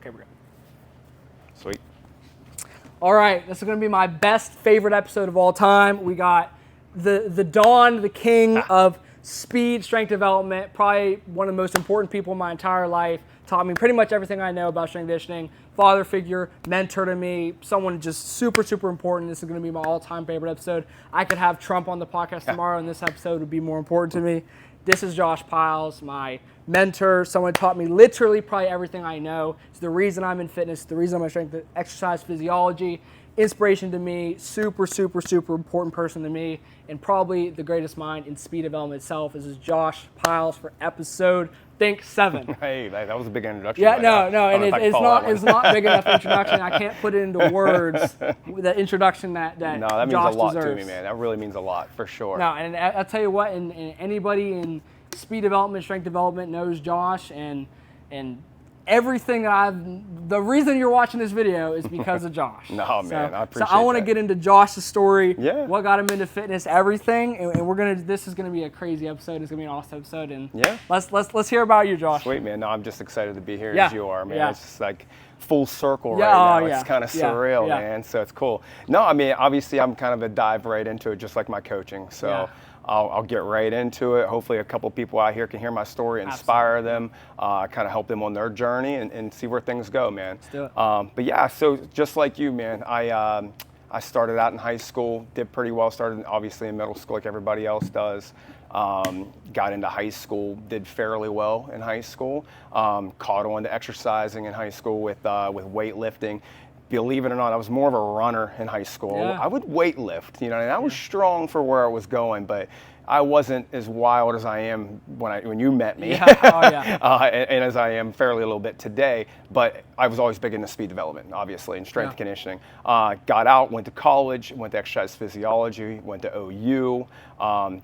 Okay, we're good. Sweet. All right, this is going to be my favorite episode of all time. We got the Don, the king of speed, strength development, probably one of the most important people in my entire life. Taught me pretty much everything I know about strength conditioning. Father figure, mentor to me, someone just super, super important. This is going to be my all-time favorite episode. I could have Trump on the podcast tomorrow, and this episode would be more important to me. This is Josh Pyles, my mentor. Someone taught me literally probably everything I know. It's the reason I'm in fitness, the reason I'm in strength, exercise physiology, inspiration to me, super, super, super important person to me, and probably the greatest mind in speed development itself. This is Josh Pyles for episode, think 7. Hey, that was a big introduction. Yeah, no, and it's not big enough introduction. I can't put it into words, the introduction that No, that means Josh a lot deserves. to me, man. That really means a lot, for sure. No, and I'll tell you what, and anybody in speed development, strength development knows Josh, and everything the reason you're watching this video is because of Josh. No, man, I appreciate So I want to get into Josh's story, Yeah. what got him into fitness, everything, and this is gonna be a crazy episode. It's gonna be an awesome episode, and Yeah. let's hear about you, Josh. Sweet, man. No, I'm just excited to be here Yeah. as you are, man. Yeah. It's just like full circle Yeah, right now. oh, yeah. It's kind of Yeah, surreal, yeah. man. So it's cool. No, I mean, obviously, I'm kind of a dive right into it, just like my coaching. So Yeah. I'll get right into it. Hopefully, a couple people out here can hear my story, inspire them, kind of help them on their journey, and see where things go, man. Let's do it. But yeah, so just like you, man, I started out in high school, did pretty well. Started obviously in middle school, like everybody else does. Got into high school, did fairly well in high school. Caught on to exercising in high school with weightlifting. Believe it or not, I was more of a runner in high school. Yeah. I would weight lift, and I was strong for where I was going, but I wasn't as wild as I am when you met me, Yeah. Oh, yeah. and as I am fairly a little bit today. But I was always big into speed development, obviously, and strength conditioning. Got out, went to college, went to exercise physiology, went to OU. I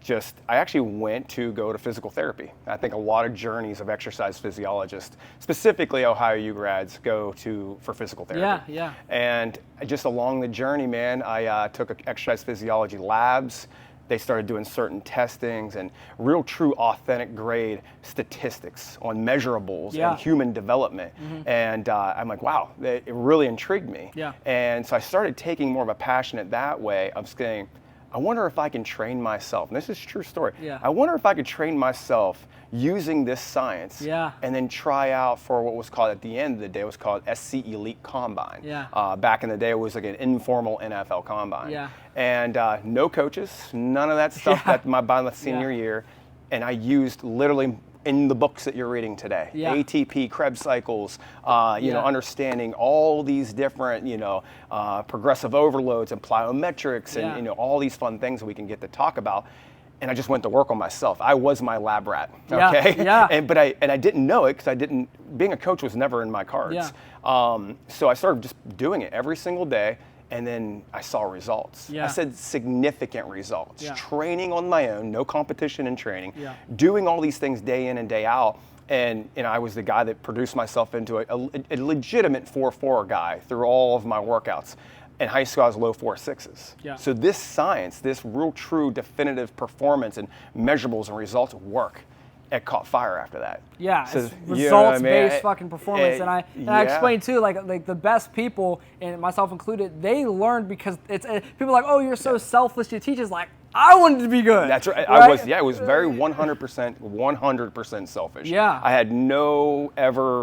actually went to go to physical therapy. I think a lot of journeys of exercise physiologists, specifically Ohio U grads, go for physical therapy. Yeah, yeah. And just along the journey, man, I took exercise physiology labs. They started doing certain testings and real, true, authentic grade statistics on measurables Yeah. and human development. And I'm like, wow, it really intrigued me. Yeah. And so I started taking more of a passion that way of saying, I wonder if I can train myself. And this is a true story. Yeah. I wonder if I could train myself using this science Yeah. and then try out for what was called, at the end of the day, it was called SC Elite Combine. Yeah. Back in the day, it was like an informal NFL combine. Yeah. And no coaches, none of that stuff by the senior Yeah. year. And I used literally in the books that you're reading today, Yeah. ATP, Krebs cycles, Yeah. understanding all these different, progressive overloads and plyometrics Yeah. and, all these fun things that we can get to talk about. And I just went to work on myself. I was my lab rat, Yeah, okay? yeah. And I didn't know it because being a coach was never in my cards. Yeah. So I started just doing it every single day, and then I saw results. Yeah. I said significant results. Yeah. Training on my own, no competition in training, Yeah. doing all these things day in and day out. And I was the guy that produced myself into a legitimate 4.4 guy through all of my workouts. In high school, I was low 4.6s. Yeah. So this science, this real, true, definitive performance and measurables and results work. It caught fire after that. Yeah, So, it's you know what I mean? results-based fucking performance, and I yeah. explained too, like the best people, and myself included, they learned because people are like, oh, you're so selfless. You teach us like I wanted to be good. That's right. Right? It was very 100% selfish. Yeah. I had no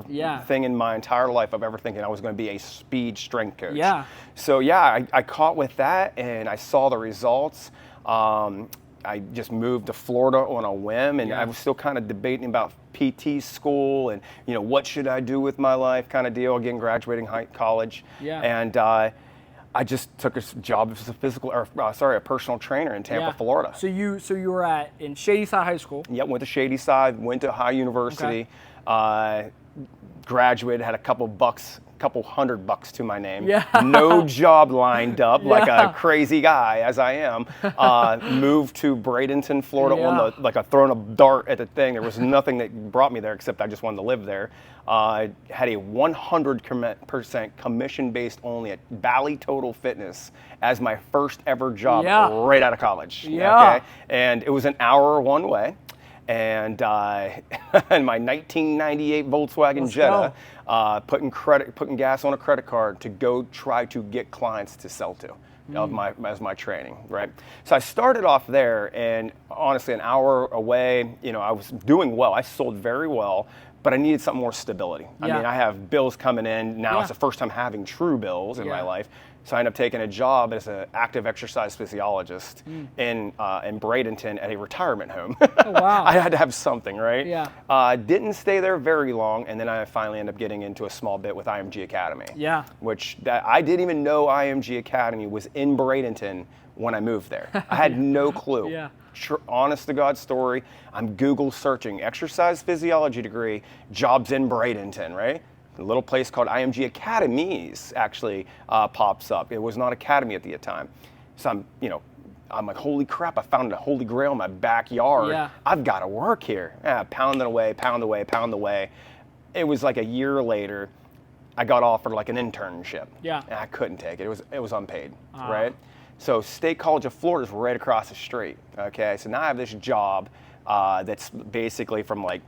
Yeah. thing in my entire life of ever thinking I was going to be a speed strength coach. Yeah. So yeah, I caught with that and I saw the results. I just moved to Florida on a whim, and Yeah. I was still kind of debating about PT school and what should I do with my life kind of deal. Again, graduating college. Yeah. And I just took a job as a personal trainer in Tampa, Yeah. Florida. So you were in Shadyside High School. Yep, went to Shadyside, went to Ohio University, graduated, had a couple $100 to my name. Yeah. No job lined up like Yeah. a crazy guy as I am. Moved to Bradenton, Florida Yeah. throwing a dart at the thing. There was nothing that brought me there except I just wanted to live there. Had a 100% commission-based only at Bally Total Fitness as my first ever job Yeah. right out of college. Yeah. Okay? And it was an hour one way. And in my 1998 Volkswagen Let's Jetta, putting gas on a credit card to go try to get clients to sell to. As my training, right? So I started off there, and honestly, an hour away, I was doing well. I sold very well, but I needed some more stability. I mean, I have bills coming in now. It's the first time having true bills in my life. So I ended up taking a job as an active exercise physiologist in Bradenton at a retirement home. Oh, wow. I had to have something, right? Yeah. Didn't stay there very long, and then I finally ended up getting into a small bit with IMG Academy. Yeah. Which I didn't even know IMG Academy was in Bradenton when I moved there. I had no clue. Yeah. Honest to God story. I'm Google searching exercise physiology degree, jobs in Bradenton, right? A little place called IMG Academies actually pops up. It was not Academy at the time. So I'm like, holy crap, I found a holy grail in my backyard. Yeah. I've got to work here. Pounding away, pound away, pound away. It was like a year later, I got offered like an internship. Yeah. And I couldn't take it. It was unpaid, right? So State College of Florida is right across the street, okay? So now I have this job that's basically from like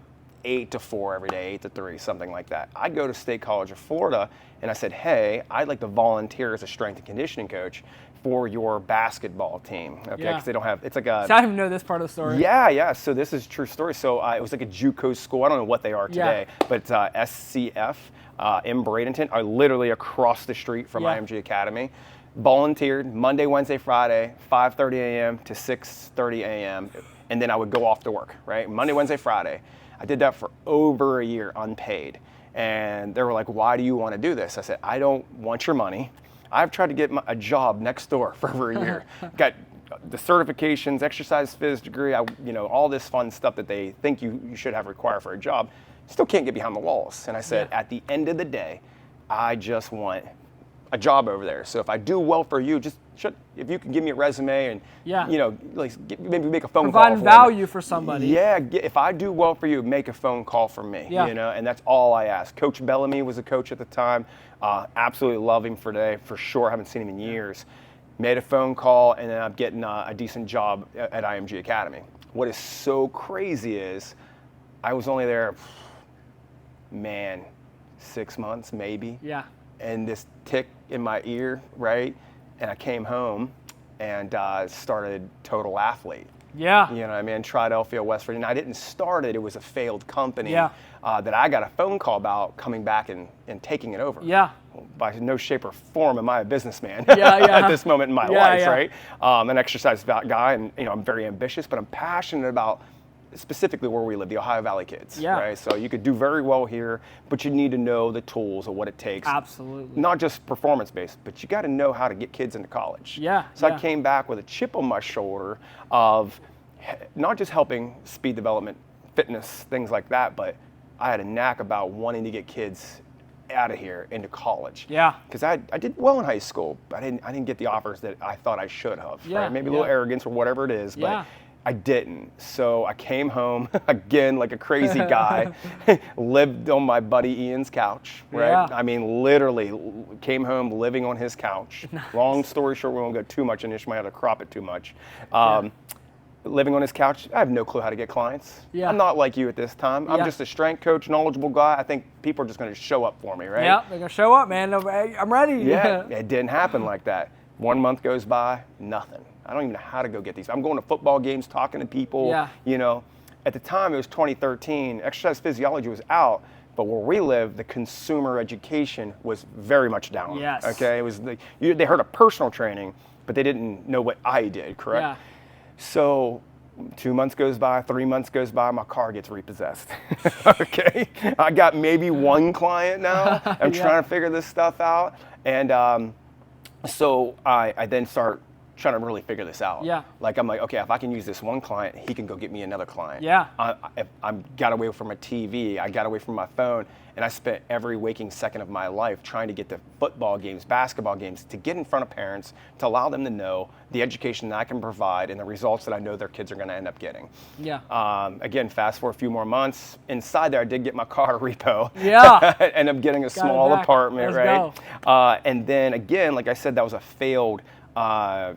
8 to 4 every day, 8 to 3, something like that. I go to State College of Florida, and I said, hey, I'd like to volunteer as a strength and conditioning coach for your basketball team, okay? Because they don't have, it's like a... So I didn't even know this part of the story. Yeah. So this is a true story. So it was like a JUCO school. I don't know what they are today, but SCF in Bradenton are literally across the street from IMG Academy. Volunteered Monday, Wednesday, Friday, 5:30 a.m. to 6:30 a.m. And then I would go off to work, right? Monday, Wednesday, Friday. I did that for over a year, unpaid. And they were like, why do you want to do this? I said, I don't want your money. I've tried to get a job next door for over a year. Got the certifications, exercise phys degree, all this fun stuff that they think you should have required for a job. Still can't get behind the walls. And I said, at the end of the day, I just want a job over there. So if I do well for you, if you can give me a resume and maybe make a phone call. Providing value for somebody. Yeah, if I do well for you, make a phone call for me. And that's all I ask. Coach Bellamy was a coach at the time. Absolutely love him for today, for sure. Haven't seen him in years. Made a phone call, and then I'm getting a decent job at IMG Academy. What is so crazy is I was only there, 6 months maybe. Yeah. And this tick in my ear, right? And I came home and started Total Athlete. Yeah. You know what I mean? Triadelphia, West Virginia. I didn't start it. It was a failed company that I got a phone call about coming back and taking it over. Yeah. By no shape or form am I a businessman at this moment in my life, right? An exercise guy, and I'm very ambitious, but I'm passionate about specifically where we live, the Ohio Valley kids, right? So you could do very well here, but you need to know the tools of what it takes. Absolutely. Not just performance-based, but you got to know how to get kids into college. Yeah. So I came back with a chip on my shoulder of not just helping speed development, fitness, things like that, but I had a knack about wanting to get kids out of here into college. Yeah. Because I did well in high school, but I didn't get the offers that I thought I should have. Right? Maybe a little arrogance or whatever it is, but I didn't. So I came home again like a crazy guy, lived on my buddy Ian's couch, right? Yeah. I mean, literally came home living on his couch. Nice. Long story short, we won't go too much in this. I had to crop it too much. Living on his couch, I have no clue how to get clients. Yeah. I'm not like you at this time. I'm just a strength coach, knowledgeable guy. I think people are just going to show up for me, right? Yeah, they're going to show up, man. I'm ready. Yeah, it didn't happen like that. 1 month goes by, nothing. I don't even know how to go get these. I'm going to football games, talking to people. Yeah. At the time, it was 2013. Exercise physiology was out, but where we live, the consumer education was very much down. Yes. Okay, it was they heard of personal training, but they didn't know what I did. Correct. Yeah. So 2 months goes by, 3 months goes by, my car gets repossessed. Okay, I got maybe one client now. I'm trying to figure this stuff out, and so I then start trying to really figure this out. Yeah. Like I'm like, okay, if I can use this one client, he can go get me another client. Yeah. I got away from my TV, I got away from my phone, and I spent every waking second of my life trying to get to football games, basketball games, to get in front of parents, to allow them to know the education that I can provide and the results that I know their kids are going to end up getting. Yeah. Again, fast forward a few more months. Inside there, I did get my car repo. Yeah. End up getting a small apartment, Let's right? And then again, like I said, that was a failed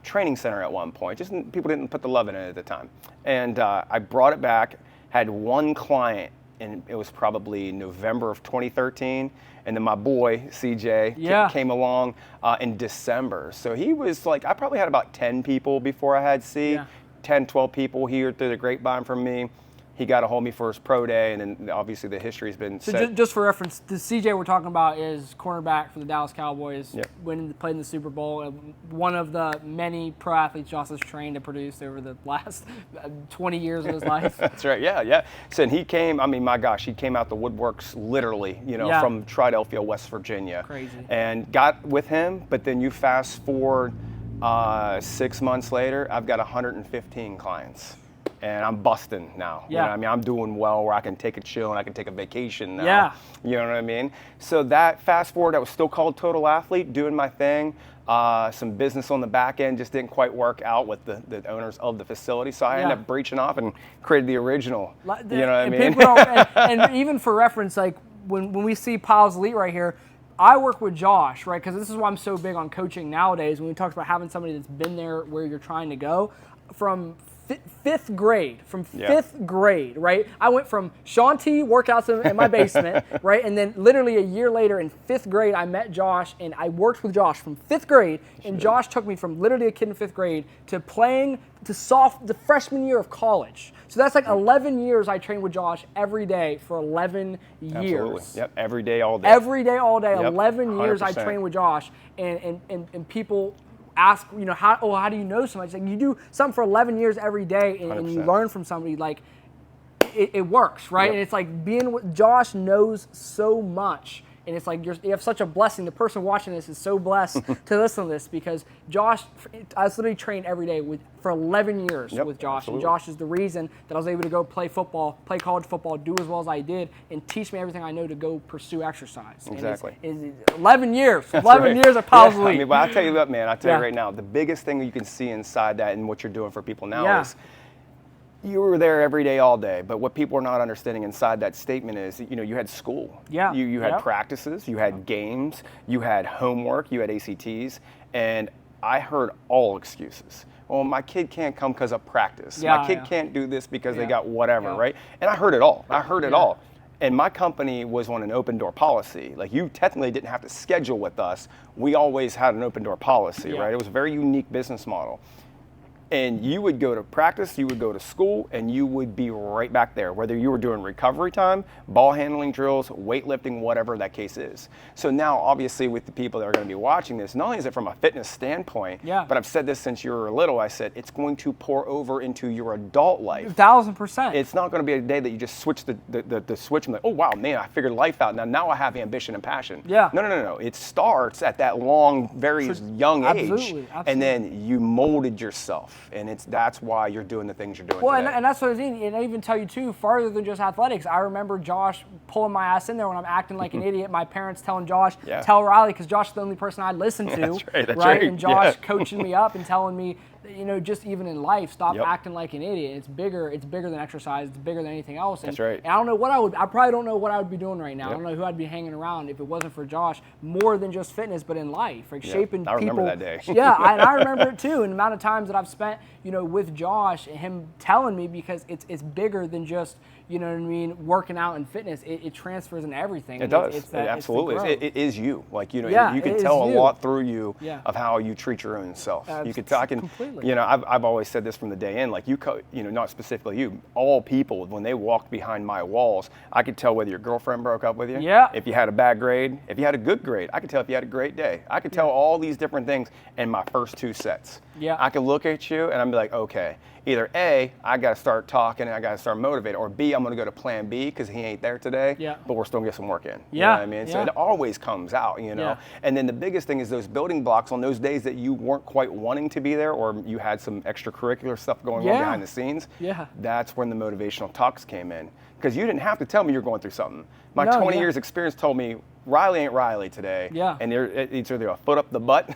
training center at one point. Just people didn't put the love in it at the time. And I brought it back, had one client, and it was probably November of 2013. And then my boy, CJ, came along in December. So he was like, I probably had about 10 people before I had C, 10, 12 people here through the grapevine from me. He got a hold of me for his pro day, and then obviously the history's been set. So just for reference, the CJ we're talking about is cornerback for the Dallas Cowboys, played in the Super Bowl, one of the many pro athletes Josh has trained and produced over the last 20 years of his life. That's right, yeah. So and he came, I mean, my gosh, he came out the woodworks literally, from Triadelphia, West Virginia. Crazy. And got with him, but then you fast forward 6 months later, I've got 115 clients. And I'm busting now. You know what I mean? I'm doing well where I can take a chill and I can take a vacation now. Yeah. You know what I mean? So that fast forward, I was still called Total Athlete, doing my thing. Some business on the back end just didn't quite work out with the owners of the facility. So I ended up breaching off and created the original. You know what I mean? And even for reference, like when we see Pyles Elite right here, I work with Josh, right? Because this is why I'm so big on coaching nowadays. When we talk about having somebody that's been there where you're trying to go, from fifth grade, right? I went from Sean T workouts in my basement, right? And then literally a year later in 5th grade, I met Josh and I worked with Josh from 5th grade. And Josh took me from literally a kid in 5th grade to playing to the freshman year of college. So that's like 11 years I trained with Josh every day for 11 years. Absolutely. Yep. Every day, all day. Every day, all day. Yep. 11 years 100%. I trained with Josh. And people ask, how do you know somebody? It's like you do something for 11 years every day and you learn from somebody, like it works, right? Yep. And it's like being with Josh knows so much. And it's like you have such a blessing. The person watching this is so blessed to listen to this because Josh, I was literally trained every day for 11 years with Josh. Absolutely. And Josh is the reason that I was able to go play football, play college football, do as well as I did, and teach me everything I know to go pursue exercise. Exactly. And it's 11 years. 11 years at Pyles Elite. I mean, but I'll tell you what, man, you right now, the biggest thing you can see inside that and what you're doing for people now is you were there every day, all day. But what people are not understanding inside that statement is, you had school. Yeah. You had practices, you had games, you had homework, you had ACTs, and I heard all excuses. Well, my kid can't come because of practice. My kid can't do this because they got whatever, right? And I heard it all. I heard it all. And my company was on an open door policy. Like, you technically didn't have to schedule with us. We always had an open door policy, right? It was a very unique business model. And you would go to practice, you would go to school, and you would be right back there, whether you were doing recovery time, ball handling drills, weightlifting, whatever that case is. So now, obviously, with the people that are going to be watching this, not only is it from a fitness standpoint, but I've said this since you were little, I said, it's going to pour over into your adult life. 1,000%. It's not going to be a day that you just switch the switch and like, oh, wow, man, I figured life out. Now I have ambition and passion. No. It starts at that long, very young age. Absolutely. And then you molded yourself. And that's why you're doing the things you're doing today. And that's what I mean. And I even tell you, too, farther than just athletics, I remember Josh pulling my ass in there when I'm acting like an idiot. My parents telling Josh, tell Riley, because Josh is the only person I'd listen to. That's right. And Josh coaching me up and telling me, just even in life, stop acting like an idiot. It's bigger than exercise. It's bigger than anything else. And, that's right. And I don't know what I probably don't know what I would be doing right now. I don't know who I'd be hanging around if it wasn't for Josh, more than just fitness, but in life, like shaping people. I remember that day. And I remember it too. And the amount of times that I've spent, with Josh and him telling me, because it's bigger than just, working out and fitness. It transfers in everything. It does. Absolutely. It is you. Like, you can tell a lot through you of how you treat your own self. You could talk, and completely. I've always said this from the day in, like, not specifically you, all people, when they walk behind my walls, I could tell whether your girlfriend broke up with you, if you had a bad grade, if you had a good grade, I could tell if you had a great day. I could tell all these different things in my first 2 sets. I could look at you and I'm like, okay, either A, I got to start talking and I got to start motivating, or B, I'm going to go to plan B because he ain't there today, but we're still going to get some work in. You know what I mean? So it always comes out, And then the biggest thing is those building blocks on those days that you weren't quite wanting to be there, or you had some extracurricular stuff going on behind the scenes. That's when the motivational talks came in. Because you didn't have to tell me you're going through something. My 20 years experience told me Riley ain't Riley today. And it's either a foot up the butt,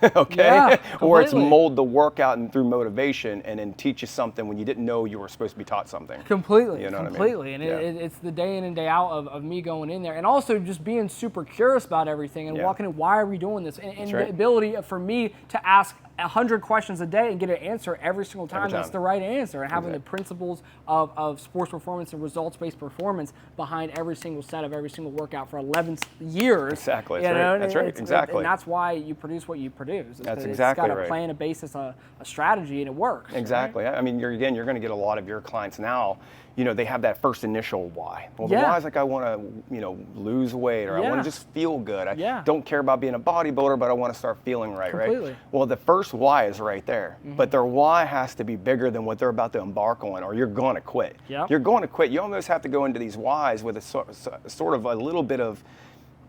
or it's mold the workout and through motivation and then teach you something when you didn't know you were supposed to be taught something. Completely. You know completely. what I mean? And it's the day in and day out of me going in there. And also just being super curious about everything and walking in, why are we doing this? And the ability for me to ask 100 questions a day and get an answer every single time that's the right answer, and having the principles of sports performance and results-based performance behind every single set of every single workout for 11 years. Exactly. That's right. Exactly. And that's why you produce what you produce. That's exactly right. It's got a plan, a basis, a strategy, and it works. Exactly. Right? I mean, you're going to get a lot of your clients now, they have that first initial why. Well, the why is like, I want to, lose weight, or I want to just feel good. I don't care about being a bodybuilder, but I want to start feeling right, Completely. right? Well, the first why is right there, but their why has to be bigger than what they're about to embark on, or you're going to quit. Yep. You're going to quit. You almost have to go into these whys with a sort of a little bit of,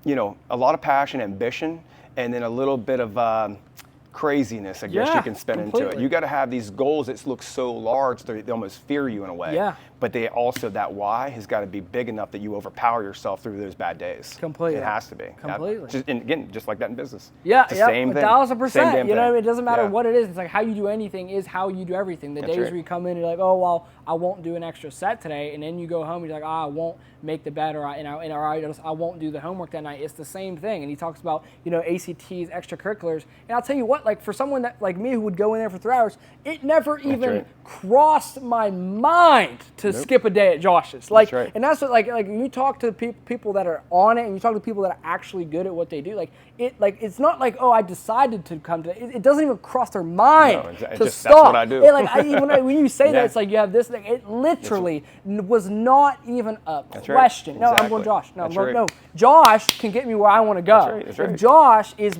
a lot of passion, ambition, and then a little bit of craziness, I guess you can spin into it. You got to have these goals that look so large they almost fear you in a way. Yeah. But they also, that why has got to be big enough that you overpower yourself through those bad days. Completely. It has to be. Completely. And again, just like that in business. Yeah, it's the same thing. 1,000%. Same damn thing. It doesn't matter what it is. It's like how you do anything is how you do everything. The days where you come in and you're like, oh, well, I won't do an extra set today, and then you go home and you're like, I won't make the bed, or I won't do the homework that night. It's the same thing. And he talks about, ACTs, extracurriculars. And I'll tell you what, like for someone that like me who would go in there for 3 hours, it never even crossed my mind to skip a day at Josh's. Like, and that's what, like you talk to people that are on it, and you talk to people that are actually good at what they do. It's not like, oh, I decided to come to it. It doesn't even cross their mind to stop. That's what I do. When you say that, it's like you have this thing. It literally was not even a question. No, I'm going Josh. No, Josh can get me where I want to go. That's right. If Josh is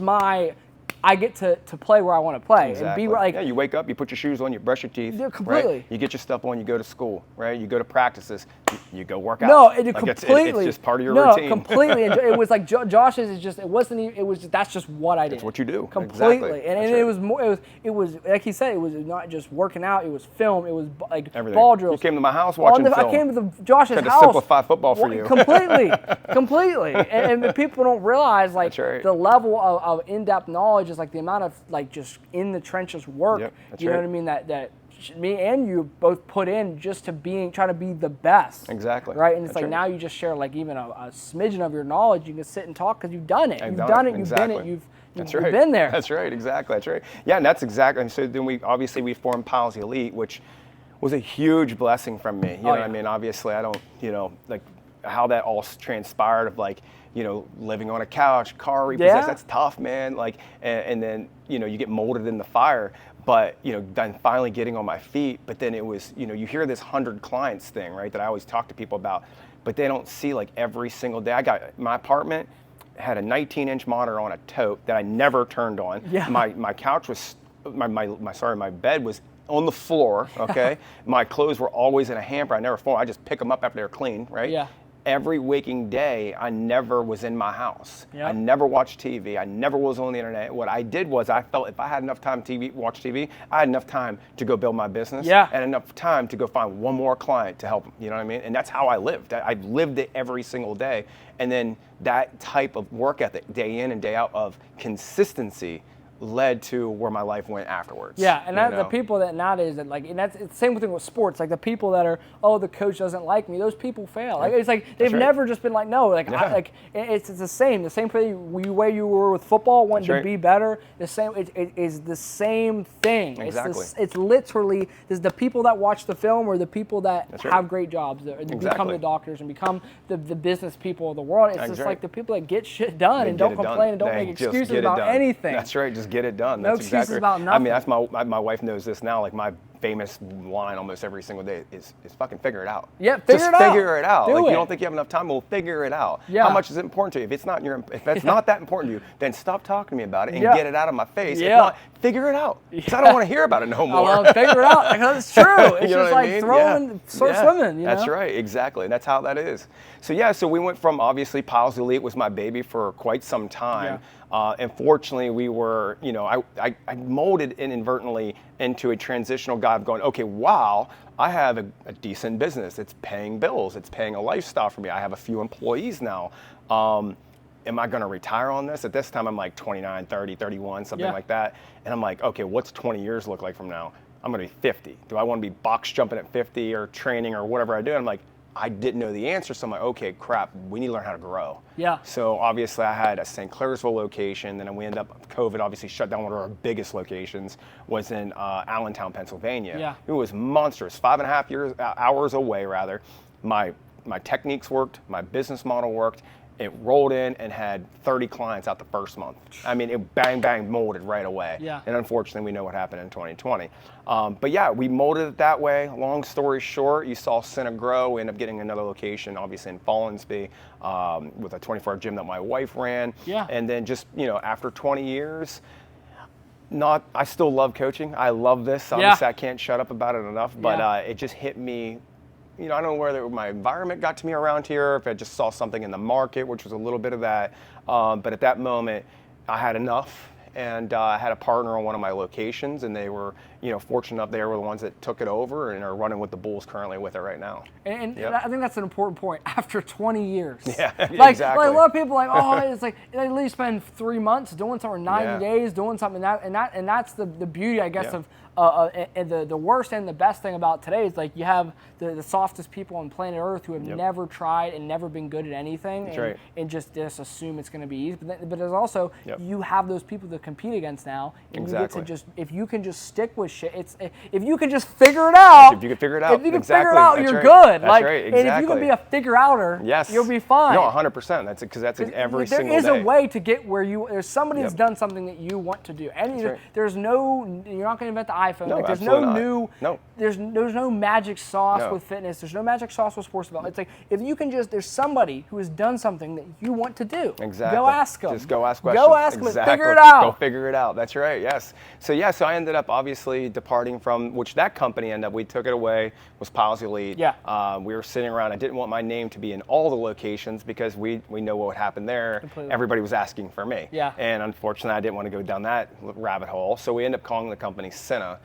I get to play where I want to play. Exactly. And be like, you wake up, you put your shoes on, you brush your teeth. Yeah, completely. Right? You get your stuff on, you go to school, right? You go to practices, you go work out. No, completely. It's just part of your routine. No, completely. It was like Josh's is just, it wasn't even, it was just, that's just what I did. It's what you do. Completely. Exactly. And it was more, it was, like he said, it was not just working out, it was film, it was like everything. Ball drills. You came to my house watching film. I came to Josh's house. To simplify football for you. Completely. And people don't realize like the level of in-depth knowledge is like the amount of like just in the trenches work. Yep, you know what I mean? That me and you both put in just to trying to be the best. Exactly. Right? And it's now you just share like even a smidgen of your knowledge. You can sit and talk because you've done it. You've been it. You've been there. That's right. Exactly. That's right. Yeah, and that's exactly. And so then we formed Pyles Elite, which was a huge blessing from me. You know what I mean? Obviously, I don't, like how that all transpired of like, living on a couch, car repossessed, that's tough, man. Like, and then, you get molded in the fire, but, then finally getting on my feet. But then it was, you hear this 100 clients thing, right, that I always talk to people about, but they don't see like every single day. I got my apartment had a 19-inch monitor on a tote that I never turned on. Yeah. My couch was, my bed was on the floor, okay? My clothes were always in a hamper. I never fold. I just pick them up after they're clean, right? Yeah. Every waking day, I never was in my house. Yep. I never watched TV. I never was on the internet. What I did was I felt if I had enough time to watch TV, I had enough time to go build my business and enough time to go find one more client to help them. You know what I mean? And that's how I lived. I lived it every single day. And then that type of work ethic, day in and day out of consistency, led to where my life went afterwards. Yeah, and the people that nowadays that like, and that's it's the same thing with sports. Like the people that are, oh, the coach doesn't like me. Those people fail. Like it's like they've never just been like, no, like it's the same. The same way you were with football, wanting to be better. The same. It is the same thing. Exactly. It's literally the people that watch the film or the people that have great jobs, that become the doctors and become the business people of the world. It's just like the people that get shit done and don't complain and don't make excuses about anything. That's right. Just get it done. No That's excuses exactly. about nothing. I mean, that's my wife knows this now. Like my famous line almost every single day is fucking figure it out. Yeah, figure it out. Figure it out. Do like it. you don't think you have enough time? Well, figure it out. Yeah. How much is it important to you? If it's not not that important to you, then stop talking to me about it and get it out of my face. If not, figure it out. Because I don't want to hear about it no more. Figure it out. Because it's true. It's just like throwing, swimming. That's right. Exactly. That's how that is. So we went from obviously Pyles Elite was my baby for quite some time. And fortunately, we were, I molded inadvertently into a transitional guy of going, okay, wow, I have a decent business. It's paying bills. It's paying a lifestyle for me. I have a few employees now. Am I going to retire on this? At this time, I'm like 29, 30, 31, something like that. And I'm like, okay, what's 20 years look like from now? I'm going to be 50. Do I want to be box jumping at 50 or training or whatever I do? And I'm like, I didn't know the answer, so I'm like, okay, crap, we need to learn how to grow. Yeah. So obviously I had a St. Clairsville location, then we ended up, COVID obviously shut down one of our biggest locations, was in Allentown, Pennsylvania. Yeah. It was monstrous, 5.5 hours away rather. My techniques worked, my business model worked. It rolled in and had 30 clients out the first month. I mean, it bang, bang, molded right away. Yeah. And unfortunately, we know what happened in 2020. But yeah, we molded it that way. Long story short, you saw Cinna grow. We ended up getting another location, obviously in Fallensby, with a 24-hour gym that my wife ran. Yeah. And then just, after 20 years, I still love coaching. I love this. Obviously, I can't shut up about it enough, but it just hit me. I don't know whether my environment got to me around here, if I just saw something in the market, which was a little bit of that. But at that moment, I had enough. And I had a partner on one of my locations, and they were, fortunate enough. They were the ones that took it over and are running with the Bulls currently with it right now. And I think that's an important point. After 20 years, exactly. Like a lot of people it's like they at least spend 3 months doing something, or 90 days doing something. And that's the beauty, I guess, of and the worst and the best thing about today is like you have the softest people on planet Earth who have never tried and never been good at anything, and just assume it's going to be easy. But there's also you have those people to compete against now, and you get to just, if you can just stick with shit, if you can just figure it out. If you can figure it out, if you can figure it out, you're good. That's right. Exactly. And if you can be a figure outer, you'll be fine. No, 100%. That's because that's every single day. There is a way to get where there's somebody that's done something that you want to do. And you're not going to invent the iPhone. No, there's there's no magic sauce with fitness. There's no magic sauce with sports development. It's like if you can there's somebody who has done something that you want to do. Exactly. Go ask them. Just go ask questions. Go ask them. Figure it out. Go figure it out. That's right. Yes. So I ended up obviously departing from which that company ended up. We took it away. Was Pyles Elite. Yeah. We were sitting around. I didn't want my name to be in all the locations because we know what happened there. Completely. Everybody was asking for me. Yeah. And unfortunately, I didn't want to go down that rabbit hole. So we ended up calling the company Cinna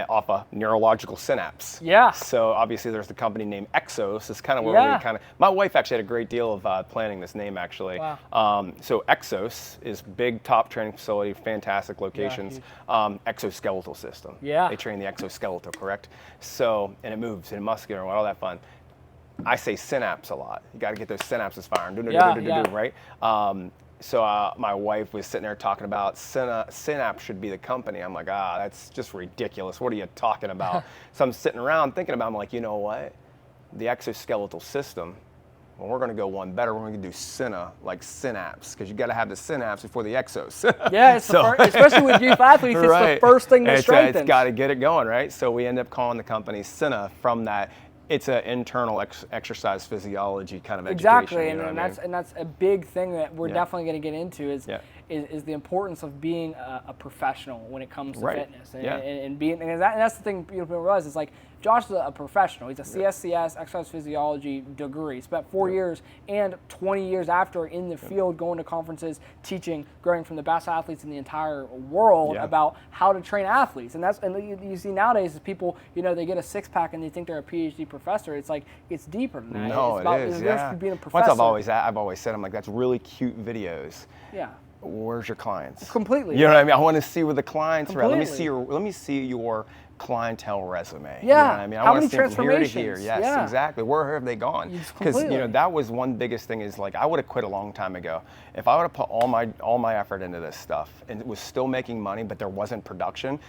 off a neurological synapse. Yeah. So obviously, there's the company named Exos. It's kind of where we my wife actually had a great deal of planning this name actually. Wow. So Exos is big top training facility, fantastic locations. Exoskeletal system. Yeah. They train the exoskeletal, correct? So, and it moves and muscular and all that fun. I say synapse a lot. You got to get those synapses firing. Right? So my wife was sitting there talking about Synapse should be the company. I'm like, that's just ridiculous. What are you talking about? So I'm sitting around thinking about it. I'm like, you know what? The exoskeletal system, well, we're going to go one better. We're going to do Cinna, like synapse, because you got to have the synapse before the exos. Yeah, it's especially with youth athletes, it's the first thing that strengthens. It's got to get it going, right? So we end up calling the company Cinna from that. It's an internal exercise physiology kind of education. Exactly, and that's a big thing that we're definitely going to get into is the importance of being a professional when it comes to fitness and being, and that's the thing people realize is like Josh is a professional. He's a CSCS exercise physiology degree. Spent 4 years and 20 years after in the field, going to conferences, teaching, growing from the best athletes in the entire world about how to train athletes. And you see nowadays is people, they get a six pack and they think they're a PhD professor. It's like it's deeper than that. No, it's about being a professor. Once I've always said, I'm like, that's really cute videos. Yeah. Where's your clients? Completely. You know what I mean? I want to see where the clients are at. Completely. Let me see your clientele resume. Yeah. You know what I mean? I How want many to see from here to transformations? here. Yes, exactly. Where have they gone? Because that was one biggest thing is like I would have quit a long time ago. If I would have put all my effort into this stuff and it was still making money, but there wasn't production,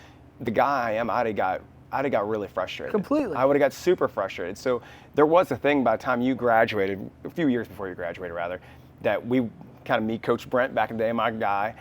the guy I am, I'd have got really frustrated. Completely. I would have got super frustrated. So there was a thing by the time you graduated, a few years before you graduated rather, that we kind of me, Coach Brent, back in the day, my guy,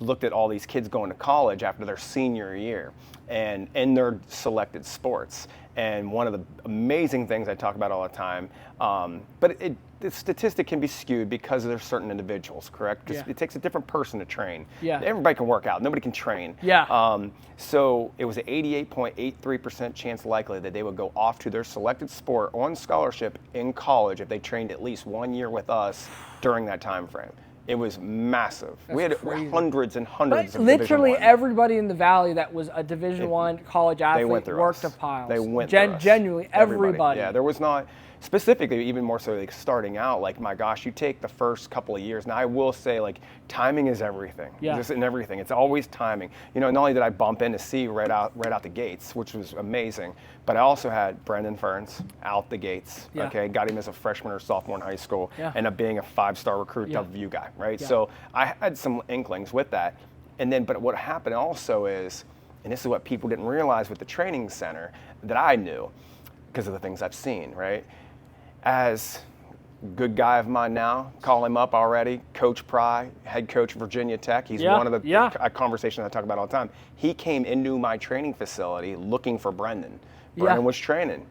looked at all these kids going to college after their senior year and in their selected sports. And one of the amazing things I talk about all the time, but the statistic can be skewed because there's certain individuals, correct? Because it takes a different person to train. Yeah. Everybody can work out. Nobody can train. Yeah. So it was an 88.83% chance likely that they would go off to their selected sport on scholarship in college if they trained at least 1 year with us during that time frame. It was massive. We had hundreds and hundreds of literally Division I. everybody in the Valley that was a Division I college athlete went through worked us. at Pyles. They went through us. Genuinely, everybody. Yeah, there was not. specifically, even more so, like starting out, like, my gosh, you take the first couple of years. Now, I will say, like, timing is everything. Yeah. Just in everything. It's always timing. You know, not only did I bump into C right out the gates, which was amazing, but I also had Brendan Ferns out the gates. Yeah. Okay, got him as a freshman or sophomore in high school, Yeah. ended up being a 5-star recruit, Yeah. WVU guy, right? Yeah. So I had some inklings with that. And then, but what happened also is, and this is what people didn't realize with the training center that I knew because of the things I've seen, right? As a good guy of mine now, call him up already, Coach Pry, head coach Virginia Tech. He's Yeah, one of the yeah. conversations I talk about all the time. He came into my training facility looking for Brendan. Yeah. Brendan was training.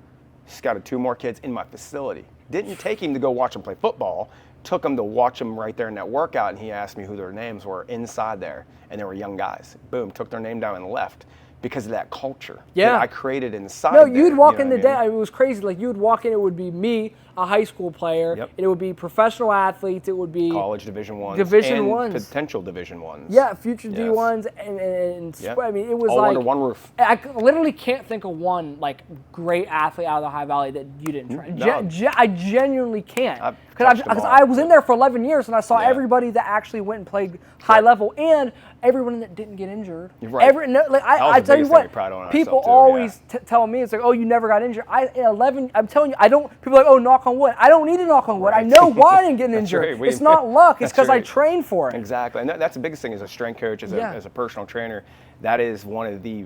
He scouted 2 more kids in my facility. Didn't take him to go watch him play football. Took him to watch him right there in that workout, and he asked me who their names were inside there, and they were young guys. Boom, took their name down and left because of that culture Yeah. that I created inside. No, there, you'd walk you in know the what I day. mean? It was crazy. Like, you would walk in, it would be me, a high school player. Yep. And it would be professional athletes. It would be College Division Ones, Division and Ones. potential Division Ones. Yeah, future Yes. D1s and Yep. I mean, it was all like under one roof. I literally can't think of one like great athlete out of the High Valley that you didn't train. No. I genuinely can't I've because touched them all. I was in there for 11 years and I saw Yeah. everybody that actually went and played high level and everyone that didn't get injured. You're right. No, like, That was I the tell you biggest thing what, we pride on people ourselves too, always tell me it's like, oh, you never got injured. In 11, I'm telling you, I don't. People are like, oh, knock on wood. I don't need to knock on wood. I Right. know why I didn't get injured. right. It's not luck. It's That's because I right. trained for it. Exactly, and that's the biggest thing as a strength coach, as, Yeah. as a personal trainer. That is one of the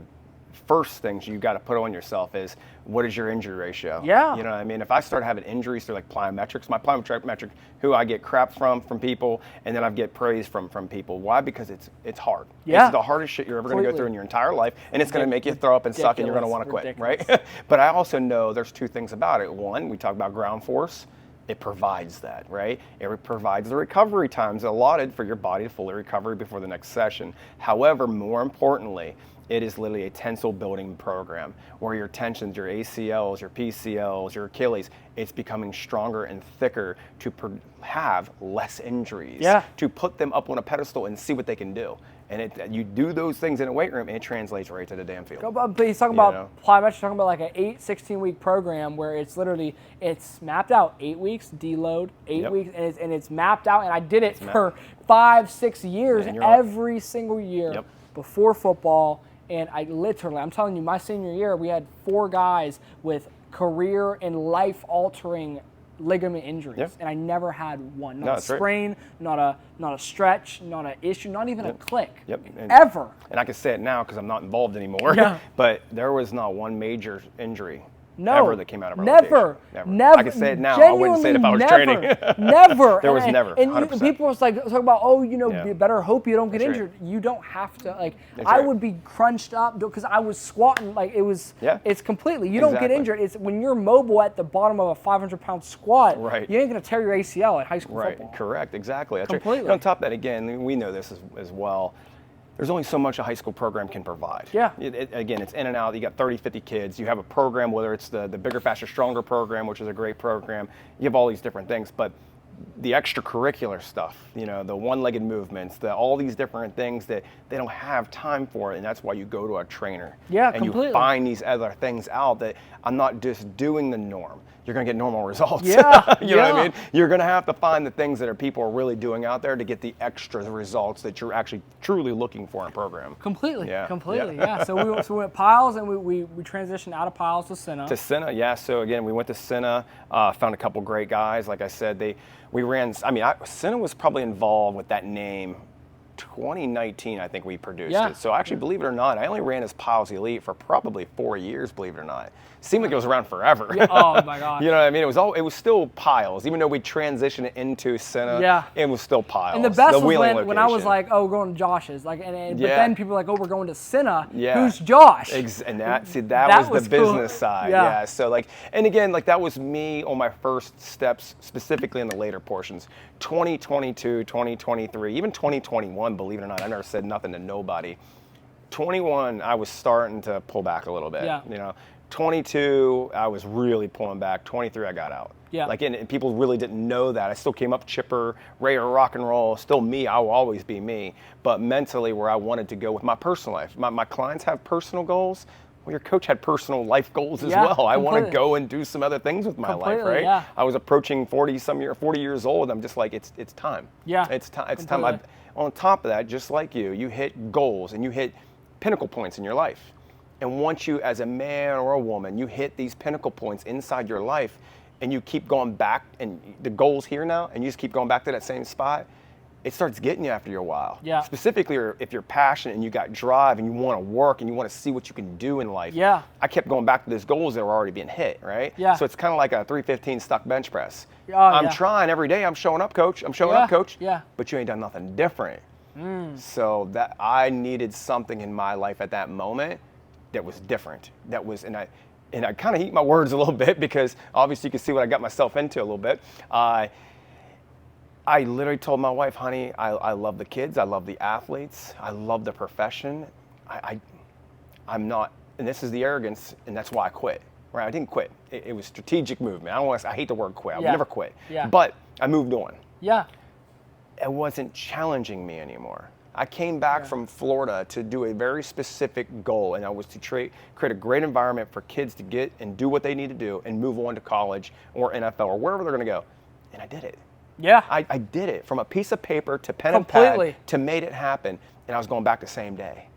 first things you got to put on yourself is, what is your injury ratio? Yeah. You know what I mean? If I start having injuries through like plyometrics, my plyometric, who I get crap from people, and then I get praise from people. Why? Because it's hard. Yeah. It's the hardest shit you're ever going to go Completely. through in your entire life, and it's going to make you throw up and suck, and you're going to want to quit, Ridiculous. right? But I also know there's 2 things about it. One, we talk about ground force. It provides that, right? It provides the recovery times allotted for your body to fully recover before the next session. However, more importantly, it is literally a tensile building program where your tensions, your ACLs, your PCLs, your Achilles, it's becoming stronger and thicker to have less injuries, Yeah. to put them up on a pedestal and see what they can do. And you do those things in a weight room, and it translates right to the damn field. But he's talking You about know? plyometrics, talking about like an 16-week program where it's literally, it's mapped out, 8 weeks, deload, 8 Yep. weeks, and it's mapped out, and I did it for 5-6 years, And you're on. every single year Yep. before football, and I'm telling you, my senior year, we had 4 guys with career and life-altering ligament injuries, Yep. and I never had one. Not No, a that's right. sprain, not a stretch, not an issue, not even a click. Yep. And- Ever. And I can say it now because I'm not involved anymore. Yeah. But there was not one major injury No, ever that came out of our never, location. never. I can say it now. I wouldn't say it if I was Genuinely training. Never. There was And- never, And 100%. people was like talk about, oh, you know, Yeah. you better hope you don't get That's injured. You don't have to. Like, That's I right. would be crunched up because I was squatting. Like, it was. Yeah. It's completely. You don't get Exactly. injured. It's when you're mobile at the bottom of a 500-pound squat. Right. You ain't gonna tear your ACL at high school Right, football. correct, exactly. That's right. Completely. And on top of that, again, we know this as well. There's only so much a high school program can provide. Yeah. Again, it's in and out. You got 30, 50 kids. You have a program, whether it's the Bigger, Faster, Stronger program, which is a great program. You have all these different things, but the extracurricular stuff, you know, the one-legged movements, all these different things that they don't have time for, and that's why you go to a trainer. Yeah, and completely. you find these other things out that I'm not just doing the norm. You're going to get normal results. Yeah, you know what I yeah. mean? You're going to have to find the things that people are really doing out there to get the extra results that you're actually truly looking for in a program. Completely. Yeah, Completely. yeah. Yeah. So we went to Pyles and we transitioned out of Pyles to Senna. To Senna, yeah. So again, we went to Senna, found a couple great guys. Like I said, Senna was probably involved with that name 2019, I think we produced Yeah. it. So actually, believe it or not, I only ran as Pyles Elite for probably 4 years, believe it or not. Seemed like it was around forever. Yeah, oh my God. You know what I mean? It was still Pyles. Even though we transitioned it into Senna, Yeah. it was still Pyles. And the best was Wheeling when I was location. like, oh, we're going to Josh's. Like, but Yeah. then people were like, oh, we're going to Senna. Yeah. Who's Josh? And that That was the was cool. business side. Yeah. Yeah. So and again, that was me on my first steps, specifically in the later portions. 2022, 2023, even 2021, believe it or not, I never said nothing to nobody. 21, I was starting to pull back a little bit. Yeah. You know, 22, I was really pulling back. 23, I got out. Yeah. And people really didn't know that. I still came up chipper, ready to rock and roll, still me. I will always be me. But mentally, where I wanted to go with my personal life. My clients have personal goals. Well, your coach had personal life goals as Yeah, well. I want to completely. go and do some other things with my life, Completely, right? yeah. I was approaching 40 years old. I'm just like, it's time. Yeah, It's time. It's completely. time. On top of that, just like you hit goals and you hit pinnacle points in your life. And once you, as a man or a woman, you hit these pinnacle points inside your life, and you keep going back, and the goal's here now, and you just keep going back to that same spot, it starts getting you after a while. Yeah. Specifically, if you're passionate and you got drive and you want to work and you want to see what you can do in life. Yeah. I kept going back to those goals that were already being hit, right? Yeah. So it's kind of like a 315 stuck bench press. Oh, I'm yeah. trying every day. I'm showing up, coach. I'm showing Yeah, up, coach. yeah. But you ain't done nothing different. So that I needed something in my life at that moment that was different. And I kind of eat my words a little bit, because obviously you can see what I got myself into a little bit. I literally told my wife, honey, I love the kids, I love the athletes, I love the profession. I'm not, and this is the arrogance, and that's why I quit. Right? I didn't quit. It was strategic movement. I hate the word quit. I would Yeah. never quit. Yeah. But I moved on. Yeah. It wasn't challenging me anymore. I came back from Florida to do a very specific goal, and I was to create a great environment for kids to get and do what they need to do and move on to college or NFL or wherever they're going to go. And I did it. Yeah. I did it from a piece of paper to pen Completely. and pad to made it happen. And I was going back the same day.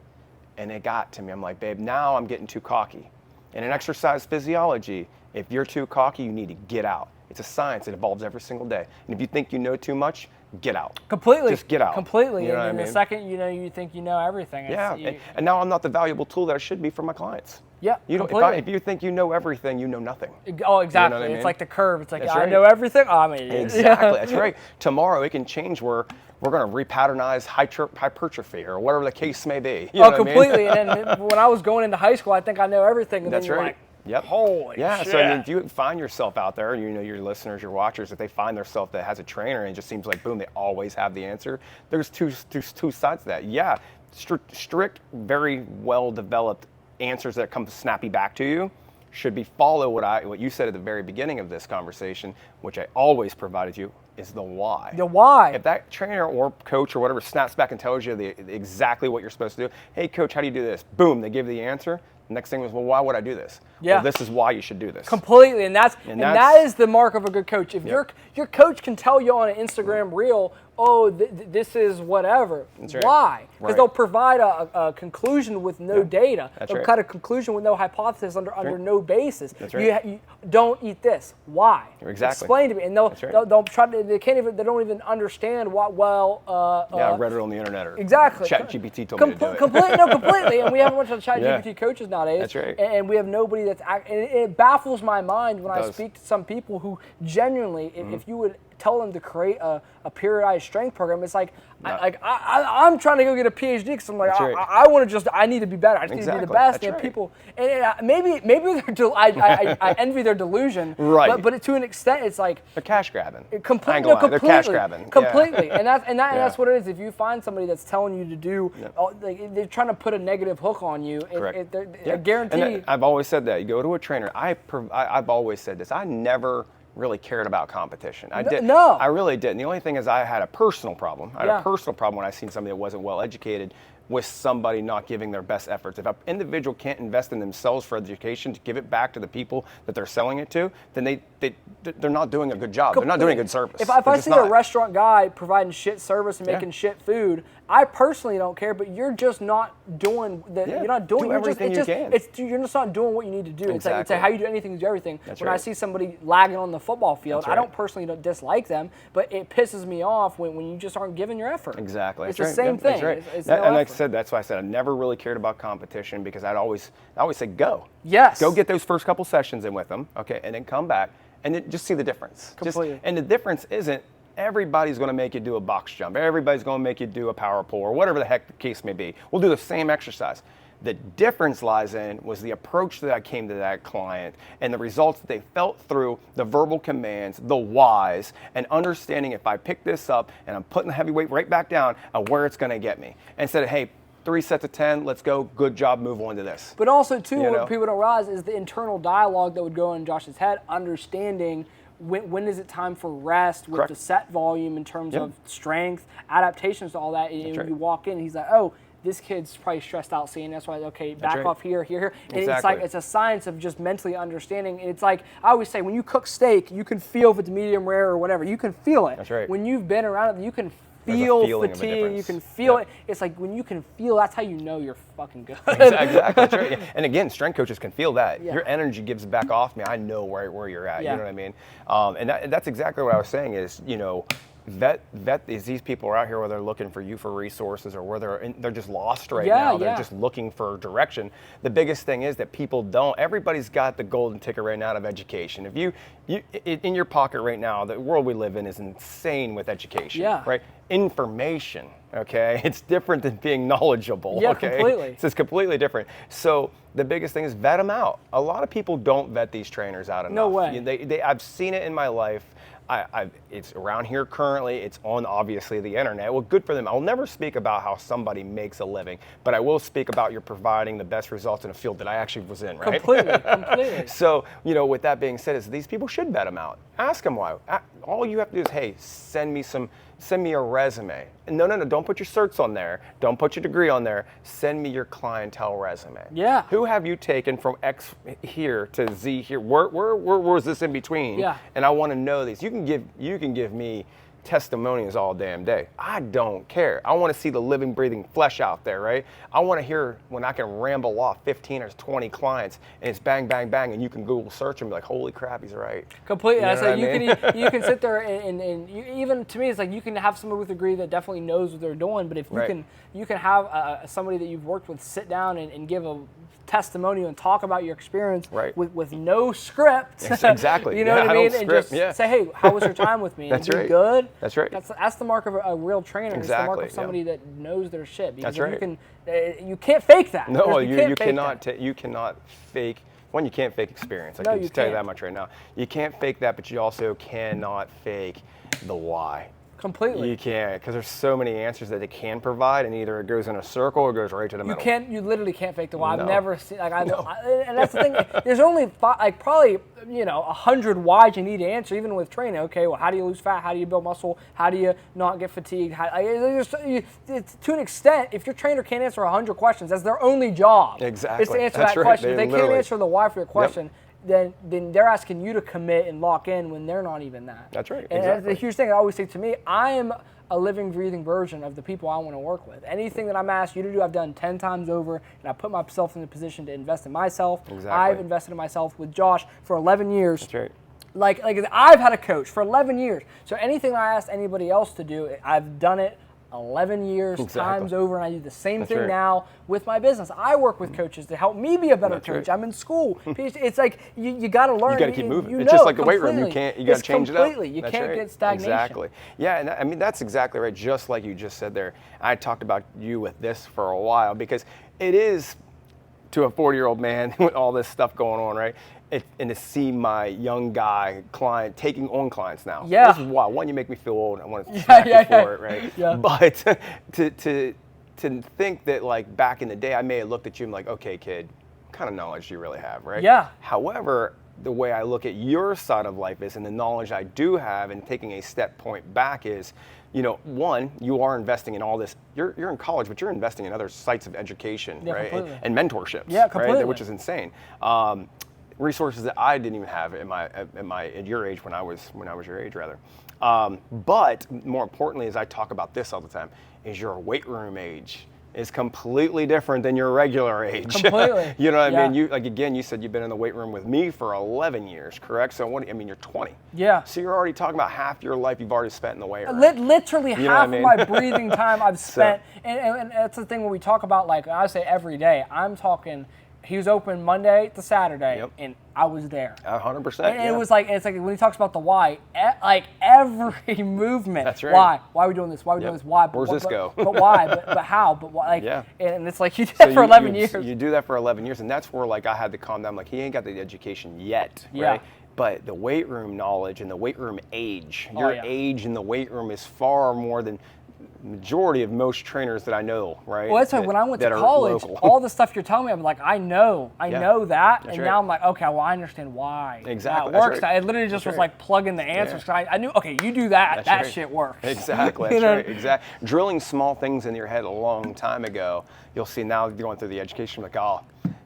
And it got to me. I'm like, babe, now I'm getting too cocky. And in exercise physiology, if you're too cocky, you need to get out. It's a science. It evolves every single day. And if you think you know too much, get out. Completely. Just get out. Completely. You know what I and mean? the second you think you know everything. Yeah. And now I'm not the valuable tool that I should be for my clients. Yeah, You don't, completely. if you think you know everything, you know nothing. Oh, exactly. I mean? It's like the curve. It's like, That's I right. know everything. Oh, I'm an idiot. Exactly. That's right. Tomorrow it can change where we're going to repatternize hypertrophy or whatever the case may be. You know Oh, what I mean? completely. And then when I was going into high school, I think I know everything. And That's then you're right. like, Yep. holy yeah. shit. So I mean, if you find yourself out there, and you know your listeners, your watchers, if they find themselves that has a trainer and it just seems like boom, they always have the answer. There's two sides to that. Yeah, strict, very well developed answers that come snappy back to you should be follow what you said at the very beginning of this conversation, which I always provided you, is the why. The why. If that trainer or coach or whatever snaps back and tells you exactly what you're supposed to do, hey coach, how do you do this? Boom, they give you the answer. The next thing was, well, why would I do this? Yeah. Well, this is why you should do this. Completely, and that is the mark of a good coach. If Yep. your coach can tell you on an Instagram reel, oh, this is whatever. That's right. Why? Because Right. they'll provide a conclusion with no data. That's They'll right. cut a conclusion with no hypothesis under no basis. That's right. You don't eat this. Why? Exactly. Explain to me, and they'll That's right. they'll try to. They don't even understand what I read it on the internet or Exactly. ChatGPT told me to do it. Completely. And we have a bunch of ChatGPT Yeah. coaches nowadays. That's right. And we have nobody that's and it baffles my mind when I does. speak to some people who genuinely, if you would tell them to create a periodized strength program, it's like I'm trying to go get a PhD because I'm like That's right. I want to I need to be better. I just need to be the Exactly. best. That's And right. people and maybe I envy their delusion. Right. But to an extent, it's like They're cash grabbing. completely. They're cash grabbing. Yeah. Completely. And that's Yeah. what it is. If you find somebody that's telling you to do, they're trying to put a negative hook on you. Correct. I guarantee. And I've always said that. You go to a trainer. I've always said this. I never really cared about competition. I did. No. I really didn't. The only thing is I had a personal problem. I had Yeah. a personal problem when I seen somebody that wasn't well educated with somebody not giving their best efforts. If an individual can't invest in themselves for education to give it back to the people that they're selling it to, then they're not doing a good job. They're not doing a good service. If I They're just see a not. restaurant guy providing shit service and Yeah. making shit food, I personally don't care. But you're just not doing the. Yeah. You're not doing. Do You're just, everything you can. You're just not doing what you need to do. It's like Exactly. how you do anything is everything. That's when I right. see somebody lagging on the football field, That's I don't right. personally dislike them, but it pisses me off when you just aren't giving your effort. Exactly. It's That's the right. same Yeah, thing. That's right. It's and no like I effort. said, that's why I said I never really cared about competition because I always say go. Yes. Go get those first couple sessions in with them, okay, and then come back and then just see the difference. Completely. And the difference isn't everybody's going to make you do a box jump. Everybody's going to make you do a power pull or whatever the heck the case may be. We'll do the same exercise. The difference lies in was the approach that I came to that client and the results that they felt through the verbal commands, the whys, and understanding if I pick this up and I'm putting the heavy weight right back down, where it's going to get me. Instead of, hey, 3 sets of 10, let's go, good job, move on to this. But also, too, You know? what people don't realize is the internal dialogue that would go in Josh's head, understanding when is it time for rest with Correct. the set volume in terms Yep. of strength, adaptations to all that. And right. you walk in, and he's like, oh, this kid's probably stressed out seeing that's why, okay, back right. off here. And it's Exactly. like, it's a science of just mentally understanding. It's like, I always say, when you cook steak, you can feel if it's medium rare or whatever. You can feel it. That's right. When you've been around it, you can There's a feel feeling of a fatigue, you difference. can feel Yep. it. It's like when you can feel, that's how you know you're fucking good. Exactly. That's right. Yeah. And again, strength coaches can feel that. Yeah. Your energy gives back off me. I know where you're at. Yeah. You know what I mean? And that's exactly what I was saying is, vet is these people are out here where they're looking for you for resources or where they're just lost right now. They're just looking for direction. The biggest thing is that people don't. Everybody's got the golden ticket right now of education. If you in your pocket right now, the world we live in is insane with education. Yeah. Right? Information. Okay, it's different than being knowledgeable. Yeah, okay? completely. It's completely different. So the biggest thing is vet them out. A lot of people don't vet these trainers out enough. No way. I've seen it in my life. It's around here currently. It's on obviously the internet. Well, good for them. I'll never speak about how somebody makes a living, but I will speak about you're providing the best results in a field that I actually was in. Right? Completely. So with that being said, is these people should vet them out. Ask them why. All you have to do is, hey, send me a resume. No, don't put your certs on there. Don't put your degree on there. Send me your clientele resume. Yeah. Who have you taken from X here to Z here? Where was this in between? Yeah. And I want to know these. You can give me testimonials all damn day. I don't care. I want to see the living, breathing flesh out there, right? I want to hear when I can ramble off 15 or 20 clients and it's bang, bang, bang, and you can Google search and be like, holy crap, he's right. Completely. You know what I mean? You can sit there and you, even to me, it's like you can have somebody with a degree that definitely knows what they're doing, but if you can have somebody that you've worked with sit down and give a testimonial and talk about your experience with no script. Exactly. You know what I mean? And just yeah. say, hey, how was your time with me? That's and be right. good. That's right. That's the mark of a real trainer. Exactly. It's the mark of somebody that knows their shit. Because That's if right. you can't fake that. No, you cannot. You cannot fake. One, you can't fake experience. I can just tell you that much right now. You can't fake that, but you also cannot fake the why. Completely. You can't, because there's so many answers that it can provide, and either it goes in a circle or goes right to the middle. You literally can't fake the why. No. I've never seen, and that's the thing. There's only probably 100 whys you need to answer, even with training. Okay, well, how do you lose fat? How do you build muscle? How do you not get fatigued? To an extent, if your trainer can't answer 100 questions, that's their only job. Exactly. Is to answer That's that right. question. If they can't answer the why for your question, then they're asking you to commit and lock in when they're not even that. That's right. And exactly. that's the huge thing I always say to me, I am a living, breathing version of the people I want to work with. Anything that I'm asked you to do, I've done 10 times over, and I put myself in the position to invest in myself. Exactly. I've invested in myself with Josh for 11 years. That's right. Like I've had a coach for 11 years. So anything I asked anybody else to do, I've done it 11 years times over, and I do the same thing now with my business. I work with coaches to help me be a better coach. I'm in school. It's like you got to learn. You got to keep moving. It's just like the weight room. You got to change it up. Completely. You can't get stagnation. Exactly. Yeah, and I mean that's exactly right. Just like you just said there. I talked about you with this for a while because it is to a 40-year-old man with all this stuff going on, right? And to see my young guy client taking on clients now. Yeah. This is why. One, you make me feel old. I want to smack you for it, right? Yeah. But to think that like back in the day, I may have looked at you and like, okay, kid, what kind of knowledge do you really have, right? Yeah. However, the way I look at your side of life is, and the knowledge I do have, and taking a step point back is, one, you are investing in all this. You're in college, but you're investing in other sites of education, right? And mentorships, right? Which is insane. Resources that I didn't even have at your age when I was your age rather. But more importantly, as I talk about this all the time, is your weight room age is completely different than your regular age. Completely. You know what I mean? You said you've been in the weight room with me for 11 years, correct? So you're 20. Yeah. So you're already talking about half your life you've already spent in the weight room. Literally half of my breathing time I've spent, and that's the thing when we talk about, like I say every day, I'm talking. He was open Monday to Saturday, and I was there. 100%. And it was like, it's like when he talks about the why, like every movement. That's right. Why? Why are we doing this? Why are we doing this? Why? Where's this go? But why? But how? But why? Like, and it's like you did that for 11 years. You do that for 11 years, and that's where like I had to calm down. Like he ain't got the education yet, right? But the weight room knowledge and the weight room age, your age in the weight room is far more than majority of most trainers that I know, right? Well, that's why when I went to college, all the stuff you're telling me, I'm like, I know that, and now I'm like, okay, well, I understand why exactly that works. It literally just was like plugging the answers. I knew, okay, you do that, that shit works. Exactly, that's right, exactly. Drilling small things in your head a long time ago, you'll see now going through the education, like, oh,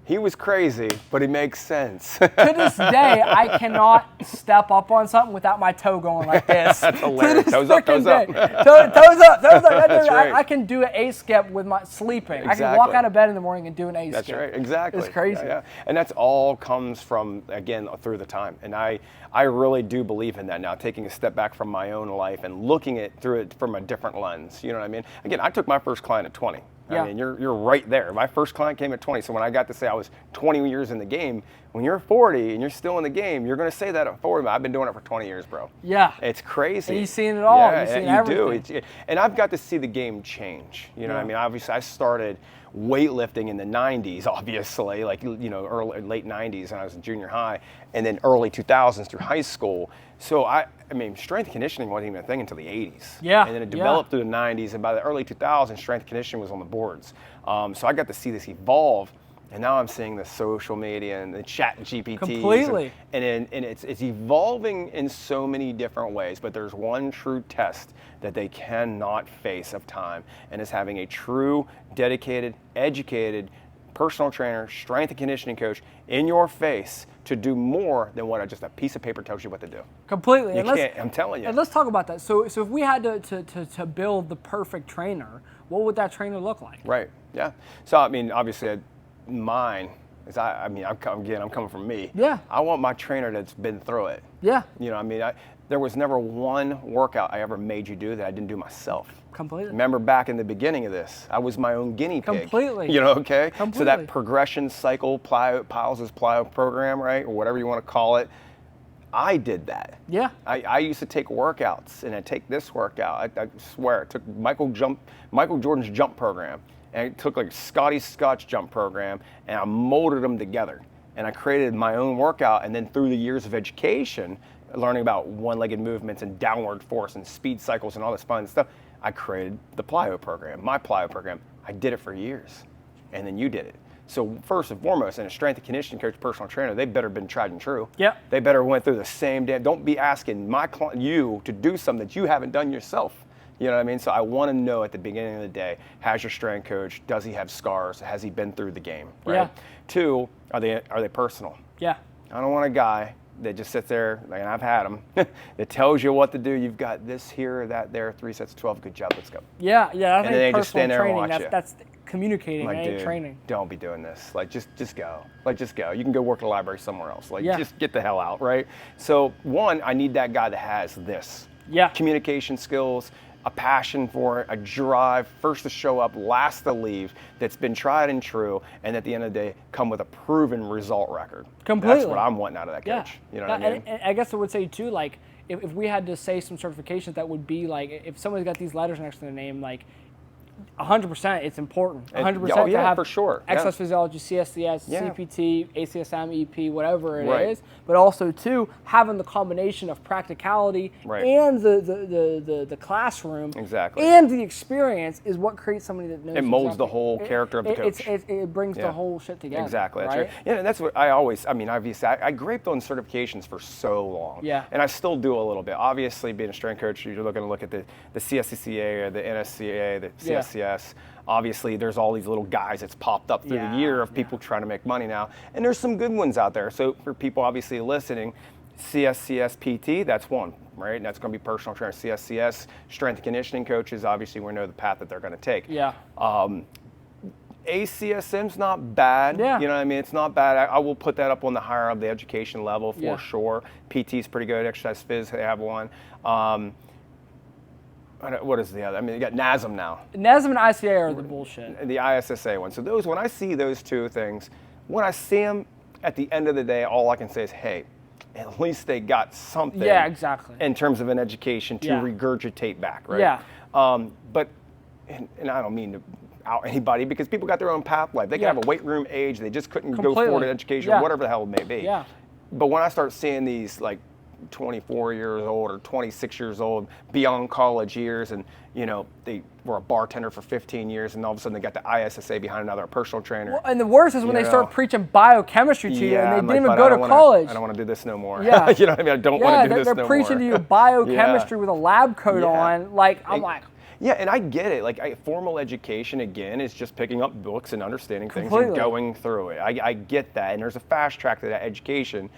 he was crazy, but he makes sense. To this day, I cannot step up on something without my toe going like this. That's hilarious. Toes up, toes up. Toes up. That's right. I can do an A-skip with my sleeping. Exactly. I can walk out of bed in the morning and do an A-skip. That's right, exactly. It's crazy. Yeah. And that's all comes from, again, through the time. And I really do believe in that now, taking a step back from my own life and looking at through it from a different lens. You know what I mean? Again, I took my first client at 20. I mean, you're right there. My first client came at 20. So when I got to say I was 20 years in the game, when you're 40 and you're still in the game, you're going to say that at 40, but I've been doing it for 20 years, bro. Yeah. It's crazy. And you've seen it all. Yeah, you've seen everything. Do. And I've got to see the game change. You know what I mean? Obviously, I started weightlifting in the 90s, obviously, like, you know, late 90s when I was in junior high, and then early 2000s through high school. So I mean, strength and conditioning wasn't even a thing until the 80s. Yeah. And then it developed through the 90s, and by the early 2000s, strength and conditioning was on the boards. So I got to see this evolve, and now I'm seeing the social media and the chat GPTs. Completely. And it's evolving in so many different ways, but there's one true test that they cannot face of time, and it's having a true, dedicated, educated personal trainer, strength and conditioning coach in your face to do more than what just a piece of paper tells you what to do. Completely. You can't, I'm telling you. And let's talk about that. So if we had to build the perfect trainer, what would that trainer look like? Right. Yeah. So I mean, obviously, mine is I'm coming from me. Yeah. I want my trainer that's been through it. Yeah. You know, I mean, there was never one workout I ever made you do that I didn't do myself. Completely. Remember back in the beginning of this, I was my own guinea pig. Completely. You know, okay? Completely. So that progression cycle, Pyles' plyo program, right, or whatever you want to call it, I did that. Yeah. I used to take workouts, and I'd take this workout. I swear, I took Michael Jordan's jump program, and I took like Scotty Scott's jump program, and I molded them together. And I created my own workout, and then through the years of education, learning about one-legged movements and downward force and speed cycles and all this fun stuff, I created the plyo program, my plyo program. I did it for years, and then you did it. So first and foremost, in a strength and conditioning coach, personal trainer, they better been tried and true. Yeah. They better went through the same damn. Don't be asking you to do something that you haven't done yourself. You know what I mean? So I want to know at the beginning of the day, has your strength coach, does he have scars? Has he been through the game? Right? Yeah. 2, are they personal? Yeah. I don't want a guy that just sits there, and I've had them, that tells you what to do. You've got this here, that there, 3 sets of 12, good job, let's go. Yeah, I And think then they personal just stand there and training, watch you. that's communicating, Like, it ain't dude, training. don't be doing this. Like, just go. Like, just go. You can go work at the library somewhere else. Like, Yeah. just get the hell out, right? So, one, I need that guy that has this. Yeah. Communication skills, a passion for it, a drive, first to show up, last to leave, that's been tried and true, and at the end of the day, come with a proven result record. Completely. That's what I'm wanting out of that coach. You know what I mean? And I guess I would say, too, like, if we had to say some certifications, that would be, like, if somebody's got these letters next to their name, like, 100% it's important. 100% to have for sure. exercise physiology, CSCS, Yeah. CPT, ACSM, EP, whatever it Right. is. But also, too, having the combination of practicality Right. and the classroom Exactly. and the experience is what creates somebody that knows. It molds the exactly. whole character of the coach. It brings Yeah. the whole shit together. Exactly, that's right? right. Yeah, and that's what I always, obviously, I graped on certifications for so long. Yeah. And I still do a little bit. Obviously, being a strength coach, you're looking to look at the CSCCA or the NSCA, the CSCS. Obviously, there's all these little guys that's popped up through the year of people trying to make money now. And there's some good ones out there. So for people obviously listening, CSCS PT, that's one, right? And that's going to be personal trainer. CSCS, strength and conditioning coaches, obviously we know the path that they're going to take. Yeah. ACSM's not bad. Yeah. You know what I mean? It's not bad. I will put that up on the higher of the education level for sure. PT's pretty good. Exercise phys, they have one. What is the other? I mean, you got NASM now. NASM and ICA are the bullshit. The ISSA one. So those, when I see those two things, when I see them, at the end of the day, all I can say is, hey, at least they got something. Yeah, exactly. In terms of an education to regurgitate back, right? Yeah. But, and I don't mean to out anybody, because people got their own path life. They can have a weight room age. They just couldn't go forward in education, whatever the hell it may be. Yeah. But when I start seeing these, like, 24 years old or 26 years old, beyond college years, and they were a bartender for 15 years, and all of a sudden they got the ISSA behind another personal trainer. Well, and the worst is when they start preaching biochemistry to you, and they didn't even go to college. I don't want to do this no more. Yeah. You know what I mean? I don't want to do this no more. They're preaching to you biochemistry with a lab coat on. Like, I'm like. Yeah, and I get it. Like, formal education, again, is just picking up books and understanding things and going through it. I get that, and there's a fast track to that education.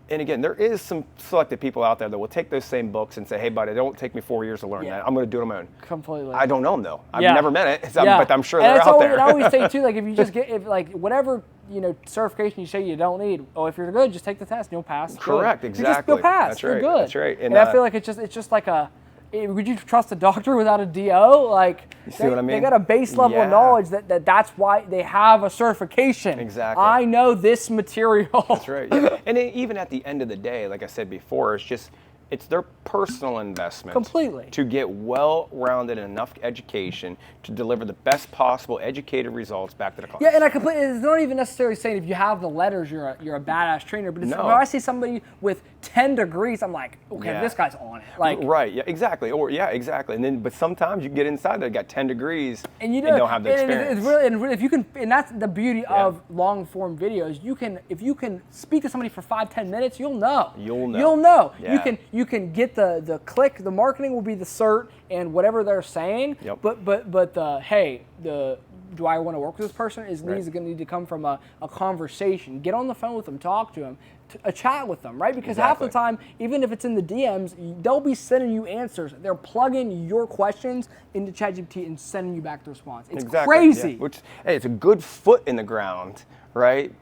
And again, there is some selected people out there that will take those same books and say, hey, buddy, it don't take me 4 years to learn that. I'm going to do it on my own. Completely. I don't know them, though. I've never met it, but I'm sure and they're out there. And I always say, too, like, if you just get, like, whatever, certification you say you don't need, if you're good, just take the test and you'll pass. Correct, good. Exactly. You'll pass. That's right. You're good. That's right. And I feel like it's just like a, would you trust a doctor without a DO? Like, you see what I mean? They got a base level of knowledge that's why they have a certification. Exactly. I know this material. That's right. Yeah. And even at the end of the day, like I said before, it's their personal investment completely to get well-rounded enough education to deliver the best possible educated results back to the class. Yeah, and it's not even necessarily saying if you have the letters you're a badass trainer, but when I see somebody with 10 degrees, I'm like, okay, this guy's on it. Like, right, yeah, exactly. Exactly. And then, but sometimes you get inside that got 10 degrees and you don't have the experience. It's really, and if you can, and that's the beauty of long form videos. If you can speak to somebody for 5-10 minutes, you'll know. You'll know. Yeah. You can get the click. The marketing will be the cert and whatever they're saying. Yep. But do I want to work with this person? Needs going to need to come from a conversation. Get on the phone with them, talk to them, a chat with them, right? Because half the time, even if it's in the DMs, they'll be sending you answers. They're plugging your questions into ChatGPT and sending you back the response. It's crazy. Yeah. Which, hey, it's a good foot in the ground, right?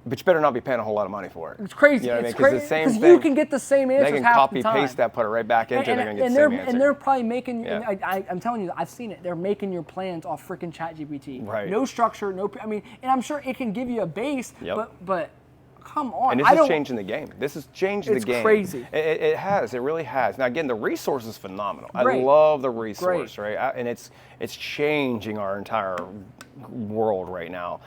But you better not be paying a whole lot of money for it. It's crazy. You know what I mean? Because the same thing. You can get the same answers they can half the time. copy paste that, put it right back into it. They're going to get the same answer. And they're probably making. Yeah. I'm telling you, I've seen it. They're making your plans off freaking ChatGPT. Right. No structure. And I'm sure it can give you a base. Yep. But come on. And this is changing the game. This is changing the game. It's crazy. It has. It really has. Now again, the resource is phenomenal. I love the resource, right? And it's changing our entire world right now.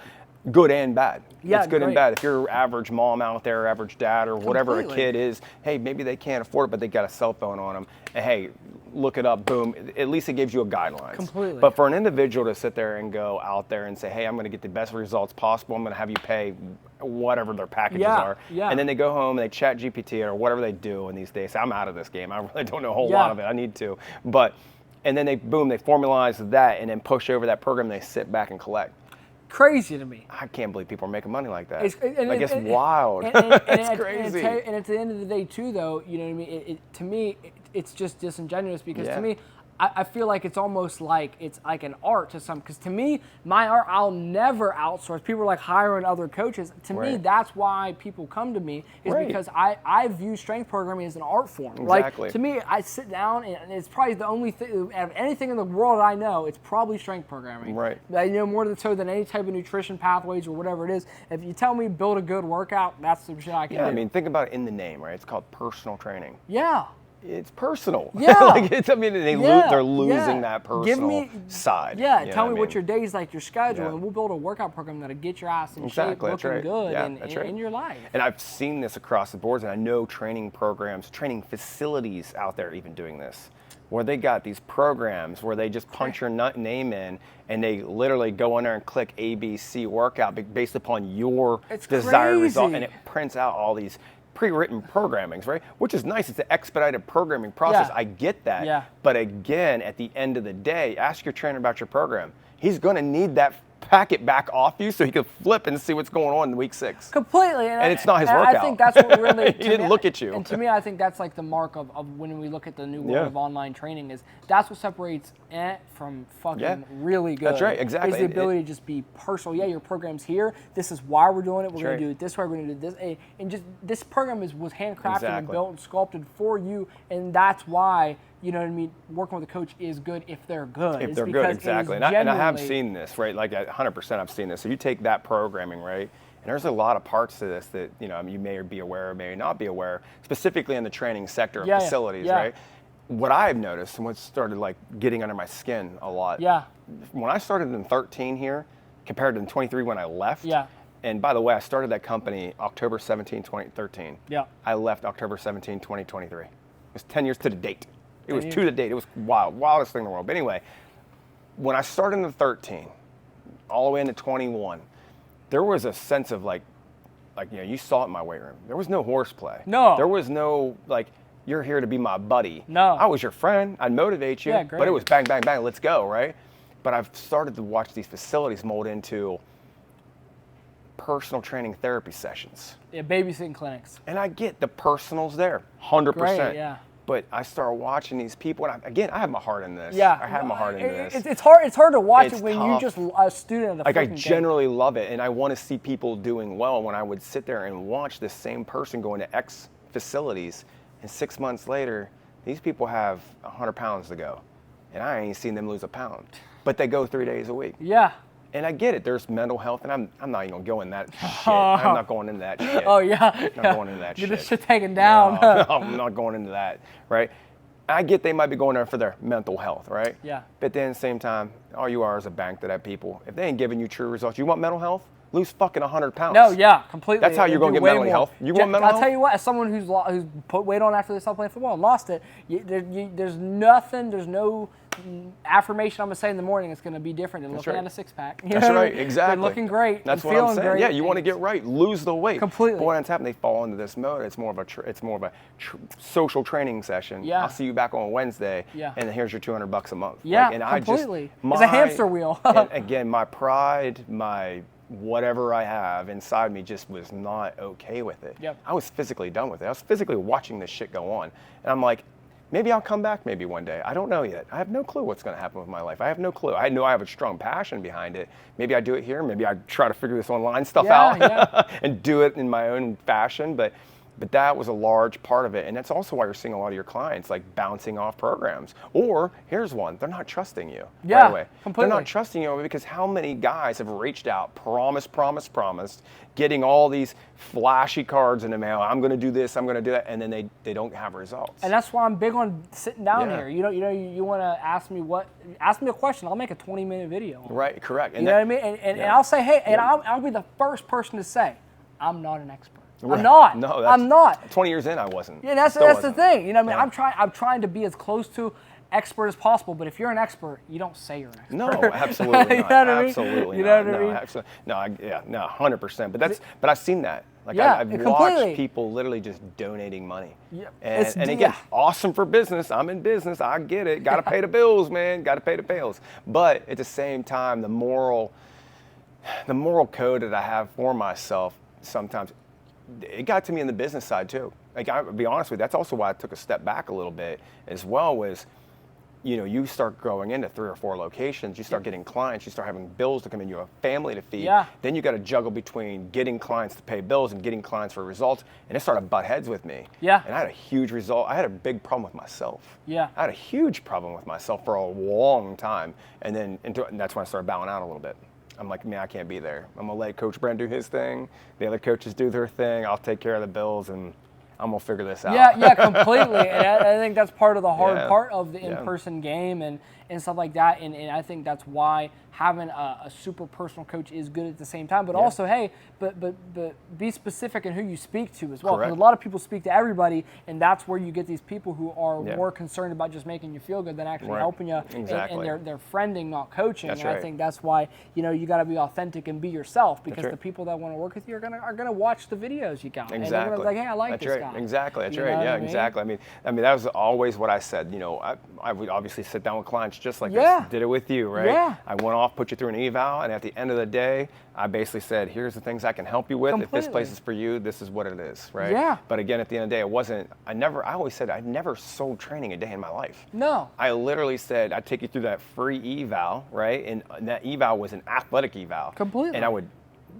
Good and bad. Yeah, it's good and bad. If you're average mom out there, average dad, or whatever a kid is, hey, maybe they can't afford it, but they got a cell phone on them. And hey, look it up, boom. At least it gives you a guideline. Completely. But for an individual to sit there and go out there and say, hey, I'm going to get the best results possible. I'm going to have you pay whatever their packages are. Yeah. And then they go home and they chat GPT or whatever they do in these days. I'm out of this game. I really don't know a whole lot of it. I need to. And then they formalize that and then push over that program. And they sit back and collect. Crazy to me. I can't believe people are making money like that. It's wild. It's crazy. And at the end of the day, too, though, you know what I mean? To me, it's just disingenuous because to me, I feel like it's almost like it's like an art to some. Because to me, my art, I'll never outsource. People are like hiring other coaches. To me, that's why people come to me is because I view strength programming as an art form. Exactly. Like to me, I sit down and it's probably the only thing out of anything in the world I know. It's probably strength programming. Right. I know more so than any type of nutrition pathways or whatever it is. If you tell me build a good workout, that's the shit I can do. I mean, think about it in the name, right? It's called personal training. Yeah. It's personal. Yeah. They're losing that personal side. Yeah. Tell me what your day's like, your schedule, and we'll build a workout program that'll get your ass in shape, looking good in your life. And I've seen this across the boards, and I know training programs, training facilities out there even doing this, where they got these programs where they just punch your name in, and they literally go in there and click ABC workout based upon your desired result, and it prints out all these pre-written programmings, right? Which is nice. It's an expedited programming process. I get that. Yeah. But again, at the end of the day, ask your trainer about your program. He's going to need that packet back off you so he can flip and see what's going on in week 6. Completely. And it's not his workout. I think that's what really... He didn't look at you. And to me, I think that's like the mark of when we look at the new world of online training is that's what separates from fucking really good. That's right, exactly. Is the ability to just be personal. Yeah, your program's here. This is why we're doing it. We're going to do it this way. We're going to do this. And just this program was handcrafted and built and sculpted for you. And that's why... You know what I mean? Working with a coach is good if they're good. If they're good, exactly. And I have seen this, right? Like 100% I've seen this. So you take that programming, right? And there's a lot of parts to this that, you may be aware or may not be aware, specifically in the training sector of facilities, right? What I've noticed and what started like getting under my skin a lot. Yeah. When I started in 13 here, compared to 23 when I left, And by the way, I started that company October 17, 2013. Yeah. I left October 17, 2023. It was 10 years to the date. It was 10 to the date. It was wild, wildest thing in the world. But anyway, when I started in the 13, all the way into 21, there was a sense of like, you saw it in my weight room. There was no horseplay. No. There was no, you're here to be my buddy. No. I was your friend. I'd motivate you. Yeah, great. But it was bang, bang, bang, let's go, right? But I've started to watch these facilities mold into personal training therapy sessions. Yeah, babysitting clinics. And I get the personals there, 100%. Great, yeah. But I start watching these people, and I have my heart in this. Yeah. I have my heart in this. It's hard to watch It's it when tough. you're just a student of the I freaking game. generally love it, and I want to see people doing well. When I would sit there and watch this same person go into X facilities, and 6 months later, these people have 100 pounds to go, and I ain't seen them lose a pound. But they go 3 days a week. Yeah. And I get it. There's mental health, and I'm not even gonna go in that shit. I'm not going into that shit. Oh yeah. I'm not going into that shit. You're just shit taken down. No, I'm not going into that, right? I get they might be going there for their mental health, right? Yeah. But then at the same time, all you are is a bank to that people. If they ain't giving you true results, you want mental health? Lose fucking 100 pounds. No, yeah, completely. That's how you're gonna Do get way mental more. health. You want mental I'll health? tell you what, as someone who's put weight on after they stopped playing football and lost it, there's nothing, there's no affirmation I'm gonna say in the morning that's gonna be different than looking right. at a six pack. That's right, exactly. Than looking great. That's and what I'm feeling saying. great. Yeah, you want to get right, lose the weight. Completely. But when it's happening, they fall into this mode. It's more of a social training session. Yeah. I'll see you back on Wednesday. Yeah. And here's your $200 a month. Yeah, and completely. It's a hamster wheel. And again, my pride, my whatever I have inside me just was not okay with it. Yep. I was physically done with it. I was physically watching this shit go on. And I'm like, maybe I'll come back maybe one day. I don't know yet. I have no clue what's going to happen with my life. I have no clue. I know I have a strong passion behind it. Maybe I do it here. Maybe I try to figure this online stuff out and do it in my own fashion. But that was a large part of it. And that's also why you're seeing a lot of your clients like bouncing off programs. Or here's one, they're not trusting you right away. Completely. They're not trusting you because how many guys have reached out, promised, getting all these flashy cards in the mail. I'm going to do this, I'm going to do that. And then they don't have results. And that's why I'm big on sitting down Yeah. here. You want to ask me a question. I'll make a 20-minute video. Right, correct. You know what I mean? And I'll say, hey, and I'll be the first person to say, I'm not an expert. Right. I'm not. No, I'm not. 20 years in, I wasn't. Yeah, that's the thing. You know what I mean? I'm trying to be as close to expert as possible, but if you're an expert, you don't say you're an expert. No, absolutely not. You know what I mean? Absolutely You know not. what I mean? No, 100%. But I've seen that. Like Yeah, I've completely. watched people literally just donating money. Yeah. And again, awesome for business. I'm in business. I get it. Got to pay the bills, man. Got to pay the bills. But at the same time, the moral code that I have for myself sometimes, it got to me in the business side too. Like I'll be honest with you, that's also why I took a step back a little bit as well. Was, you start growing into 3 or 4 locations, you start getting clients, you start having bills to come in, you have a family to feed. Yeah. Then you got to juggle between getting clients to pay bills and getting clients for results, and it started to butt heads with me. Yeah. And I had a huge result. I had a big problem with myself. Yeah. I had a huge problem with myself for a long time, and that's when I started bowing out a little bit. I'm like, man, I can't be there. I'm gonna let Coach Brent do his thing. The other coaches do their thing. I'll take care of the bills, and I'm gonna figure this out. Yeah, completely. And I think that's part of the hard Yeah. part of the in-person game and stuff like that. And I think that's why having a super personal coach is good at the same time. But also, hey, but be specific in who you speak to as well. Because Correct. a lot of people speak to everybody, and that's where you get these people who are more concerned about just making you feel good than actually helping you. Exactly. And they're friending, not coaching. That's and I right. think that's why you got to be authentic and be yourself, because right. the people that want to work with you are gonna watch the videos you got. Exactly. And they're gonna be like, hey, I like That's this right. guy. Exactly. That's You right. know what Yeah, I mean? exactly. I mean, that was always what I said. I would obviously sit down with clients just like Yeah. this. Did it with you, right? Yeah. I went off, put you through an eval, and at the end of the day, I basically said, here's the things I can help you with. If this place Completely. is for you, this is what it is, right? Yeah. But again, at the end of the day, I always said I never sold training a day in my life. No. I literally said, I'd take you through that free eval, right? And that eval was an athletic eval. Completely. And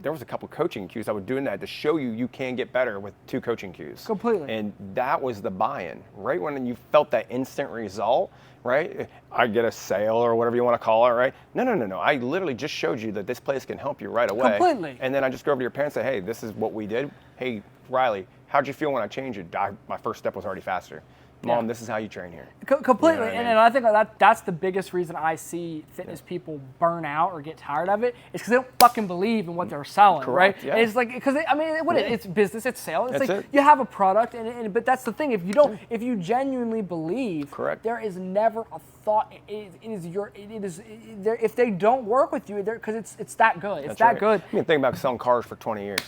there was a couple coaching cues I would do in that to show you can get better with 2 coaching cues. Completely. And that was the buy-in, right? When you felt that instant result, right? I get a sale or whatever you want to call it, right? No. I literally just showed you that this place can help you right away. Completely. And then I just go over to your parents and say, hey, this is what we did. Hey, Riley, how'd you feel when I changed it? My first step was already faster. Mom, this is how you train here. Completely. You know what I mean? And I think that's the biggest reason I see fitness people burn out or get tired of it, is because they don't fucking believe in what they're selling, Correct, right? yeah. And it's like, because it's business, it's sales. It's That's like it. you have a product, but that's the thing. If you genuinely believe, Correct. there is never a thought. If they don't work with you, because it's that good. It's That's that right. good. I mean, think about selling cars for 20 years.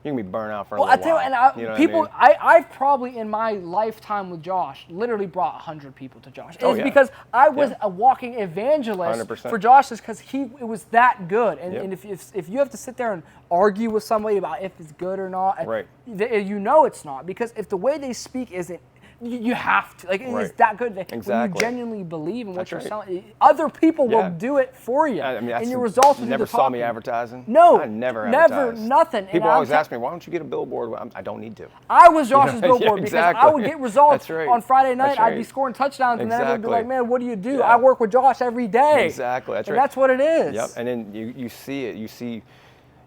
You can be burnt out for a Well, I little tell while. you, and You know people, what I mean? I've probably in my lifetime with Josh literally brought 100 people to Josh. Oh, It's yeah. because I was a walking evangelist 100%. for Josh, is because it was that good. And, Yep. and if you have to sit there and argue with somebody about if it's good or not, Right. you know it's not, because if the way they speak isn't. You have to. Like, Right. it's that good. When you Exactly. genuinely believe in what That's you're right. selling, other people will Yeah. do it for you. I mean, and your you results will do never the saw me talking. advertising? No, I never never, advertised. nothing. And People I'm always ask me, why don't you get a billboard? Well, I don't need to. I was Josh's Yeah, billboard because I exactly. would get results That's right. on Friday night. That's I'd be right. scoring touchdowns, and then everyone would be like, Exactly. "Man, what do you do?" Yeah. I work with Josh every day. Exactly. That's and right. that's what it is. Yep. And then you see it. You see,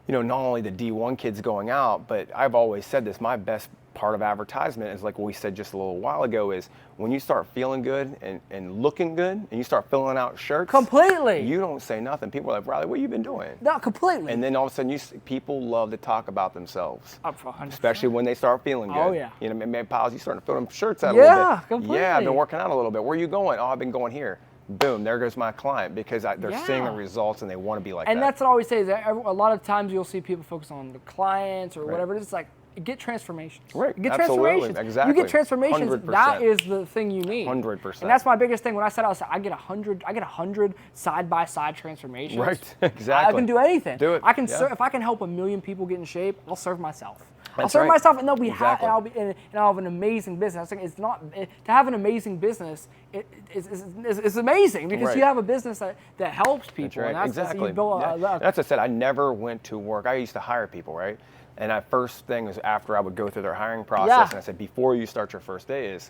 not only the D1 kids going out, but I've always said this. My best part of advertisement is like what we said just a little while ago, is when you start feeling good and looking good, and you start filling out shirts. Completely. You don't say nothing. People are like, Riley, what have you been doing? No, completely. And then all of a sudden, people love to talk about themselves, Up for 100%. especially when they start feeling good. Oh, yeah. Maybe Pyles, you starting to fill them shirts out a Yeah, little bit. completely. Yeah, I've been working out a little bit. Where are you going? Oh, I've been going here. Boom, there goes my client, because they're seeing the results and they want to be like And that. that's what I always say. Is that a lot of times you'll see people focus on the clients or whatever it is. It's like, get transformations. Right, Get absolutely, transformations. exactly. You get transformations. 100%. That is the thing you need. 100%. And that's my biggest thing. When I said I get 100 side by side transformations. Right, exactly. I can do anything. Do it, I can yeah. if I can help 1 million people get in shape, I'll serve myself. I'll That's serve right. myself, and they'll be Exactly. happy. And I'll have an amazing business. I think it's not to have an amazing business. It's amazing because Right. you have a business that helps people. That's right. And that's Exactly. you build Yeah. That's what I said. I never went to work. I used to hire people, right? And my first thing was after I would go through their hiring process, Yeah. and I said, before you start your first day, is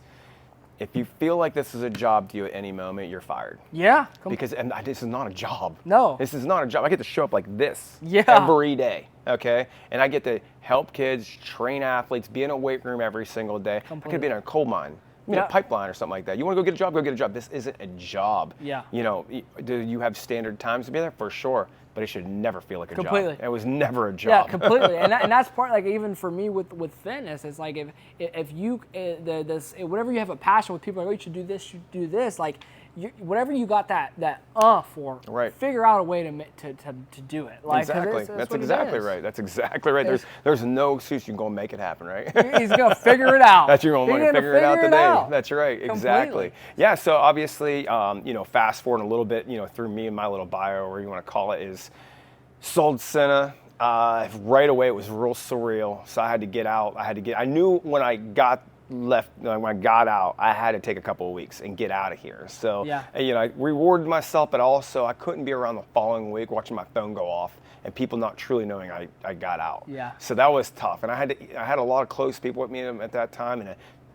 if you feel like this is a job to you at any moment, you're fired. Yeah. Because this is not a job. No. This is not a job. I get to show up like this Yeah. every day, okay? And I get to help kids, train athletes, be in a weight room every single day. I could be in a coal mine, a Yeah. pipeline or something like that. You want to go get a job? Go get a job. This isn't a job. Yeah. Do you have standard times to be there? For sure. But it should never feel like a Completely. job. It was never a Yeah, job. completely, and that's part, like, even for me with fitness, it's like if you whatever you have a passion with, people are like, oh, you should do this, you should do this, like whatever you got that for, Right. figure out a way to do it. Like, 'cause Exactly. it's That's what it exactly is. right. That's exactly right. There's no excuse. You can go and make it happen, right? He's gonna figure it out. That's your own He's money. gonna Figure it out today. out. That's right. Exactly. Completely. Yeah. So obviously, fast forward a little bit, through me and my little bio, or you want to call it, is sold Senna. Right away, it was real surreal. So I had to get out. I knew when I got out, I had to take a couple of weeks and get out of here. So, Yeah. I rewarded myself, but also I couldn't be around the following week watching my phone go off and people not truly knowing I got out. Yeah. So that was tough. And I had a lot of close people with me at that time,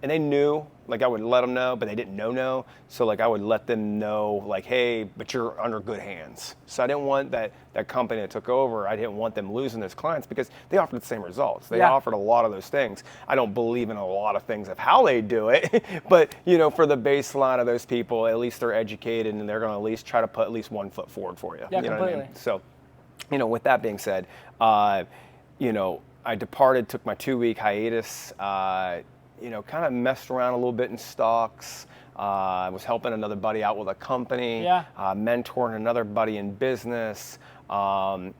and they knew, like, I would let them know, but they didn't know. So, like, I would let them know, like, hey, but you're under good hands. So I didn't want that company that took over, I didn't want them losing those clients, because they offered the same results. They Yeah. offered a lot of those things. I don't believe in a lot of things of how they do it, but, for the baseline of those people, at least they're educated, and they're going to at least try to put at least one foot forward for you. Yeah, You know what I mean? completely. So, with that being said, I departed, took my 2-week hiatus, kind of messed around a little bit in stocks. I was helping another buddy out with a company, Yeah. mentoring another buddy in business. I've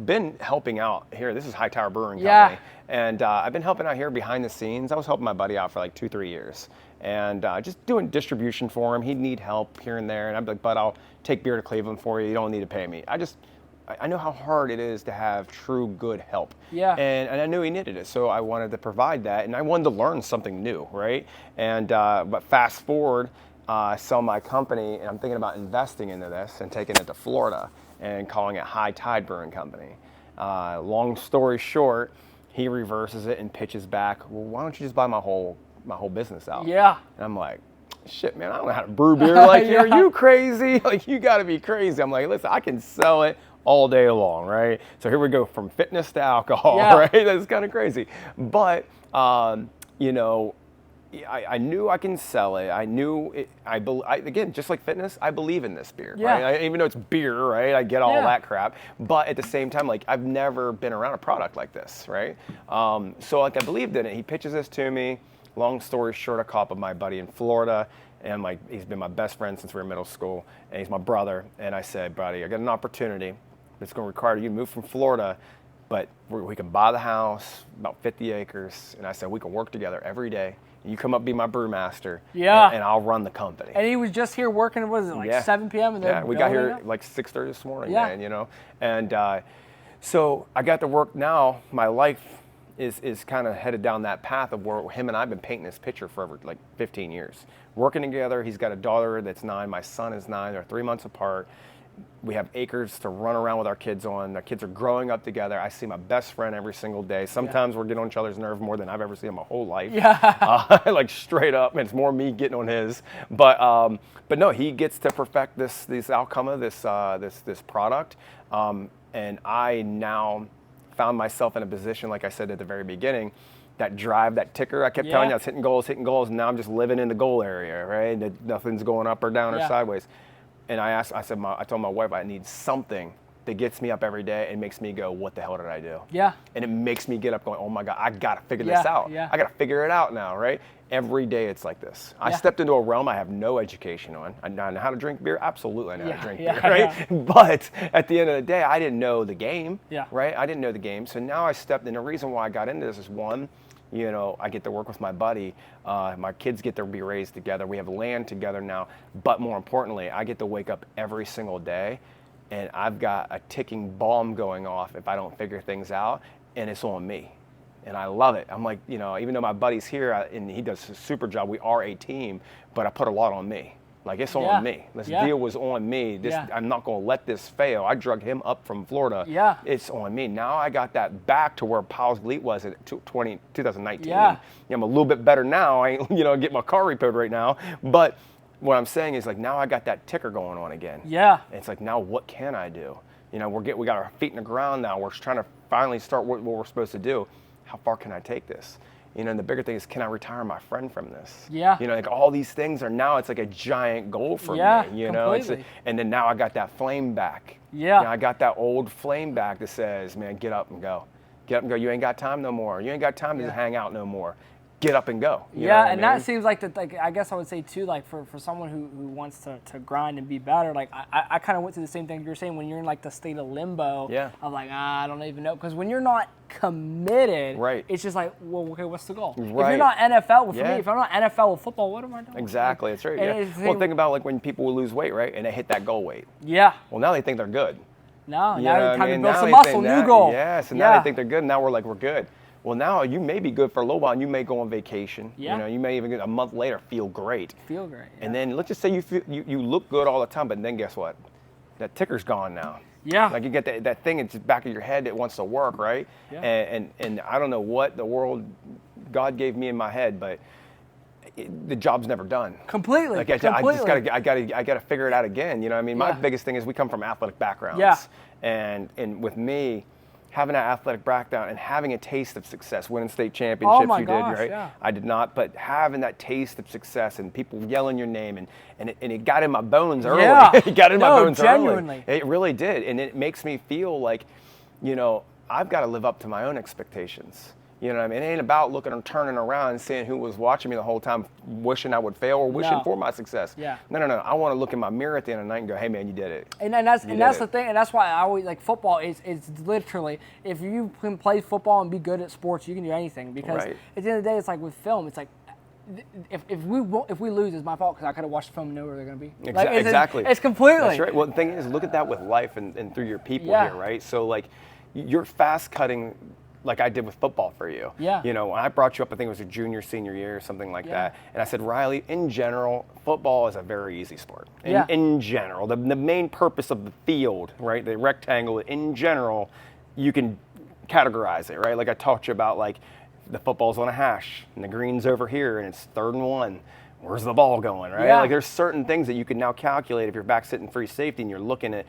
been helping out here. This is Hightower Brewing Yeah. Company. And I've been helping out here behind the scenes. I was helping my buddy out for like 2-3 years. And just doing distribution for him. He'd need help here and there. And I'd be like, bud, I'll take beer to Cleveland for you. You don't need to pay me. I know how hard it is to have true good help. Yeah. And I knew he needed it, so I wanted to provide that, and I wanted to learn something new, right? And but fast forward, I sell my company, and I'm thinking about investing into this and taking it to Florida and calling it High Tide Brewing Company. Long story short, he reverses it and pitches back, well, why don't you just buy my whole business out? Yeah. And I'm like, shit, man, I don't know how to brew beer like you. Yeah. Are you crazy? Like, you got to be crazy. I'm like, listen, I can sell it all day long, right? So here we go from fitness to alcohol, Yeah. right? That's kind of crazy. But, I knew I can sell it. I knew it. Again, just like fitness, I believe in this beer. Yeah. Right? Even though it's beer, right? I get all Yeah. that crap. But at the same time, like I've never been around a product like this, right? So like I believed in it. He pitches this to me. Long story short, I caught up with my buddy in Florida, and like he's been my best friend since we were in middle school, and he's my brother. And I said, buddy, I got an opportunity that's going to require you to move from Florida, but we can buy the house, about 50 acres. And I said, we can work together every day. You come up, be my brewmaster, and I'll run the company. And he was just here working, what is it, like 7 p.m.? And yeah, we got here like 6:30 this morning, yeah. man, you know? And so I got to work now. My life is kind of headed down that path of where him and I have been painting this picture for over like 15 years. Working together, he's got a daughter that's 9, my son is 9, they're 3 months apart. We have acres to run around with our kids on. Our kids are growing up together. I see my best friend every single day. Sometimes we're getting on each other's nerves more than I've ever seen in my whole life. Yeah. Like straight up, and it's more me getting on his. But no, he gets to perfect this outcome of this product. And I now found myself in a position, like I said at the very beginning, that drive, that ticker I kept telling you, I was hitting goals, and now I'm just living in the goal area, right? Nothing's going up or down or sideways. And I told my wife I need something that gets me up every day and makes me go, what the hell did I do? Yeah. And it makes me get up going, oh my God, I got to figure this out. Yeah. I got to figure it out now, right? Every day it's like this. I stepped into a realm I have no education on. I know how to drink beer. Absolutely I know how to drink beer, right? Yeah. But at the end of the day, I didn't know the game, Yeah. right? I didn't know the game. So now I stepped in. The reason why I got into this is one, you know, I get to work with my buddy. My kids get to be raised together. We have land together now. But more importantly, I get to wake up every single day, and I've got a ticking bomb going off if I don't figure things out, and it's on me. And I love it. I'm like, you know, even though my buddy's here and he does a super job, we are a team, but I put a lot on me. Like, it's on me. This deal was on me. I'm not going to let this fail. I drug him up from Florida. Yeah. It's on me. Now I got that back to where Pyles Elite was in 2019. Yeah. I'm a little bit better now. I ain't, get my car repoed right now. But what I'm saying is, like, now I got that ticker going on again. Yeah. And it's like, now what can I do? You know, we got our feet in the ground now. We're trying to finally start what we're supposed to do. How far can I take this? You know, and the bigger thing is, can I retire my friend from this? Yeah. You know, like all these things are now, it's like a giant goal for me, you know? And then now I got that flame back. Yeah. You know, I got that old flame back that says, man, get up and go. Get up and go. You ain't got time no more. You ain't got time to just hang out no more. Get up and go. You know what I mean? That seems like I guess I would say too, like for someone who wants to grind and be better, like I kind of went through the same thing you're saying when you're in like the state of limbo. Yeah. Of like, I don't even know, because when you're not committed, right, it's just like, well, okay, what's the goal? Right. If you're not NFL, for me, if I'm not NFL with football, what am I doing? Exactly, that's right. Yeah. Well, think about like when people will lose weight, right, and they hit that goal weight. Yeah. Well, now they think they're good. No, you now it's time to build some now muscle, new goal. Yeah, so now they think they're good. Now we're good. Well, now you may be good for a little while, and you may go on vacation. Yeah. You know, you may even a month later feel great. Feel great. Yeah. And then let's just say you look good all the time, but then guess what? That ticker's gone now. Yeah. Like you get that thing in the back of your head that wants to work, right? Yeah. And I don't know what the world God gave me in my head, but the job's never done. Completely. Like I gotta figure it out again. You know what I mean? My biggest thing is we come from athletic backgrounds. Yeah. And with me, having that athletic background and having a taste of success, winning state championships, did, right? Yeah. I did not, but having that taste of success and people yelling your name and it got in my bones early. Yeah. It got in my bones genuinely. early. It really did, and it makes me feel like, you know, I've got to live up to my own expectations. You know what I mean? It ain't about looking and turning around and seeing who was watching me the whole time, wishing I would fail or wishing for my success. Yeah. No. I want to look in my mirror at the end of the night and go, hey, man, you did it. And that's the thing, and that's why I always like football. It's literally, if you can play football and be good at sports, you can do anything. Because at the end of the day, it's like with film, it's like, if we lose, it's my fault because I could have watched the film and know where they're going to be. Exactly. It's completely. That's right. Well, the thing is, look at that with life and through your people here, right? So, like, you're fast cutting like I did with football for you. Yeah. You know, when I brought you up, I think it was your junior, senior year or something like that. And I said, Riley, in general, football is a very easy sport. In general, the main purpose of the field, right, the rectangle, in general, you can categorize it, right? Like I taught you about, like, the football's on a hash and the green's over here and it's 3rd and 1. Where's the ball going, right? Yeah. Like there's certain things that you can now calculate if you're back sitting free safety and you're looking at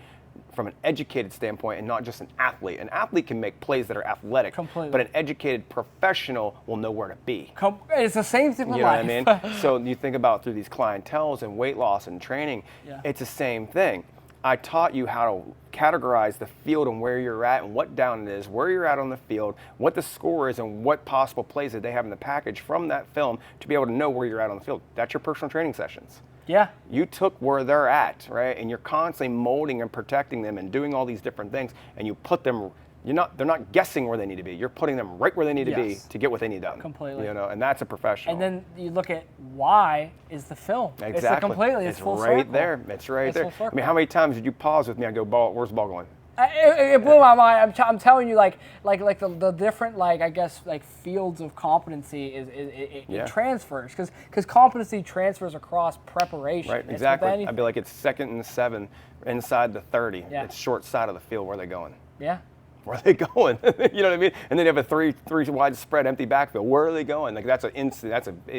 from an educated standpoint and not just an athlete. An athlete can make plays that are athletic, Completely. but an educated professional will know where to be. It's the same thing with You know life. what I mean? So you think about through these clienteles and weight loss and training, it's the same thing. I taught you how to categorize the field and where you're at and what down it is, where you're at on the field, what the score is, and what possible plays that they have in the package from that film to be able to know where you're at on the field. That's your personal training sessions. Yeah. You took where they're at, right? And you're constantly molding and protecting them and doing all these different things, and you put them, they're not guessing where they need to be. You're putting them right where they need to be to get what they need done. Completely. And that's a professional. And then you look at why is the film. Exactly. It's full right circle. there. It's right there. Full circle. I mean, how many times did you pause with me? I go, where's the ball going? It blew my mind. I'm telling you, like the different, I guess, fields of competency it transfers because competency transfers across preparation. Right, exactly. I'd be like, it's 2nd and 7 inside the 30. Yeah. It's short side of the field. Where are they going? Yeah. Where are they going? You know what I mean? And then you have a three wide spread empty backfield. Where are they going? Like that's a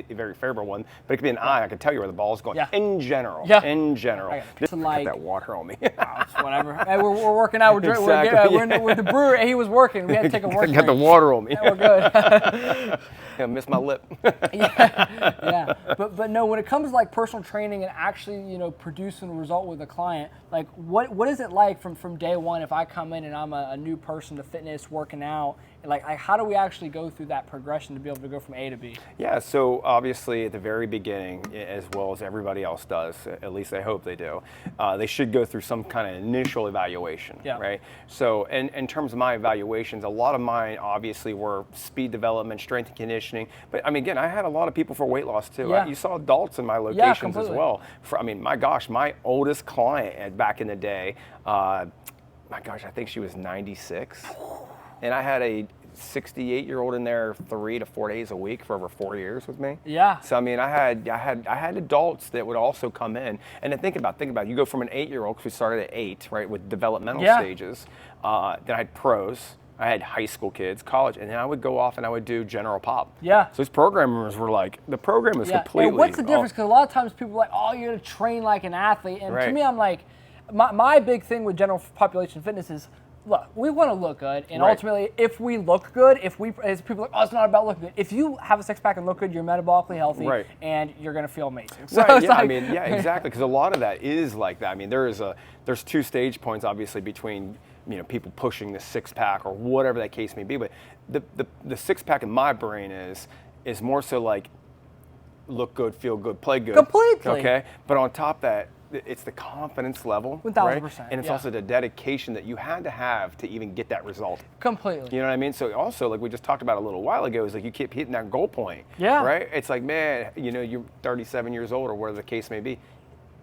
very favorable one, but it could be an eye. I can tell you where the ball's going. Yeah. In general. Yeah. In general. Just Got that water on me. It's whatever. Hey, we're working out. Exactly. We're the brewery. He was working. We had to take a work break. Got the water on me. Yeah, we're good. I missed my lip. yeah. But no, when it comes to personal training and actually producing a result with a client, what is it like from day one if I come in and I'm a new person to fitness, working out, like how do we actually go through that progression to be able to go from A to B? Yeah, so obviously at the very beginning, as well as everybody else does, at least I hope they do, they should go through some kind of initial evaluation, right? So in terms of my evaluations, a lot of mine obviously were speed development, strength and conditioning, but I mean, again, I had a lot of people for weight loss too. Yeah. You saw adults in my locations as well. My gosh, my oldest client back in the day, I think she was 96. And I had a 68-year-old in there 3 to 4 days a week for over 4 years with me. Yeah. So I mean, I had adults that would also come in, and then think about it. You go from an 8-year-old, because we started at 8, right, with developmental stages. Then I had pros. I had high school kids, college, and then I would go off and I would do general pop. Yeah. So these programmers were like, the program was completely. And what's the difference? Because a lot of times people are like, oh, you're going to train like an athlete. And right. to me, I'm like, my big thing with general population fitness is, look, we want to look good, and ultimately, if we look good, as people are like, oh, it's not about looking good. If you have a six-pack and look good, you're metabolically healthy, and you're going to feel amazing. So right, yeah, exactly, because a lot of that is like that. I mean, there's 2 stage points, obviously, between people pushing the six-pack or whatever that case may be, but the six-pack in my brain is more so like look good, feel good, play good. Completely. Okay, but on top of that, it's the confidence level, 1,000%, and it's also the dedication that you had to have to even get that result. Completely. You know what I mean? So also, like we just talked about a little while ago, is like you keep hitting that goal point. Yeah. Right? It's like, man, you're 37 years old or whatever the case may be.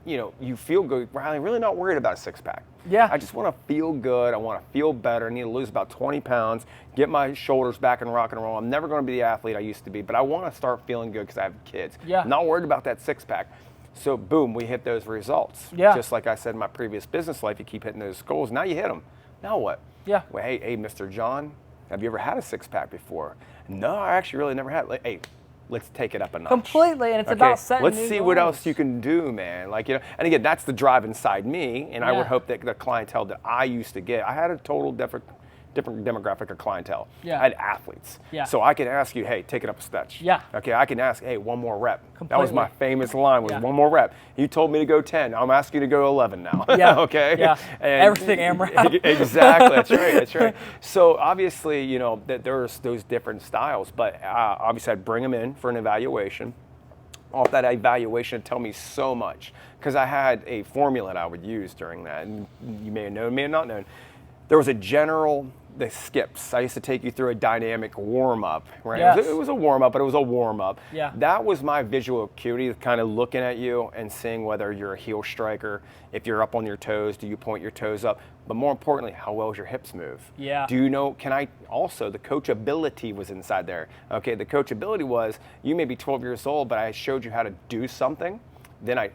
You feel good. I'm really not worried about a six-pack. Yeah. I just want to feel good. I want to feel better. I need to lose about 20 pounds, get my shoulders back and rock and roll. I'm never going to be the athlete I used to be, but I want to start feeling good because I have kids. Yeah. I'm not worried about that six-pack. So boom, we hit those results. Yeah. Just like I said in my previous business life, you keep hitting those goals. Now you hit them. Now what? Yeah. Well, hey, Mr. John, have you ever had a six-pack before? No, I actually really never had. Like, hey, let's take it up a notch. Completely, and it's about setting Let's new see goals. what else you can do, man. And again, that's the drive inside me, and I would hope that the clientele that I used to get, I had a total different demographic of clientele. Yeah. I had athletes. Yeah. So I could ask you, hey, take it up a stretch. Yeah. Okay, I can ask, hey, one more rep. Completely. That was my famous line, was one more rep. You told me to go 10. I'm asking you to go 11 now. Yeah. Okay? Yeah. And Everything AMRAP. Exactly. That's right. So obviously, that there's those different styles, but obviously I'd bring them in for an evaluation. Off that evaluation would tell me so much, because I had a formula that I would use during that, and you may have known, may have not known. There was the skips. I used to take you through a dynamic warm-up, right? Yes. It was a warm-up, but it was a warm-up. Yeah. That was my visual acuity, kind of looking at you and seeing whether you're a heel striker, if you're up on your toes, do you point your toes up? But more importantly, how well does your hips move? Yeah. Do you know, the coachability was inside there. Okay, the coachability was, you may be 12 years old, but I showed you how to do something, then I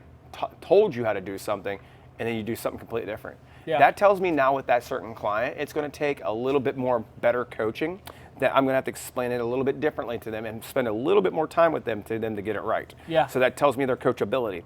told you how to do something, and then you do something completely different. Yeah. That tells me now with that certain client, it's going to take a little bit more better coaching, that I'm going to have to explain it a little bit differently to them and spend a little bit more time with them to get it right. Yeah. So that tells me their coachability.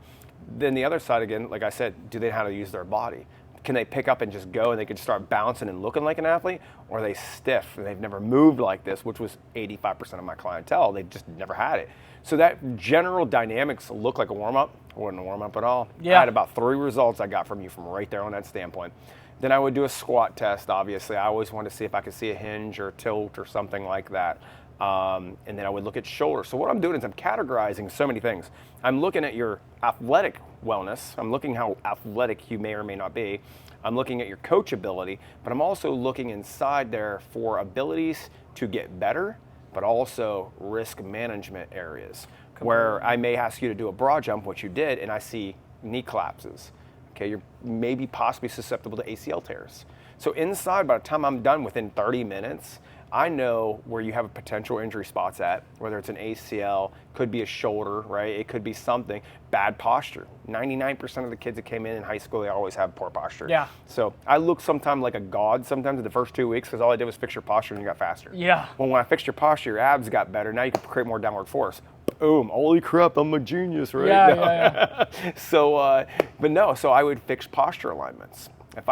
Then the other side, again, like I said, do they know how to use their body? can they pick up and just go and they can start bouncing and looking like an athlete, or are they stiff and they've never moved like this, which was 85% of my clientele. They just never had it. So that general dynamics look like a warm-up. It wasn't a warm-up at all. Yeah. I had about 3 results I got from you from right there on that standpoint. Then I would do a squat test, obviously. I always wanted to see if I could see a hinge or tilt or something like that. And then I would look at shoulder. So what I'm doing is I'm categorizing so many things. I'm looking at your athletic wellness. I'm looking how athletic you may or may not be. I'm looking at your coachability, but I'm also looking inside there for abilities to get better, but also risk management areas where I may ask you to do a broad jump, which you did, and I see knee collapses. Okay, you're maybe possibly susceptible to ACL tears. So inside, by the time I'm done within 30 minutes, I know where you have a potential injury spots at, whether it's an ACL, could be a shoulder, right? It could be something. Bad posture. 99% of the kids that came in high school, they always have poor posture. Yeah. So I look sometimes like a god sometimes in the first 2 weeks because all I did was fix your posture and you got faster. Yeah. Well, when I fixed your posture, your abs got better. Now you can create more downward force. Boom, holy crap, I'm a genius, right? Yeah. So, but no, so I would fix posture alignments. If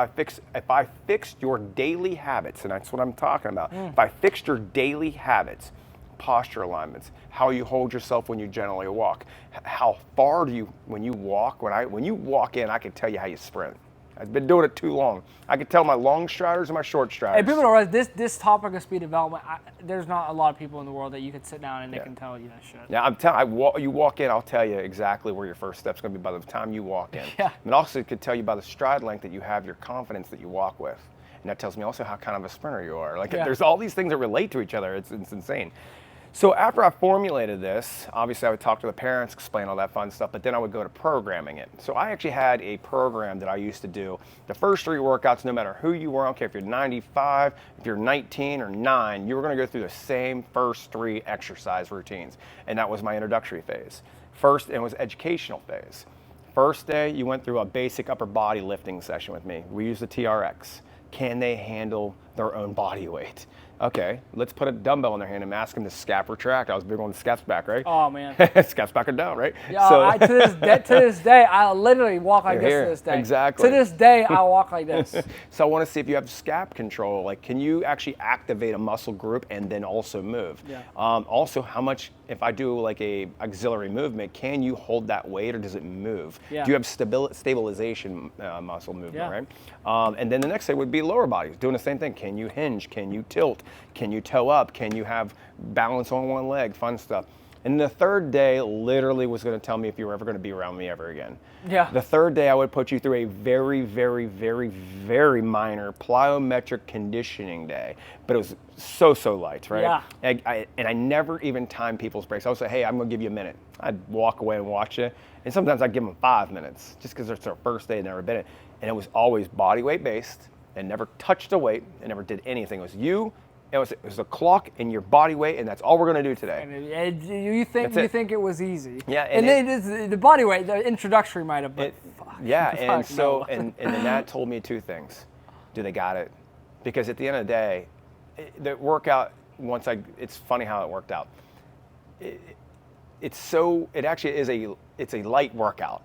I fixed your daily habits, and that's what I'm talking about. If I fixed your daily habits, posture alignments, how you hold yourself when you generally walk, how far do you, when you walk, when you walk in, I can tell you how you sprint. I've been doing it too long. I can tell my long striders and my short striders. Hey, people don't realize this topic of speed development, there's not a lot of people in the world that you could sit down and they can tell you that shit. Yeah, you walk in, I'll tell you exactly where your first step's going to be by the time you walk in. Yeah. And also it could tell you by the stride length that you have, your confidence that you walk with. And that tells me also how kind of a sprinter you are. Like there's all these things that relate to each other. It's insane. So after I formulated this, obviously I would talk to the parents, explain all that fun stuff, but then I would go to programming it. So I actually had a program that I used to do. The first 3 workouts, no matter who you were, I don't care if you're 95, if you're 19 or 9, you were going to go through the same first 3 exercise routines. And that was my introductory phase. First, it was educational phase. First day, you went through a basic upper body lifting session with me. We used the TRX. Can they handle their own body weight? Okay, let's put a dumbbell in their hand and ask them to scap retract. I was big on the scaps back, right? Oh, man. Scaps back or down, right? Yeah, So, to this day, I literally walk like this here. to this day. Exactly. To this day, I walk like this. So I want to see if you have scap control. Like, can you actually activate a muscle group and then also move? Yeah. Also, how much, if I do like a auxiliary movement, can you hold that weight or does it move? Yeah. Do you have stabilization muscle movement, Yeah. right? And then the next day would be lower bodies, doing the same thing. Can you hinge? Can you tilt? Can you toe up? Can you have balance on one leg? Fun stuff. And the third day literally was going to tell me if you were ever going to be around me ever again. Yeah. The third day I would put you through a very, very, very, very minor plyometric conditioning day. But it was so light, right? Yeah. And I never even timed people's breaks. I would say, hey, I'm going to give you a minute. I'd walk away and watch it. And sometimes I'd give them 5 minutes just because it's their first day and never been it. And it was always body weight based and never touched a weight and never did anything. It was you. It was a clock and your body weight, and that's all we're going to do today. And you think it was easy? Yeah, and then the body weight, the introductory might have. But yeah, and fuck, so no. and then that told me 2 things. Do they got it? Because at the end of the day, the workout. It's funny how it worked out. It's a light workout,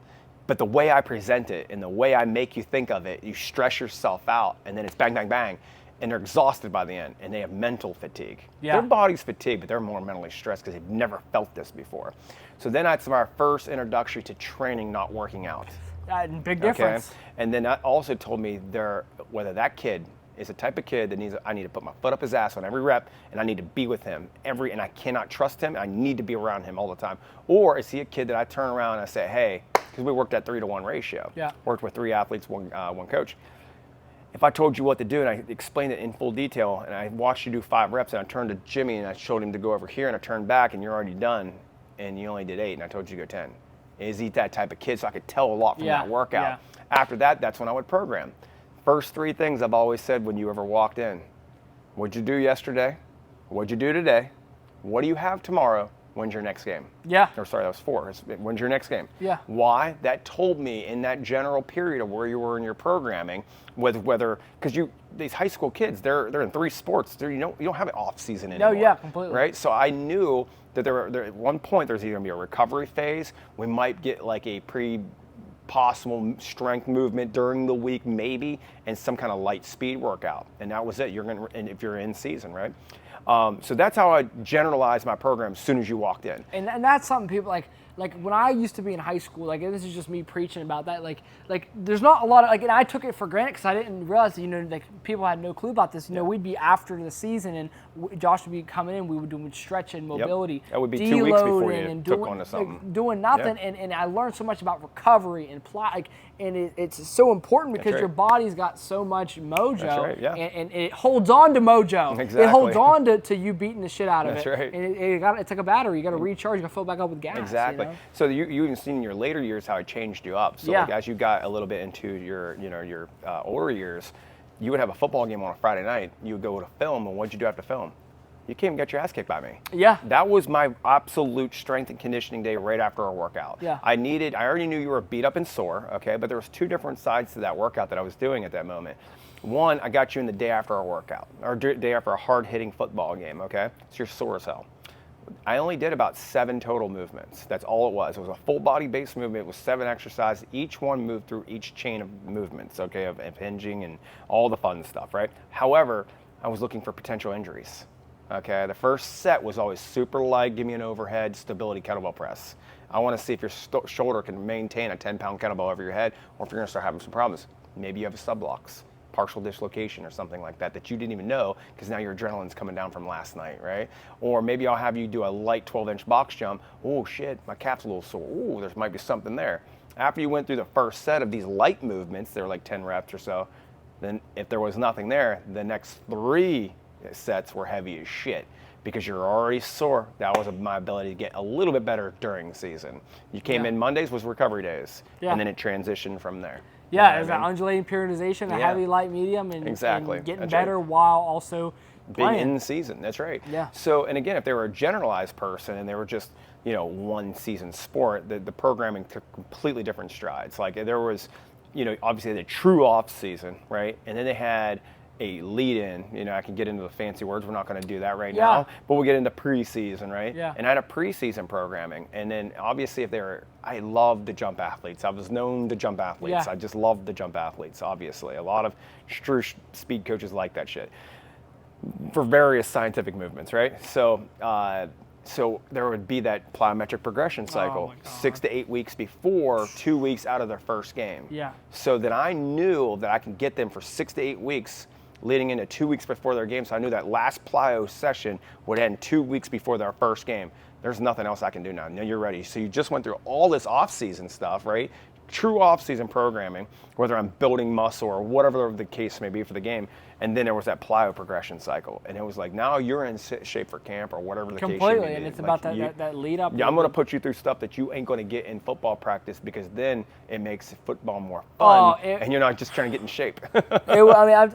but the way I present it and the way I make you think of it, you stress yourself out, and then it's bang, bang, bang. And they're exhausted by the end, and they have mental fatigue. Yeah. Their body's fatigued, but they're more mentally stressed because they've never felt this before. So then that's our first introductory to training, not working out. Big difference. Okay? And then that also told me whether that kid is a type of kid that I need to put my foot up his ass on every rep, and I need to be with him and I cannot trust him. I need to be around him all the time. Or is he a kid that I turn around and I say, hey, because we worked at 3-to-1 ratio. Yeah. Worked with 3 athletes, one coach. If I told you what to do and I explained it in full detail and I watched you do 5 reps and I turned to Jimmy and I showed him to go over here and I turned back and you're already done and you only did 8 and I told you to go 10. Is he that type of kid? So I could tell a lot from that workout. Yeah. After that, that's when I would program. First 3 things I've always said when you ever walked in. What'd you do yesterday? What'd you do today? What do you have tomorrow? When's your next game? Yeah. Or sorry, that was 4. When's your next game? Yeah. Why? That told me in that general period of where you were in your programming, because these high school kids, they're in 3 sports. You don't have an off season anymore. No, yeah, completely. Right. So I knew that there at one point there's either going to be a recovery phase. We might get like a possible strength movement during the week, maybe, and some kind of light speed workout. And that was it. And if you're in season, right? So that's how I generalized my program as soon as you walked in. And that's something people like when I used to be in high school, like, and this is just me preaching about that, like there's not a lot of, like, and I took it for granted because I didn't realize, like, people had no clue about this. We'd be after the season, and Josh would be coming in, we would do stretching, mobility, That would be 2 weeks before you and took onto something. Like, doing nothing, and I learned so much about recovery and it's so important because your body's got so much mojo, That's right, yeah. and it holds on to mojo. Exactly. It holds on to you beating the shit out of That's it. right. And it's like a battery. You got to recharge. You got to fill it back up with gas. Exactly. So you even seen in your later years how it changed you up. So like as you got a little bit into your older years, you would have a football game on a Friday night. You would go to film, and what'd you do after film? You came and got your ass kicked by me. Yeah. That was my absolute strength and conditioning day right after a workout. Yeah. I already knew you were beat up and sore, okay, but there was 2 different sides to that workout that I was doing at that moment. One, I got you in the day after a workout, or day after a hard-hitting football game, okay? So you're sore as hell. I only did about 7 total movements. That's all it was. It was a full body based movement with 7 exercises. Each one moved through each chain of movements, okay, of hinging and all the fun stuff, right? However, I was looking for potential injuries. Okay, the first set was always super light, give me an overhead stability kettlebell press. I want to see if your shoulder can maintain a 10-pound kettlebell over your head, or if you're going to start having some problems. Maybe you have a sublux, partial dislocation or something like that you didn't even know because now your adrenaline's coming down from last night, right? Or maybe I'll have you do a light 12-inch box jump. Oh shit, my calf's a little sore. Oh, there might be something there. After you went through the first set of these light movements, they're like 10 reps or so, then if there was nothing there, the next 3 sets were heavy as shit because you're already sore. That was my ability to get a little bit better during the season. You came in Mondays was recovery days, and then it transitioned from there. Yeah, it was an undulating periodization, a heavy, light, medium, and, exactly. and getting better while also being in the season. That's right. Yeah. So, and again, if they were a generalized person and they were just, one season sport, the programming took completely different strides. Like there was, obviously the true off season, right? And then they had a lead-in. I can get into the fancy words. We're not going to do that right now, but we'll get into preseason, right? Yeah. And I had a preseason programming, and then obviously I loved the jump athletes. I was known to jump athletes. Yeah. I just loved the jump athletes. Obviously, a lot of true speed coaches like that shit for various scientific movements, right? So there would be that plyometric progression cycle, 6 to 8 weeks before, 2 weeks out of their first game. Yeah. So that I knew that I could get them for 6 to 8 weeks leading into 2 weeks before their game. So I knew that last plyo session would end 2 weeks before their first game. There's nothing else I can do now. Now you're ready. So you just went through all this off-season stuff, right? True off-season programming, whether I'm building muscle or whatever the case may be for the game. And then there was that plyo progression cycle. And it was like, now you're in shape for camp or whatever the case may be. Completely, and it's about that lead up. Yeah, I'm going to put you through stuff that you ain't going to get in football practice because then it makes football more fun and you're not just trying to get in shape. People don't realize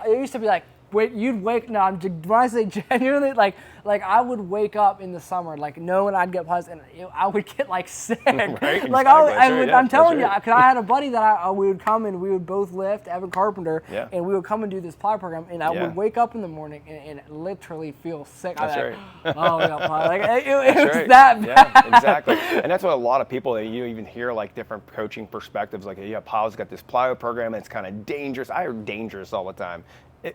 it used to be like, when I say genuinely, like I would wake up in the summer, like knowing I'd get Pyles, and I would get like sick. Right, like exactly. I'm telling you, because I had a buddy that we would come and we would both lift, Evan Carpenter, and we would come and do this plyo program, and I would wake up in the morning and literally feel sick. That's right. Oh, we got plyo. Like it was that bad. Yeah, exactly. And that's what a lot of people that you even hear like different coaching perspectives, like Pyles got this plyo program, and it's kind of dangerous. I hear dangerous all the time.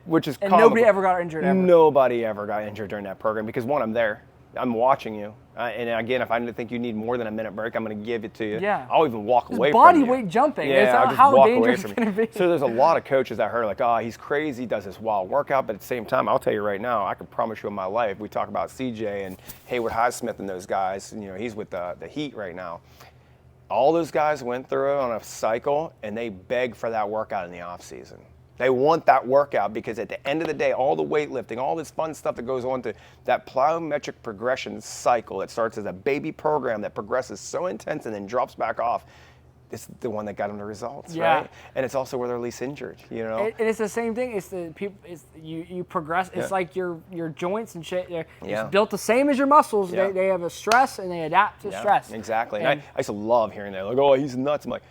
Which is and nobody ever got injured ever. Nobody ever got injured during that program because one, I'm there. I'm watching you. And again, if I think you need more than a minute break, I'm going to give it to you. Yeah. I'll even walk away body from you. weight jumping. Yeah, it's how dangerous it's going to be. So there's a lot of coaches I heard like, he's crazy, does this wild workout. But at the same time, I'll tell you right now, I can promise you in my life, we talk about CJ and Haywood Highsmith and those guys. He's with the Heat right now. All those guys went through it on a cycle, and they beg for that workout in the off season. They want that workout because at the end of the day, all the weightlifting, all this fun stuff that goes on to that plyometric progression cycle that starts as a baby program that progresses so intense and then drops back off, it's the one that got them the results, right? And it's also where they're least injured, And it's the same thing. It's the people. It's you progress. It's like your joints and shit. It's built the same as your muscles. They have a stress and they adapt to stress. Exactly. And I used to love hearing that. Like, he's nuts. I'm like,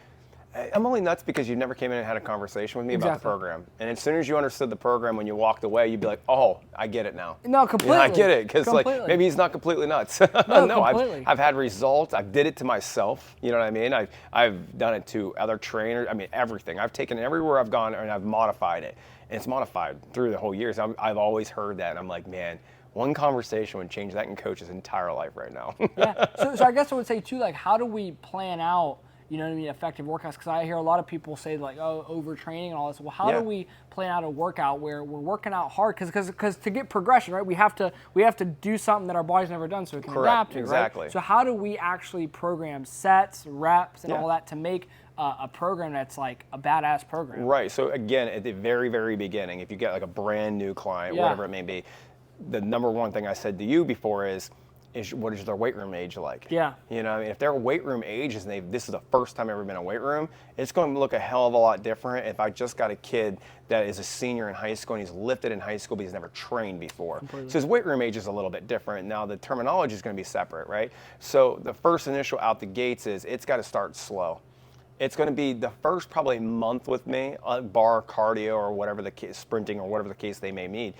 I'm only nuts because you never came in and had a conversation with me about the program. And as soon as you understood the program, when you walked away, you'd be like, oh, I get it now. No, completely. I get it, because like maybe he's not completely nuts. No, I've had results. I've did it to myself. You know what I mean? I've done it to other trainers. I mean, everything. I've taken it everywhere I've gone and I've modified it. And it's modified through the whole years. I've always heard that, and I'm like, man, one conversation would change that in coach's entire life right now. Yeah. So I guess I would say too, like, how do we plan out, you know what I mean, effective workouts? Because I hear a lot of people say like, oh, overtraining and all this. Well, how do we plan out a workout where we're working out hard? Because to get progression, right, we have to do something that our body's never done so it can adapt to. Exactly. Right? So how do we actually program sets, reps, and all that to make a program that's like a badass program? Right. So again, at the very, very beginning, if you get like a brand new client, whatever it may be, the number one thing I said to you before is what is their weight room age like? Yeah. You know, I mean, if their weight room age is this is the first time ever been in a weight room, it's going to look a hell of a lot different if I just got a kid that is a senior in high school and he's lifted in high school but he's never trained before. Completely. So his weight room age is a little bit different. Now the terminology is going to be separate, right? So the first initial out the gates is it's got to start slow. It's going to be the first probably month with me, bar cardio or whatever the case, sprinting or whatever the case they may need.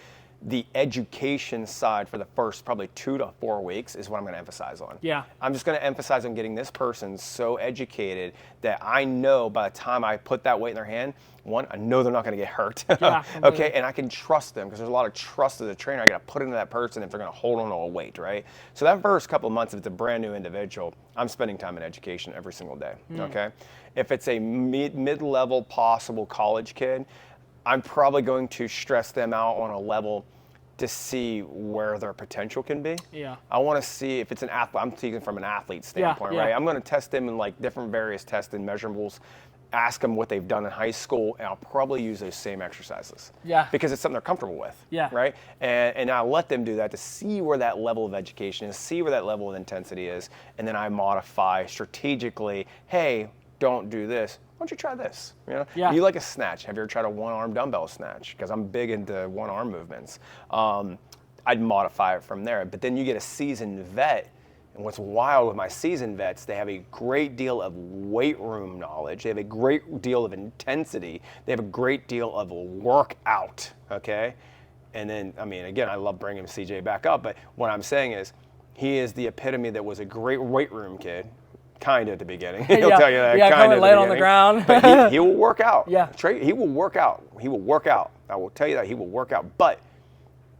The education side for the first probably 2 to 4 weeks is what I'm going to emphasize on. Yeah. I'm just going to emphasize on getting this person so educated that I know by the time I put that weight in their hand, one, I know they're not going to get hurt. Yeah, okay, and I can trust them because there's a lot of trust as a trainer I got to put into that person if they're going to hold on to a weight, right? So that first couple of months, if it's a brand new individual, I'm spending time in education every single day, okay? If it's a mid-level possible college kid, I'm probably going to stress them out on a level to see where their potential can be. Yeah. I want to see if it's an athlete. I'm speaking from an athlete standpoint, right? I'm going to test them in like different various tests and measurables, ask them what they've done in high school, and I'll probably use those same exercises. Yeah. Because it's something they're comfortable with. Yeah. Right? And I let them do that to see where that level of education is, see where that level of intensity is, and then I modify strategically, hey, don't do this. Why don't you try this? You know, you like a snatch. Have you ever tried a one-arm dumbbell snatch? Because I'm big into one-arm movements. I'd modify it from there. But then you get a seasoned vet, and what's wild with my seasoned vets, they have a great deal of weight room knowledge. They have a great deal of intensity. They have a great deal of workout, okay? And then, I mean, again, I love bringing CJ back up, but what I'm saying is he is the epitome that was a great weight room kid. Kind of at the beginning. He'll tell you that. Yeah, kind of lay on the ground. But he will work out. Yeah. Trey, he will work out. He will work out. I will tell you that he will work out. But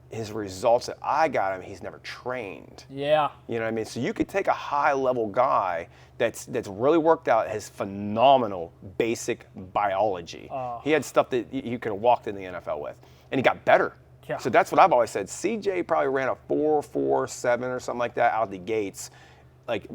his results that I got him, he's never trained. Yeah. You know what I mean? So you could take a high-level guy that's really worked out, has phenomenal basic biology. He had stuff that you could have walked in the NFL with, and he got better. Yeah. So that's what I've always said. CJ probably ran a 4.47 or something like that out the gates. Like,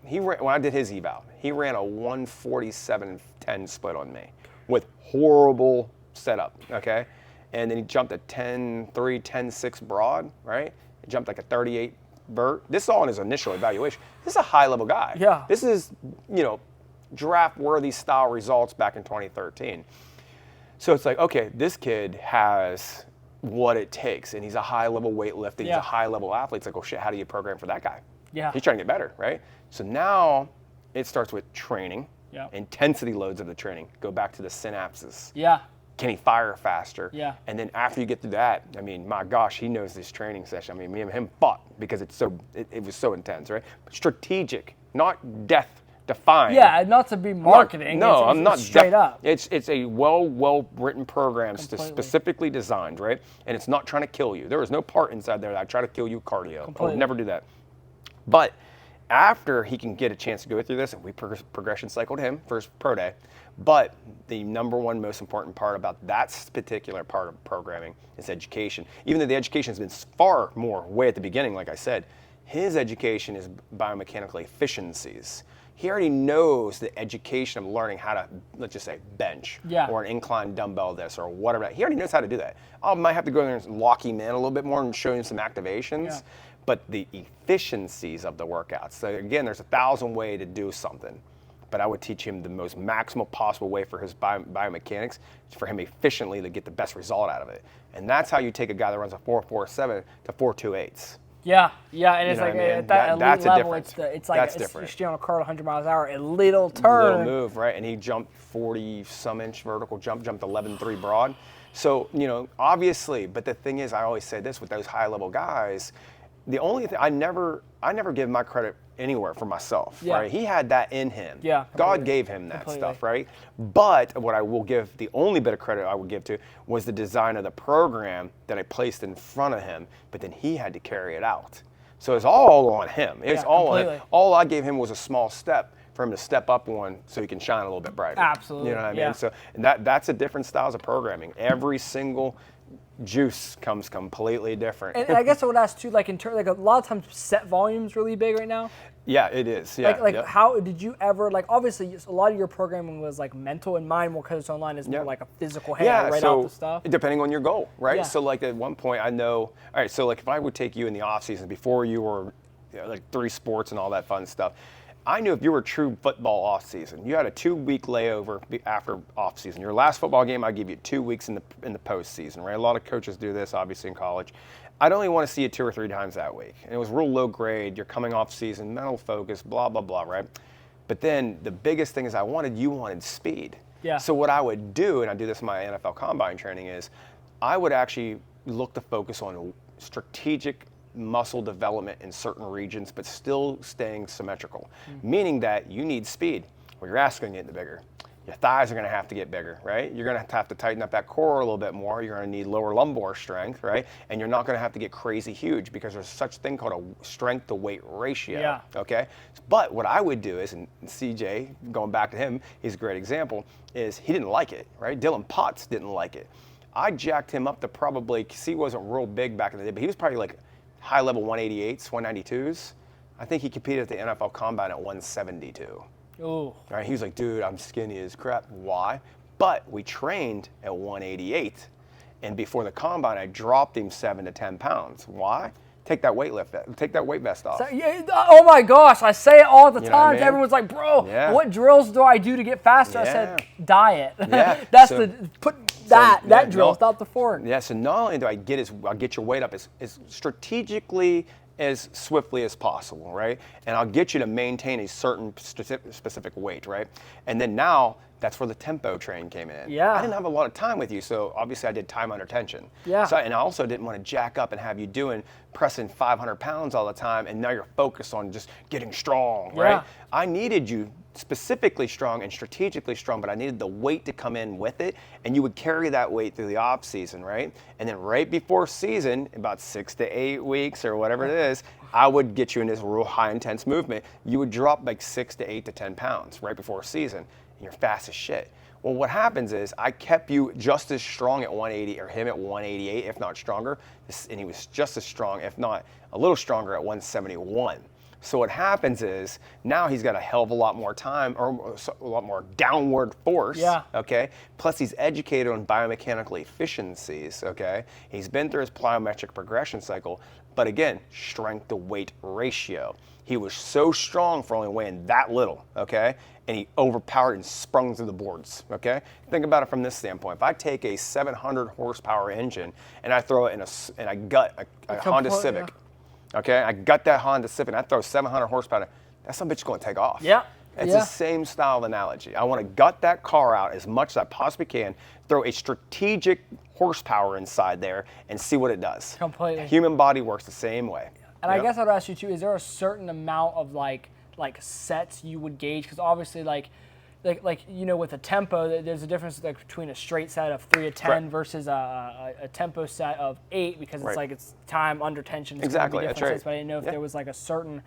when I did his eval, he ran a 147.10 split on me with horrible setup, okay? And then he jumped a 10.3, 10.6 broad, right? He jumped like a 38 vert. This is all in his initial evaluation. This is a high-level guy. Yeah. This is, you know, draft-worthy style results back in 2013. So it's like, okay, this kid has what it takes, and he's a high-level weightlifter. He's a high-level athlete. It's like, oh, shit, how do you program for that guy? Yeah. He's trying to get better, right? So now it starts with training, intensity loads of the training. Go back to the synapses. Yeah. Can he fire faster? Yeah. And then after you get through that, I mean, my gosh, he knows this training session. I mean, me and him fought because it was so intense, right? But strategic, not death defying. Yeah, not to be marketing. I'm not straight up. It's a well written program specifically designed, right? And it's not trying to kill you. There is no part inside there that I try to kill you cardio. I would never do that. But after he can get a chance to go through this, and we progression cycled him for his pro day, but the number one most important part about that particular part of programming is education. Even though the education has been far more way at the beginning, like I said, his education is biomechanical efficiencies. He already knows the education of learning how to, let's just say, bench or an incline dumbbell this or whatever. He already knows how to do that. I might have to go in there and lock him in a little bit more and show him some activations. Yeah. But the efficiencies of the workouts. So again, there's 1,000 ways to do something, but I would teach him the most maximal possible way for his biomechanics, for him efficiently to get the best result out of it. And that's how you take a guy that runs a 4.47 to 4.28s. Yeah, and it's You know like what I mean? at that elite That's a level, difference. it's like That's you're different. steering a car at 100 miles an hour, a little turn. Little move, right? And he jumped 40-some inch vertical jump, jumped 11.3 broad. So, obviously, but the thing is, I always say this with those high-level guys, the only thing, I never give my credit anywhere for myself, right? He had that in him. Yeah, God gave him that stuff, right? But what I will give, the only bit of credit I would give to was the design of the program that I placed in front of him, but then he had to carry it out. So it's all on him. It's all on him. All I gave him was a small step for him to step up one so he can shine a little bit brighter. Absolutely. You know what I mean? So that's a different styles of programming. Every single juice comes completely different. And I guess I would ask too, like in terms, like a lot of times set volume's really big right now. Yeah, it is. Yeah. Like how did you ever, like obviously a lot of your programming was like mental, and mine, because it's online, is more like a physical, hey, I write out the stuff. Depending on your goal, right? Yeah. So like at one point I know, all right, so like if I would take you in the off season before you were like 3 sports and all that fun stuff, I knew if you were true football off season, you had a 2-week layover after off season. Your last football game, I give you 2 weeks in the postseason, right? A lot of coaches do this, obviously in college. I'd only want to see you 2 or 3 times that week. And it was real low grade. You're coming off season, mental focus, blah, blah, blah, right? But then the biggest thing is you wanted speed. Yeah. So what I would do, and I do this in my NFL combine training, is I would actually look to focus on strategic muscle development in certain regions, but still staying symmetrical, meaning that you need speed. Well, your ass is going to get bigger. Your thighs are going to have to get bigger, right? You're going to have to tighten up that core a little bit more. You're going to need lower lumbar strength, right? And you're not going to have to get crazy huge because there's such a thing called a strength to weight ratio, okay? But what I would do is, and CJ, going back to him, he's a great example, is he didn't like it, right? Dylan Potts didn't like it. I jacked him up to probably, because he wasn't real big back in the day, but he was probably like high-level 188s, 192s. I think he competed at the NFL Combine at 172. Ooh. Right? He was like, dude, I'm skinny as crap. Why? But we trained at 188, and before the Combine, I dropped him 7 to 10 pounds. Why? Take that weight vest off. Oh my gosh, I say it all the time. I mean? Everyone's like, bro, what drills do I do to get faster? I said, diet. Yeah. That's that drill, stop the fork. Yeah, so not only do I'll get your weight up as strategically as swiftly as possible, right? And I'll get you to maintain a certain specific weight, right? And then now, that's where the tempo train came in. Yeah. I didn't have a lot of time with you, so obviously I did time under tension. Yeah. And I also didn't want to jack up and have you pressing 500 pounds all the time, and now you're focused on just getting strong, right? I needed you specifically strong and strategically strong, but I needed the weight to come in with it, and you would carry that weight through the off season, right? And then right before season, about 6 to 8 weeks or whatever it is, I would get you in this real high intense movement. You would drop like 6 to 8 to 10 pounds right before season, and you're fast as shit. Well, what happens is I kept you just as strong at 180, or him at 188, if not stronger, and he was just as strong, if not a little stronger, at 171. So what happens is now he's got a hell of a lot more time, or a lot more downward force, okay? Plus he's educated on biomechanical efficiencies, okay? He's been through his plyometric progression cycle, but again, strength to weight ratio. He was so strong for only weighing that little, okay? And he overpowered and sprung through the boards, okay? Think about it from this standpoint. If I take a 700 horsepower engine and I throw it and I gut a Honda Civic, okay? I gut that Honda Civic and I throw 700 horsepower, that some bitch is gonna take off. Yeah. It's the same style of analogy. I wanna gut that car out as much as I possibly can, throw a strategic horsepower inside there and see what it does. Completely. The human body works the same way. And I guess I'd ask you too, is there a certain amount of like sets you would gauge? Because obviously like with a tempo, there's a difference between a straight set of 3 to 10 versus a tempo set of 8, because it's like it's time under tension. It's exactly, that's right. Sets, but I didn't know if there was like a certain,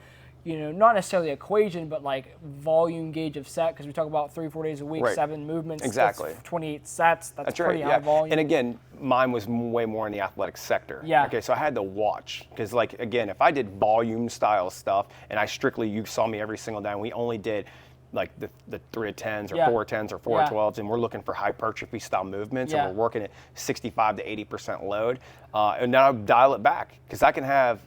not necessarily equation, but like volume gauge of set, because we talk about 3-4 days a week, 7 movements, exactly, 28 sets. That's pretty high right. volume. And again, mine was way more in the athletic sector. Yeah. Okay, so I had to watch, because like again, if I did volume style stuff and you saw me every single day, and we only did like the 3 to 10s or 4 10s or 4 12s, and we're looking for hypertrophy style movements, and we're working at 65 to 80% load, and now I dial it back, because I can have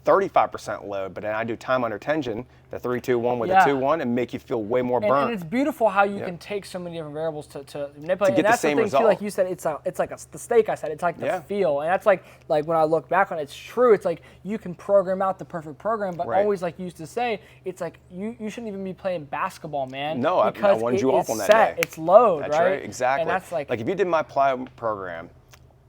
35% load, but then I do time under tension, the 3-2-1 with the 2-1, and make you feel way more burnt. And it's beautiful how you can take so many different variables to manipulate. To get and that's the same thing result. Too, like you said, it's like the steak I said. It's like the feel, and that's like when I look back on it, it's true. It's like you can program out the perfect program, but always like you used to say, it's like you shouldn't even be playing basketball, man. No, because I wanted you off on that day. It's load, that's right? Exactly. And that's like if you did my plyo program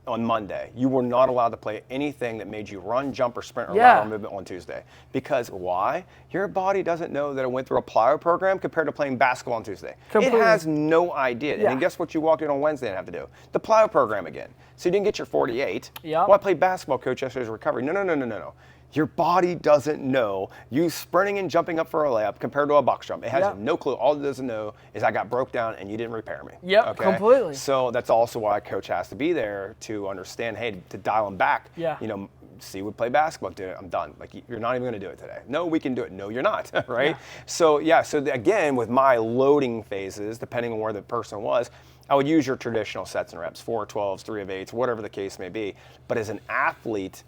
on Monday, you were not allowed to play anything that made you run, jump, or sprint or lateral movement on Tuesday. Because why? Your body doesn't know that it went through a plyo program compared to playing basketball on Tuesday. Completely. It has no idea. And then guess what you walked in on Wednesday and have to do? The plyo program again. So you didn't get your 48. Well, I played basketball, coach, yesterday's recovery. No. Your body doesn't know you sprinting and jumping up for a layup compared to a box jump. It has no clue. All it doesn't know is I got broke down and you didn't repair me. Completely. So that's also why a coach has to be there to understand, hey, to dial them back. See, we play basketball. Dude, I'm done. Like, you're not even going to do it today. No, we can do it. No, you're not. Right? So again, with my loading phases, depending on where the person was, I would use your traditional sets and reps, 4 12s, 3 of 8s, whatever the case may be. But as an athlete,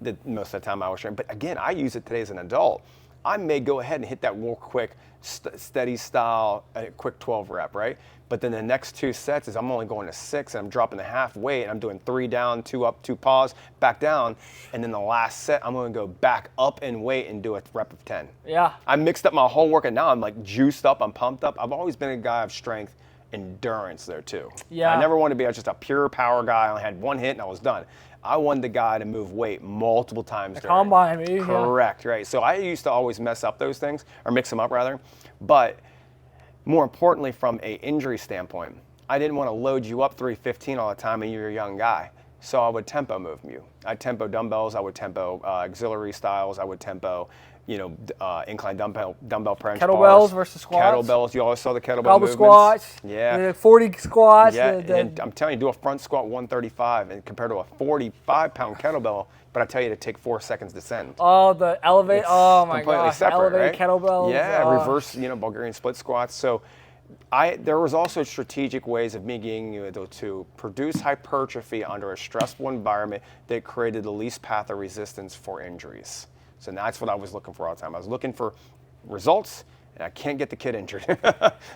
that most of the time I was training. But again, I use it today as an adult. I may go ahead and hit that real quick, steady style, quick 12 rep, right? But then the next 2 sets is I'm only going to 6 and I'm dropping the half weight and I'm doing 3 down, 2 up, 2 pause, back down. And then the last set, I'm going to go back up in weight and do a rep of 10. I mixed up my whole work and now I'm like juiced up, I'm pumped up. I've always been a guy of strength, endurance there too. I never wanted to be just a pure power guy. I only had 1 hit and I was done. I wanted the guy to move weight multiple times during combine. Correct, right. So I used to always mess up those things, or mix them up rather. But more importantly, from an injury standpoint, I didn't want to load you up 315 all the time and you're a young guy. So I would tempo move you. I'd tempo dumbbells, I would tempo auxiliary styles, I would tempo incline dumbbell French kettlebells bars, versus squats. Kettlebells. You always saw the kettlebell Gobble movements. Squats. 40 squats. And I'm telling you, do a front squat 135 and compared to a 45-pound kettlebell, but I tell you to take 4 seconds to send. Oh, the elevate. Oh my gosh. Elevate kettlebells. Reverse, Bulgarian split squats. So there was also strategic ways of me getting you to produce hypertrophy under a stressful environment that created the least path of resistance for injuries. So that's what I was looking for all the time. I was looking for results, and I can't get the kid injured.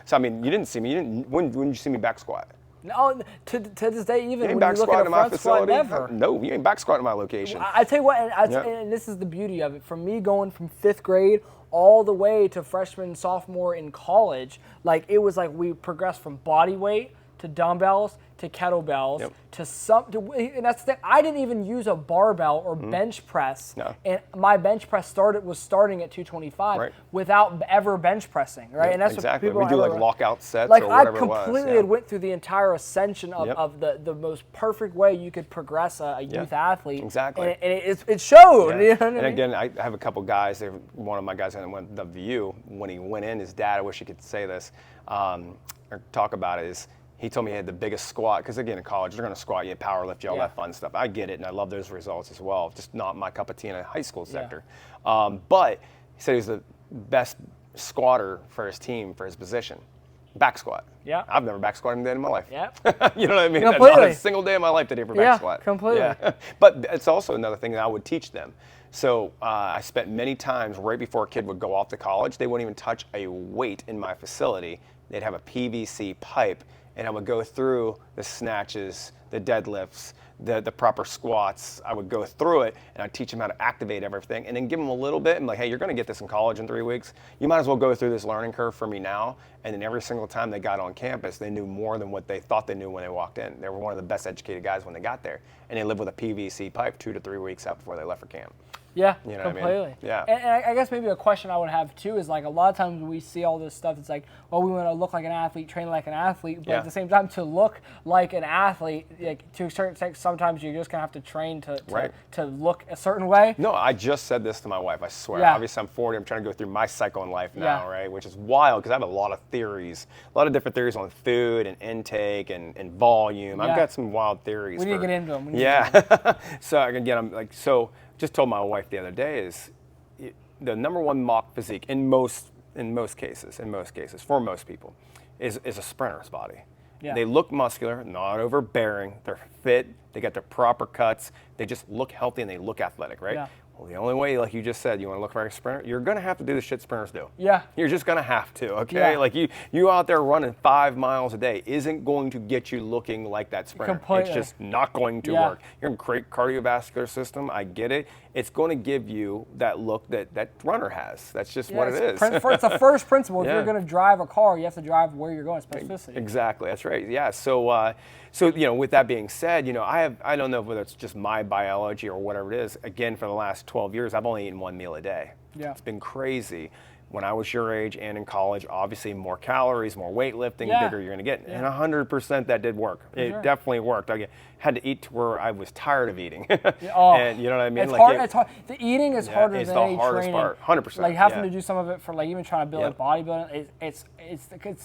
So, I mean, you didn't see me. When did you see me back squat? No, to this day, even when back you look at a front squat, never. No, you ain't back squatting my location. I tell you what, and this is the beauty of it. For me, going from 5th grade all the way to freshman, sophomore in college, like it was like we progressed from body weight to dumbbells to kettlebells and that's the thing. I didn't even use a barbell or bench press, and my bench press was starting at 225 without ever bench pressing, right? And that's exactly. What people we do like lockout sets like or whatever I completely went through the entire ascension of the most perfect way you could progress a youth athlete. Exactly. And it showed. You know what I mean? And again, I have a couple guys. One of my guys that went the VU when he went in, his dad, I wish he could say this or talk about it, is he told me he had the biggest squat, because again, in college, they're going to squat you, power lift you, all that fun stuff. I get it, and I love those results as well. Just not my cup of tea in a high school sector. But he said he was the best squatter for his team, for his position. Back squat. I've never back squatted a day in my life. You know what I mean? Completely. Not a single day in my life did I ever back squat. Completely. But it's also another thing that I would teach them. So I spent many times right before a kid would go off to college, they wouldn't even touch a weight in my facility. They'd have a PVC pipe, and I would go through the snatches, the deadlifts, the proper squats. I would go through it, and I'd teach them how to activate everything, and then give them a little bit. I'm like, hey, you're going to get this in college in 3 weeks. You might as well go through this learning curve for me now. And then every single time they got on campus, they knew more than what they thought they knew when they walked in. They were one of the best educated guys when they got there, and they lived with a PVC pipe 2 to 3 weeks out before they left for camp. Yeah, you know completely. What I mean? Yeah. And I guess maybe a question I would have too is, like, a lot of times we see all this stuff. It's like, well, we want to look like an athlete, train like an athlete, but at the same time, to look like an athlete, like, to a certain extent, sometimes you're just gonna have to train to look a certain way. No, I just said this to my wife. I swear. Obviously, I'm 40. I'm trying to go through my cycle in life now, right? Which is wild because I have a lot of theories, a lot of different theories on food and intake and volume. I've got some wild theories. We need to get into them. So again, I'm like just told my wife the other day is the number one mock physique in most cases for most people is a sprinter's body. They look muscular, not overbearing. They're fit. They got their proper cuts. They just look healthy and they look athletic, right? Well, the only way, like you just said, you want to look like a sprinter, you're going to have to do the shit sprinters do. Yeah. You're just going to have to, okay? Yeah. Like you out there running 5 miles a day isn't going to get you looking like that sprinter. Completely. It's just not going to work. You're in great cardiovascular system. I get it. It's going to give you that look that runner has. That's just what it is. It's the first principle. If you're going to drive a car, you have to drive where you're going, specificity. Exactly. That's right. Yeah. So, with that being said, I don't know whether it's just my biology or whatever it is. Again, for the last 12 years, I've only eaten 1 meal a day. Yeah. It's been crazy. When I was your age and in college, obviously more calories, more weightlifting, bigger you're going to get. And 100% that did work. It definitely worked. I had to eat to where I was tired of eating. And you know what I mean? It's hard. It's hard. The eating is harder than any training. It's the hardest part, 100%. Like having to do some of it for like even trying to build like bodybuilding. It's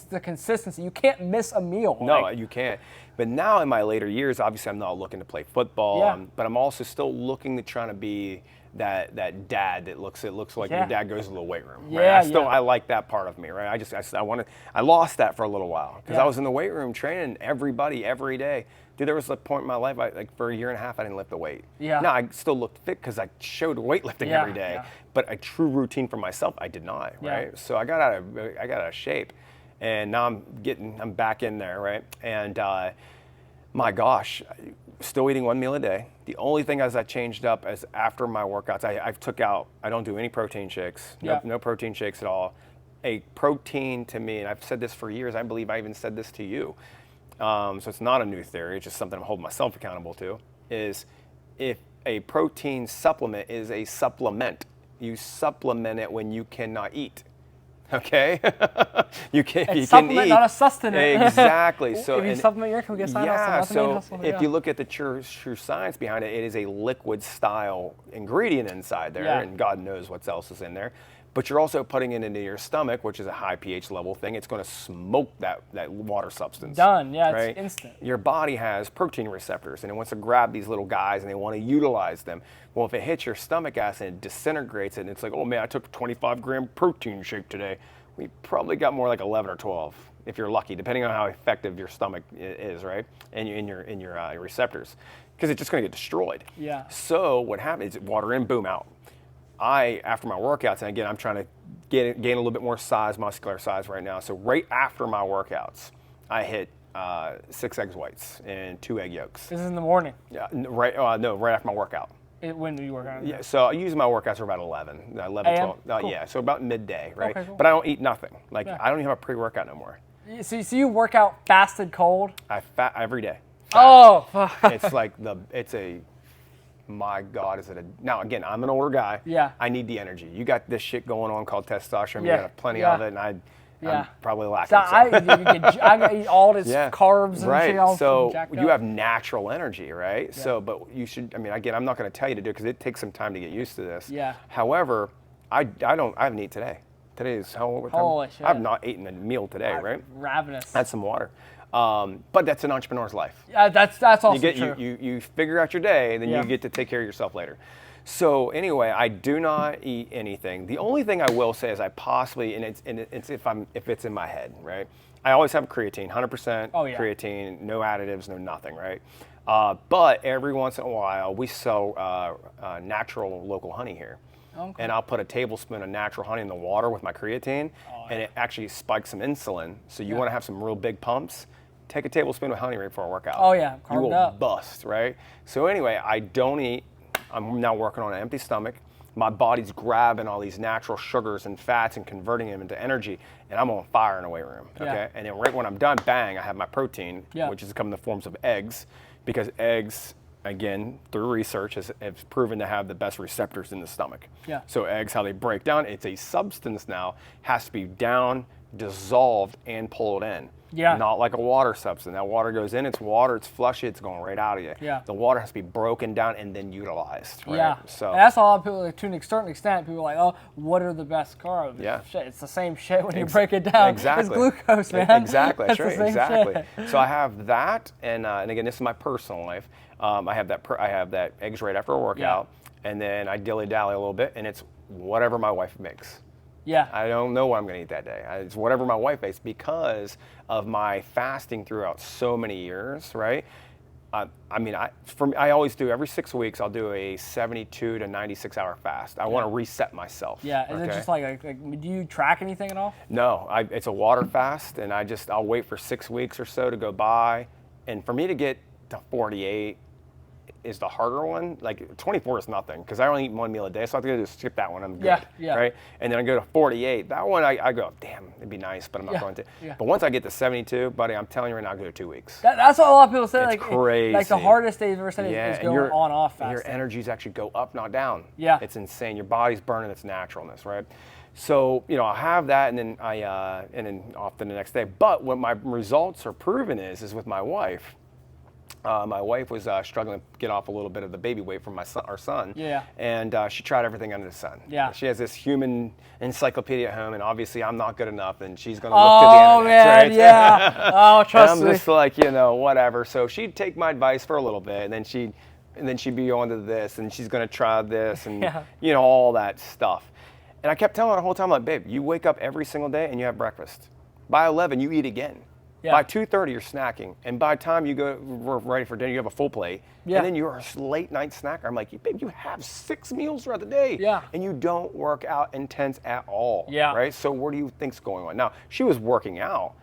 the consistency. You can't miss a meal. No, you can't. But now in my later years, obviously I'm not looking to play football, but I'm also still looking to try to be that dad that looks like your dad goes to the weight room. Right? I like that part of me, right? I lost that for a little while because I was in the weight room training everybody every day. Dude, there was a point in my life, like for a year and a half, I didn't lift a weight. Yeah. Now I still looked fit because I showed weightlifting every day, but a true routine for myself, I did not, right? So I got out of shape, and now I'm back in there, right? And my gosh, still eating 1 meal a day. The only thing as I changed up is after my workouts, I don't do any protein shakes, no protein shakes at all. A protein to me, and I've said this for years, I believe I even said this to you, so it's not a new theory, it's just something I'm holding myself accountable to, is if a protein supplement is a supplement, you supplement it when you cannot eat. Okay, you can supplement, eat. Not a sustenance. Exactly. So if you supplement your income, get signed off. So if you look at the true science behind it, it is a liquid style ingredient inside there, and God knows what else is in there. But you're also putting it into your stomach, which is a high pH level thing. It's going to smoke that water substance. Done. Yeah, right? It's instant. Your body has protein receptors, and it wants to grab these little guys, and they want to utilize them. Well, if it hits your stomach acid and it disintegrates it, and it's like, oh man, I took a 25-gram protein shake today. We probably got more like 11 or 12, if you're lucky, depending on how effective your stomach is, right? And in your receptors, because it's just going to get destroyed. Yeah. So what happens is water in, boom, out. After my workouts, and again, I'm trying to gain a little bit more size, muscular size right now. So right after my workouts, I hit 6 egg whites and 2 egg yolks. This is in the morning. Yeah, right after my workout. When do you work out? Yeah, so I use my workouts for about 11, 12. Cool. Yeah, so about midday, right? Okay, cool. But I don't eat nothing. Like I don't even have a pre-workout no more. So you work out fasted cold? I every day. Oh, it's like my God, now again, I'm an older guy. Yeah. I need the energy. You got this shit going on called testosterone. You got plenty of it, and I'm probably lacking. So I gotta eat all this carbs and shit. Right. So you have natural energy, right? Yeah. So, but you should. I mean, again, I'm not going to tell you to do it because it takes some time to get used to this. Yeah. However, I haven't eaten today. Today is Holy shit. I've not eaten a meal today, right? Ravenous. That's some water. But that's an entrepreneur's life. Yeah, that's also true. You figure out your day, and then you get to take care of yourself later. So anyway, I do not eat anything. The only thing I will say is I possibly, and it's if it's in my head, right? I always have creatine, 100% creatine, no additives, no nothing, right? But every once in a while, we sell natural local honey here. Okay. And I'll put a tablespoon of natural honey in the water with my creatine, and it actually spikes some insulin. So you want to have some real big pumps, take a tablespoon of honey right before a workout. Oh yeah, you will bust, right? So anyway, I don't eat. I'm now working on an empty stomach. My body's grabbing all these natural sugars and fats and converting them into energy, and I'm on fire in the weight room, okay? Yeah. And then right when I'm done, bang, I have my protein, which is coming in the forms of eggs, because eggs, again, through research, has proven to have the best receptors in the stomach. Yeah. So eggs, how they break down, it's a substance now, has to be down, dissolved, and pulled in. Yeah. Not like a water substance. That water goes in, it's water, it's flushy, it's going right out of you. Yeah. The water has to be broken down and then utilized. Right? Yeah. So and that's a lot of people, like, to a certain extent, people are like, oh, what are the best carbs? Yeah. Shit, it's the same shit when you break it down. Exactly. It's glucose, man. Exactly. That's right. Exactly. So I have that, and again, this is my personal life. I have that eggs right after a workout, and then I dilly-dally a little bit, and it's whatever my wife makes. Yeah. I don't know what I'm going to eat that day. It's whatever my wife makes because of my fasting throughout so many years, right? I always do every 6 weeks. I'll do a 72 to 96 hour fast. I want to reset myself. Yeah, is it just like, do you track anything at all? No, it's a water fast, and I'll wait for 6 weeks or so to go by, and for me to get to 48 is the harder one. Like 24 is nothing because I only eat one meal a day, so I have to just skip that one. I'm good. Yeah. Right, and then I go to 48. That one I go, damn, it'd be nice, but I'm not going to. Yeah. But once I get to 72, buddy, I'm telling you right now, I go to 2 weeks. That's what a lot of people say. It's like crazy. Like the hardest day you've ever said is and going on off fast. Your energies actually go up, not down. Yeah. It's insane. Your body's burning its naturalness, right? So, I'll have that, and then and then off to the next day. But what my results are proven is with my wife. My wife was struggling to get off a little bit of the baby weight from our son. Yeah. And she tried everything under the sun. Yeah. She has this human encyclopedia at home, and obviously I'm not good enough, and she's going to look to the internet. Oh, man, right? yeah. Oh, trust me. I'm just like, whatever. So she'd take my advice for a little bit, and then she'd be on to this, and she's going to try this, and all that stuff. And I kept telling her the whole time, like, babe, you wake up every single day and you have breakfast. By 11, you eat again. Yeah. By 2:30, you're snacking, and by the time we're ready for dinner, you have a full plate, and then you're a late night snacker. I'm like, babe, you have 6 meals throughout the day, and you don't work out intense at all, right? So what do you think's going on? Now, she was working out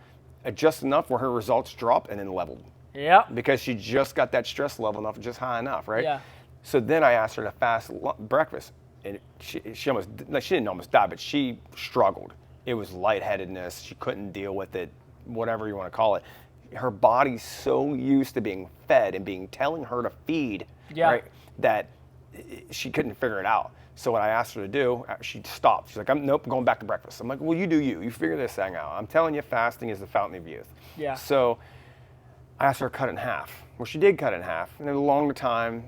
just enough where her results dropped and then leveled. Yeah. Because she just got that stress level enough, just high enough, right? Yeah. So then I asked her to fast breakfast, and she didn't almost die, but she struggled. It was lightheadedness. She couldn't deal with it. Whatever you want to call it, her body's so used to being fed and telling her to feed, right, that she couldn't figure it out. So what I asked her to do, she stopped. She's like, nope, I'm going back to breakfast. I'm like, well, you do you. You figure this thing out. I'm telling you, fasting is the fountain of youth. Yeah. So I asked her to cut it in half. Well, she did cut it in half. And in a longer time,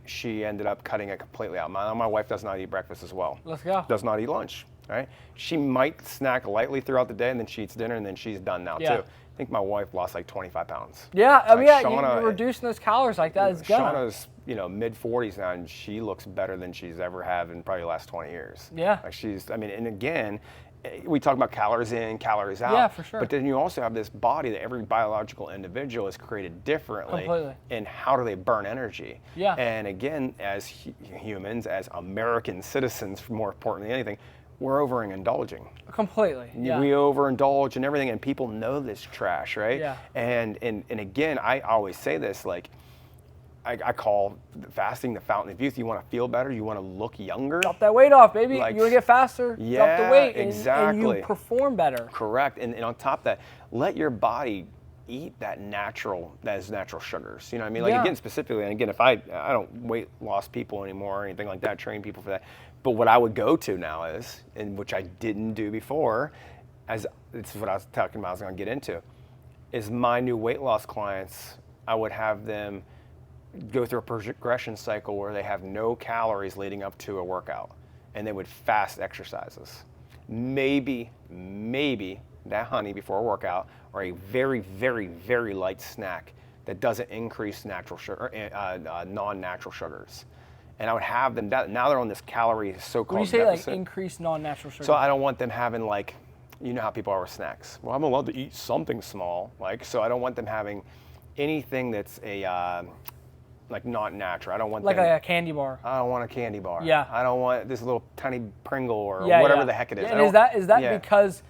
she ended up cutting it completely out. My wife does not eat breakfast as well. Let's go. Does not eat lunch. Right? She might snack lightly throughout the day, and then she eats dinner, and then she's done now too. I think my wife lost like 25 pounds. Yeah, I mean, you're reducing those calories like that is gonna. Shauna's, mid 40s now, and she looks better than she's ever had in probably the last 20 years. Yeah. Like and again, we talk about calories in, calories out. Yeah, for sure. But then you also have this body that every biological individual is created differently. Completely. And how do they burn energy? Yeah. And again, as humans, as American citizens, more important than anything, we're overindulging. Completely. Yeah. We overindulge and everything, and people know this trash, right? Yeah. And again, I always say this, like, I call fasting the fountain of youth. You want to feel better. You want to look younger. Drop that weight off, baby. Like, you want to get faster. Yeah, drop the weight. exactly. And you perform better. Correct. And on top of that, let your body eat those natural sugars. You know what I mean? Like, again, specifically, and again, if I don't weight loss people anymore or anything like that, train people for that. But what I would go to now is, and which I didn't do before, this is what I was talking about, I was going to get into, is my new weight loss clients, I would have them go through a progression cycle where they have no calories leading up to a workout, and they would fast exercises. Maybe that honey before a workout, or a very, very, very light snack that doesn't increase natural sugar, non-natural sugars. And I would have them, now they're on this calorie so-called deficit. When you say like increased non-natural sugar? So I don't want them having like, you know how people are with snacks. Well, I'm allowed to eat something small, so I don't want them having anything that's like not natural. I don't want like a candy bar. I don't want a candy bar. Yeah. I don't want this little tiny Pringle or whatever the heck it is. Yeah, and is that because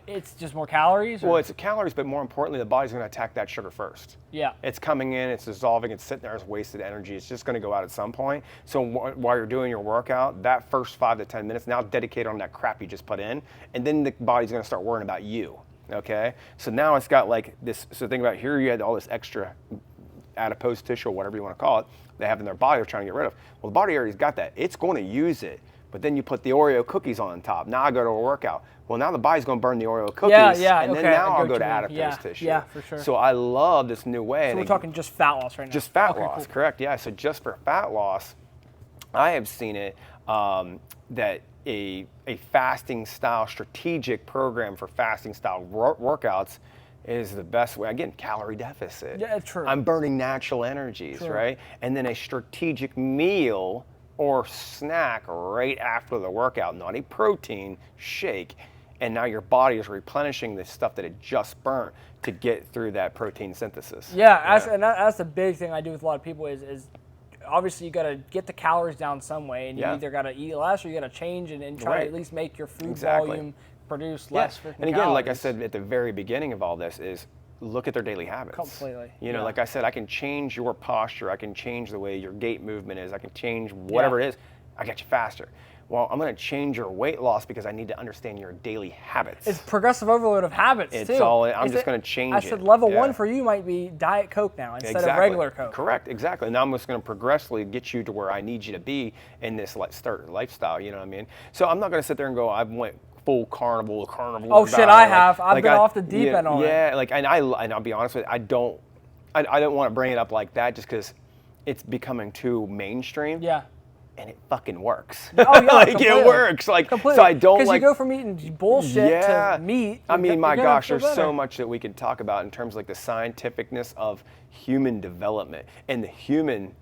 it's just more calories? Or? Well, it's calories, but more importantly, the body's going to attack that sugar first. Yeah. It's coming in, it's dissolving, it's sitting there as wasted energy. It's just going to go out at some point. So while you're doing your workout, that first 5 to 10 minutes, now dedicate on that crap you just put in, and then the body's going to start worrying about you. Okay? So now it's got like this. So think about here, you had all this extra adipose tissue, or whatever you want to call it, they have in their body they're trying to get rid of. Well, the body already's got that. It's going to use it. But then you put the Oreo cookies on top. Now I go to a workout. Well, now the body's going to burn the Oreo cookies. And then now I'll go to adipose tissue. Yeah, for sure. So I love this new way. So we're talking just fat loss right now. Just fat loss, cool. Correct. Yeah. So just for fat loss, I have seen it that a fasting style strategic program for fasting style workouts is the best way. Again, calorie deficit. Yeah, true. I'm burning natural energies, right? And then a strategic meal or snack right after the workout, not a protein shake, and now your body is replenishing the stuff that it just burnt to get through that protein synthesis. Yeah, and that's the big thing I do with a lot of people is obviously you got to get the calories down some way, and you either got to eat less or you got to change and try to at least make your food volume produce less freaking And again, calories. like I said at the very beginning of all this is look at their daily habits. Completely. You know, like I said, I can change your posture. I can change the way your gait movement is. I can change whatever it is. I get you faster. Well, I'm going to change your weight loss because I need to understand your daily habits. It's progressive overload of habits, it's too. I'm just going to change it. I said level 1 for you might be Diet Coke now instead of regular Coke. Correct, exactly. Now I'm just going to progressively get you to where I need you to be in this lifestyle, you know what I mean? So I'm not going to sit there and go, I went full carnivore. Oh, shit, I have. I've been off the deep end on it. Yeah, like, and I'll be honest with you, I don't want to bring it up like that just because it's becoming too mainstream. Yeah. And it fucking works. Oh, yeah, like it works. Like completely. So I don't because like you go from eating bullshit to meat. I mean, my gosh, there's so much that we can talk about in terms of like the scientificness of human development and the humans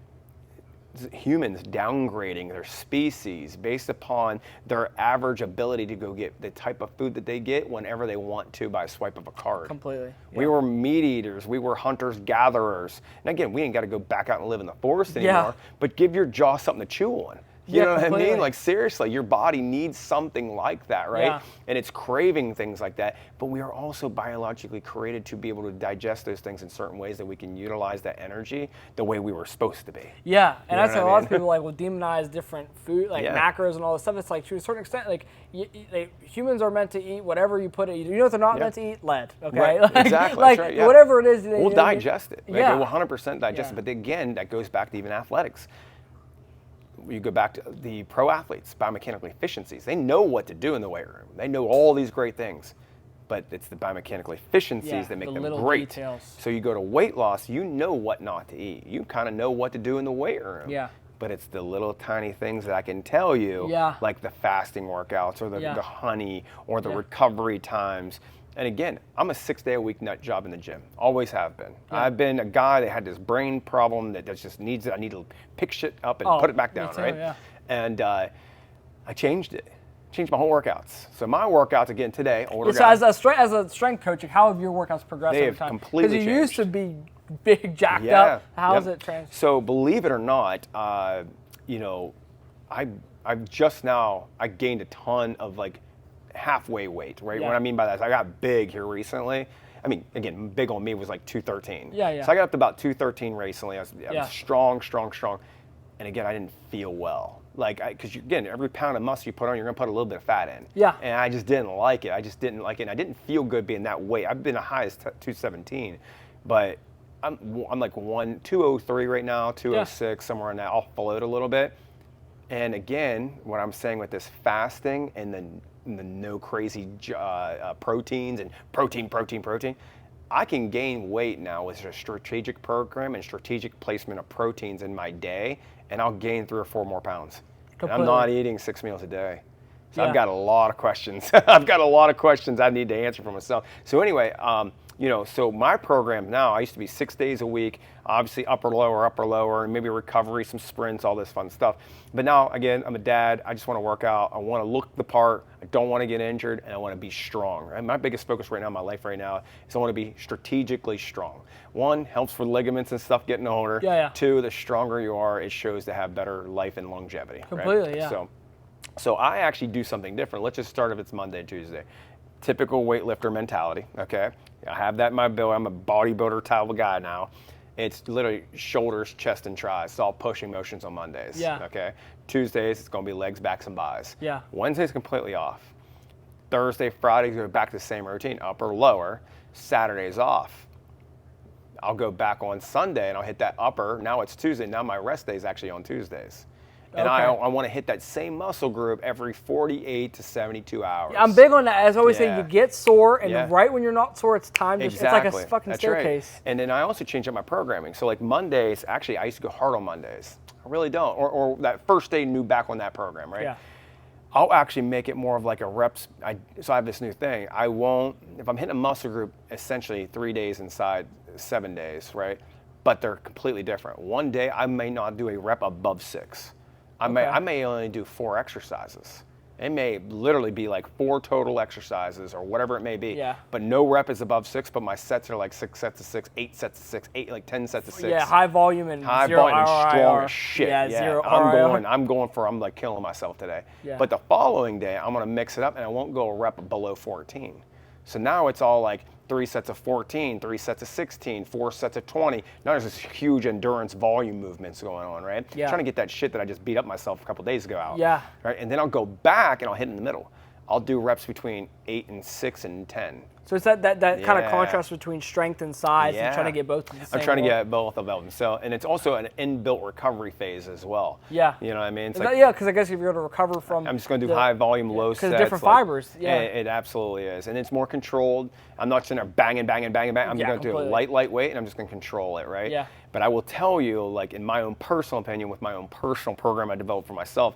downgrading their species based upon their average ability to go get the type of food that they get whenever they want to by a swipe of a card. Completely. Yeah. We were meat eaters. We were hunters gatherers. And again, we ain't got to go back out and live in the forest anymore. But give your jaw something to chew on. You know what I mean? Like seriously, your body needs something like that, right? Yeah. And it's craving things like that. But we are also biologically created to be able to digest those things in certain ways that we can utilize that energy the way we were supposed to be. Yeah, and that's why a lot of people will demonize different food, like macros and all this stuff. It's like to a certain extent, like humans are meant to eat whatever you put it. You know what they're not meant to eat? Lead. Okay, right. like, exactly. Like that's right. whatever it is, we'll digest it. Like, yeah, we'll 100% digest it. But again, that goes back to even athletics. You go back to the pro athletes, biomechanical efficiencies. They know what to do in the weight room. They know all these great things, but it's the biomechanical efficiencies that make them great. Details. So you go to weight loss, you know what not to eat. You kind of know what to do in the weight room. Yeah. But it's the little tiny things that I can tell you, like the fasting workouts or the honey or the recovery times. And again, I'm a 6-day-a-week nut job in the gym. Always have been. Yeah. I've been a guy that had this brain problem that just needs it. I need to pick shit up and put it back down, right? Yeah. And I changed it. Changed my whole workouts. So my workouts again today. So as a strength coach, how have your workouve progressed over time? They have completely changed. Because you used to be big, jacked up. How's it changed? So believe it or not, you know, I gained a ton of like halfway weight, right? What I mean by that is I got big here recently. I mean, again, big on me was like 213. Yeah. So I got up to about 213 recently. I was strong. And again, I didn't feel well. Like, because again, every pound of muscle you put on, you're going to put a little bit of fat in. Yeah. And I just didn't like it. And I didn't feel good being that weight. I've been as high as 217, but I'm like 203 right now, 206, somewhere in that. I'll float a little bit. And again, what I'm saying with this fasting and the no crazy proteins and protein, I can gain weight now with a strategic program and strategic placement of proteins in my day, and I'll gain 3 or 4 more pounds. And I'm not eating 6 meals a day. So I've got a lot of questions. I've got a lot of questions I need to answer for myself. So anyway, you know, so my program now, I used to be 6 days a week, obviously upper, lower, and maybe recovery, some sprints, all this fun stuff. But now, again, I'm a dad. I just want to work out. I want to look the part. I don't want to get injured, and I want to be strong. And my biggest focus right now in my life right now is I want to be strategically strong. 1, helps for ligaments and stuff getting older. 2, the stronger you are, it shows to have better life and longevity. Completely, right? So I actually do something different. Let's just start if it's Monday, Tuesday. Typical weightlifter mentality, okay? I have that in my build. I'm a bodybuilder type of guy now. It's literally shoulders, chest, and tris. It's all pushing motions on Mondays, okay? Tuesdays, it's going to be legs, backs, and buys. Wednesday's completely off. Thursday, Friday, go back to the same routine, upper, lower. Saturday's off. I'll go back on Sunday, and I'll hit that upper. Now it's Tuesday. Now my rest day is actually on Tuesdays. And I want to hit that same muscle group every 48 to 72 hours. I'm big on that. As I always say, you get sore, and right when you're not sore, it's time to, it's like a fucking staircase. Right. And then I also changed up my programming. So like Mondays, actually I used to go hard on Mondays. I really don't. Or that first day new back on that program, right? I'll actually make it more of like a reps. So I have this new thing. I won't, if I'm hitting a muscle group, essentially 3 days inside 7 days, right? But they're completely different. One day I may not do a rep above 6. I may only do 4 exercises. It may literally be like 4 total exercises or whatever it may be. Yeah. But no rep is above 6, but my sets are like 6 sets of 6, 8 sets of 6, 10 sets of 6. Yeah, high volume and high zero volume and strong RIR. as shit. Yeah, zero I'm like killing myself today. Yeah. But the following day, I'm gonna mix it up and I won't go a rep below 14. So now it's all like 3 sets of 14, 3 sets of 16, 4 sets of 20. Now there's this huge endurance volume movements going on, right? Yeah. Trying to get that shit that I just beat up myself a couple days ago out. Yeah. Right, and then I'll go back and I'll hit in the middle. I'll do reps between 8 and 6 and 10. So it's that kind of contrast between strength and size and trying to get both at the same I'm trying to level. get both of them. So, and it's also an inbuilt recovery phase as well. Yeah. You know what I mean? It's Yeah, because I guess if you're going to recover from... I'm just going to do high volume, low sets. Because different fibers, yeah. It absolutely is. And it's more controlled. I'm not sitting there banging. I'm just going to do lightweight, and I'm just going to control it, right? Yeah. But I will tell you, like in my own personal opinion, with my own personal program I developed for myself,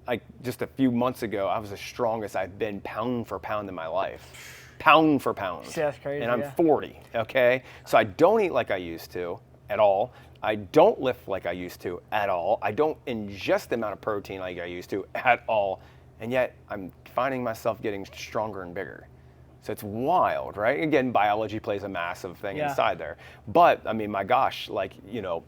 like just a few months ago, I was the strongest I've been pound for pound in my life. Pound for pound. Yeah, that's crazy. And I'm 40, okay? So I don't eat like I used to at all. I don't lift like I used to at all. I don't ingest the amount of protein like I used to at all. And yet I'm finding myself getting stronger and bigger. So it's wild, right? Again, biology plays a massive thing inside there. But I mean, my gosh, like, you know,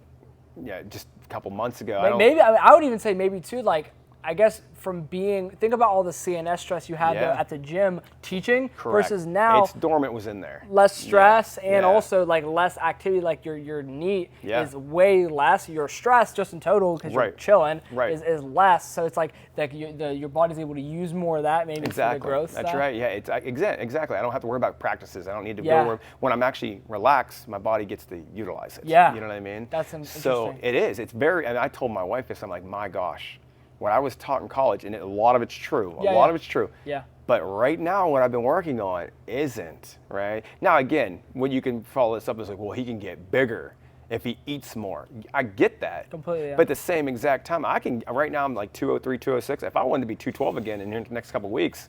just a couple months ago. I would even say maybe too, like, I guess from think about all the CNS stress you had at the gym teaching versus now. It's dormant was in there. Less stress and also like less activity, like your NEAT is way less. Your stress just in total because you're chilling is less. So it's like your body's able to use more of that maybe for the growth That's stuff. right. Yeah, it's exactly. I don't have to worry about practices. I don't need to go where when I'm actually relaxed, my body gets to utilize it. Yeah. You know what I mean? That's interesting. So it is. It's very, and I told my wife this, I'm like, my gosh. What I was taught in college, and a lot of it's true. A lot of it's true. Yeah. But right now, what I've been working on isn't, right? Now, again, what you can follow this up is like, well, he can get bigger if he eats more. I get that. Completely, yeah. But at the same exact time, right now I'm like 203, 206. If I wanted to be 212 again in the next couple of weeks,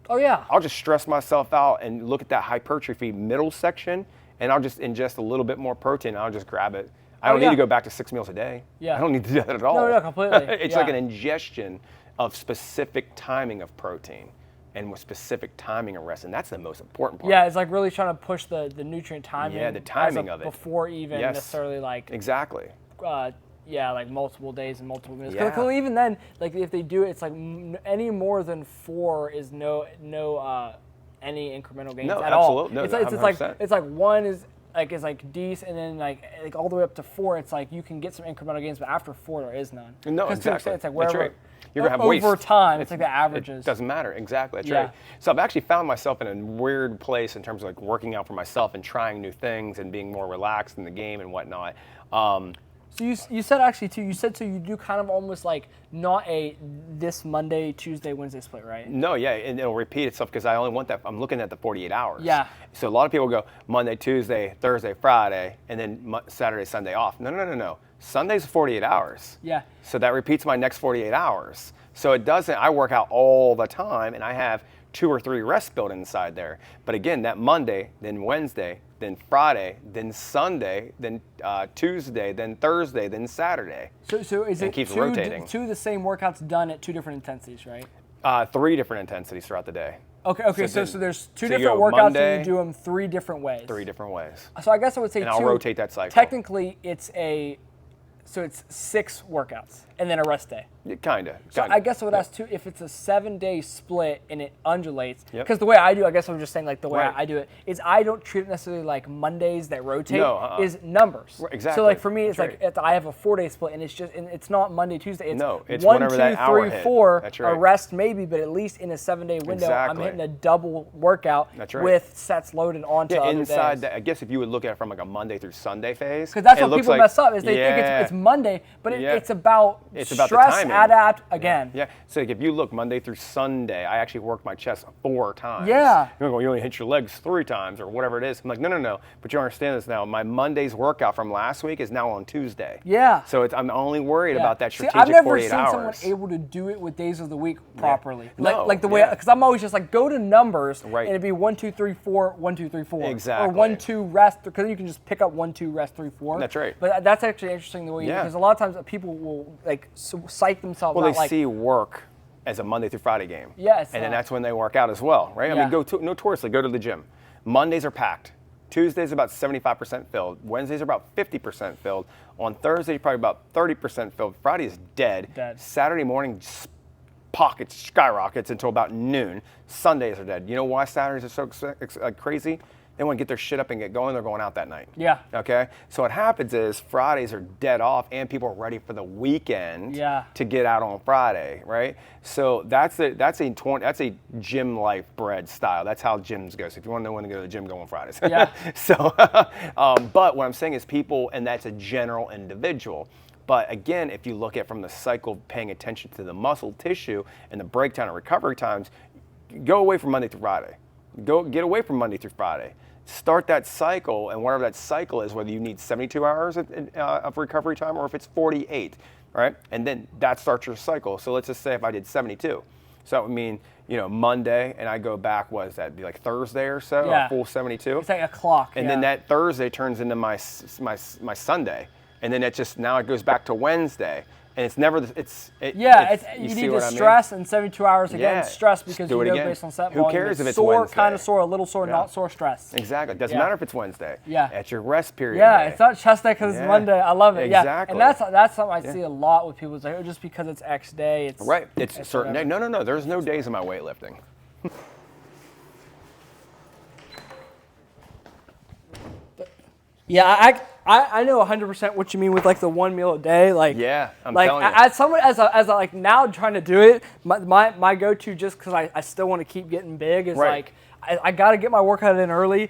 I'll just stress myself out and look at that hypertrophy middle section, and I'll just ingest a little bit more protein, and I'll just grab it. I don't need to go back to 6 meals a day. Yeah. I don't need to do that at all. No, completely. It's like an ingestion of specific timing of protein and with specific timing of rest, and that's the most important part. Yeah, it's like really trying to push the nutrient timing. Yeah, the timing of it. Before even necessarily like... Exactly. Like multiple days and multiple minutes. Yeah. Because even then, like if they do it, it's like any more than 4 is no any incremental gains at all. No, it's like 1 is... Like it's like decent, and then like all the way up to 4, it's like you can get some incremental gains, but after 4 there is none. No, exactly. It's like wherever, that's right. You're gonna have waste over time. It's like the averages. It doesn't matter. Exactly. That's right. So I've actually found myself in a weird place in terms of like working out for myself and trying new things and being more relaxed in the game and whatnot. So you said actually too. You said so you do kind of almost like not a this Monday, Tuesday, Wednesday split, right? No, yeah, and it'll repeat itself because I only want that. I'm looking at the 48 hours. Yeah. So a lot of people go Monday, Tuesday, Thursday, Friday, and then Saturday, Sunday off. No. Sunday's 48 hours. Yeah. So that repeats my next 48 hours. So it doesn't. I work out all the time, and I have 2 or 3 rests built inside there. But again, that Monday, then Wednesday, then Friday, then Sunday, then Tuesday, then Thursday, then Saturday. So is it keeps rotating. 2 of the same workouts done at 2 different intensities, right? 3 different intensities throughout the day. Okay. So there's 2 different you go workouts Monday, and you do them 3 different ways. 3 different ways. So I guess I would say and I'll rotate that cycle. Technically, it's 6 workouts and then a rest day. Yeah, kinda. So I guess I would ask too, if it's a 7-day split and it undulates, Yep. because the way I do, I guess I'm just saying like the way Right. I do it is I don't treat it necessarily like Mondays that rotate. No, is numbers. Right, exactly. So like for me, it's That's like I have a 4-day split and it's not Monday, Tuesday. It's 1, whenever 2, that hour 3, hit. 4. That's right. A rest maybe, but at least in a 7-day window, Exactly. I'm hitting a double workout That's right. with sets loaded onto other inside days. that, I guess if you would look at it from like a Monday through Sunday phase. Because that's it what looks people like, mess up is they think it's Monday, but it's about It's about the stress, timing. adapt again. Yeah. So like if you look Monday through Sunday, I actually worked my chest 4 times. Yeah. You're going, you only hit your legs 3 times or whatever it is. I'm like, no. But you understand this now. My Monday's workout from last week is now on Tuesday. Yeah. So I'm only worried about that strategic I've never 48 seen hours. someone able to do it with days of the week properly. No, Like the way, because I'm always just like, go to numbers, Right. and it'd be 1, 2, 3, 4, 1, 2, 3, 4. Exactly. Or 1, 2, rest, because you can just pick up 1, 2, rest, 3, 4. That's right. But that's actually interesting the way you, because a lot of times people will like psych themselves Well, out they like, see work as a Monday through Friday game. Yeah, it's and then not. that's when they work out as well, right? I Yeah. mean, notoriously go to the gym. Mondays are packed. Tuesdays about 75% filled. Wednesdays are about 50% filled. On Thursday, probably about 30% filled. Friday is dead. Saturday morning, pockets skyrockets until about noon. Sundays are dead. You know why Saturdays are so crazy? They want to get their shit up and get going. They're going out that night. Yeah. Okay. So what happens is Fridays are dead off, and people are ready for the weekend. Yeah. To get out on Friday, right? So that's a gym life bred style. That's how gyms go. So if you want to know when to go to the gym, go on Fridays. Yeah. So, but what I'm saying is people, and that's a general individual. But again, if you look at from the cycle of paying attention to the muscle tissue and the breakdown and recovery times, go away from Monday through Friday. Get away from Monday through Friday. Start that cycle, and whatever that cycle is, whether you need 72 hours of recovery time or if it's 48, right? And then that starts your cycle. So let's just say if I did 72. So that would mean, Monday, and I go back, what is that, be like Thursday or so, Yeah. a full 72? It's like a clock. And then that Thursday turns into my Sunday. And then now it goes back to Wednesday. And it's never, you need to stress in 72 hours again. Stress because do it again. Based on set Who volume, cares if it's sore, Wednesday? kind of sore, a little sore, not sore, stress. Exactly. It doesn't matter if it's Wednesday. Yeah. At your rest period. Yeah, day. it's not chest day because it's Monday. I love it. Exactly. Yeah, and that's something I see a lot with people. It's like, just because it's X day, it's right. It's a certain day. No. There's no days of my weightlifting. Yeah, I know 100% what you mean with like the one meal a day. Like, yeah, I'm like telling you. as someone as a like now trying to do it, my go-to just because I still want to keep getting big is like I got to get my workout in early.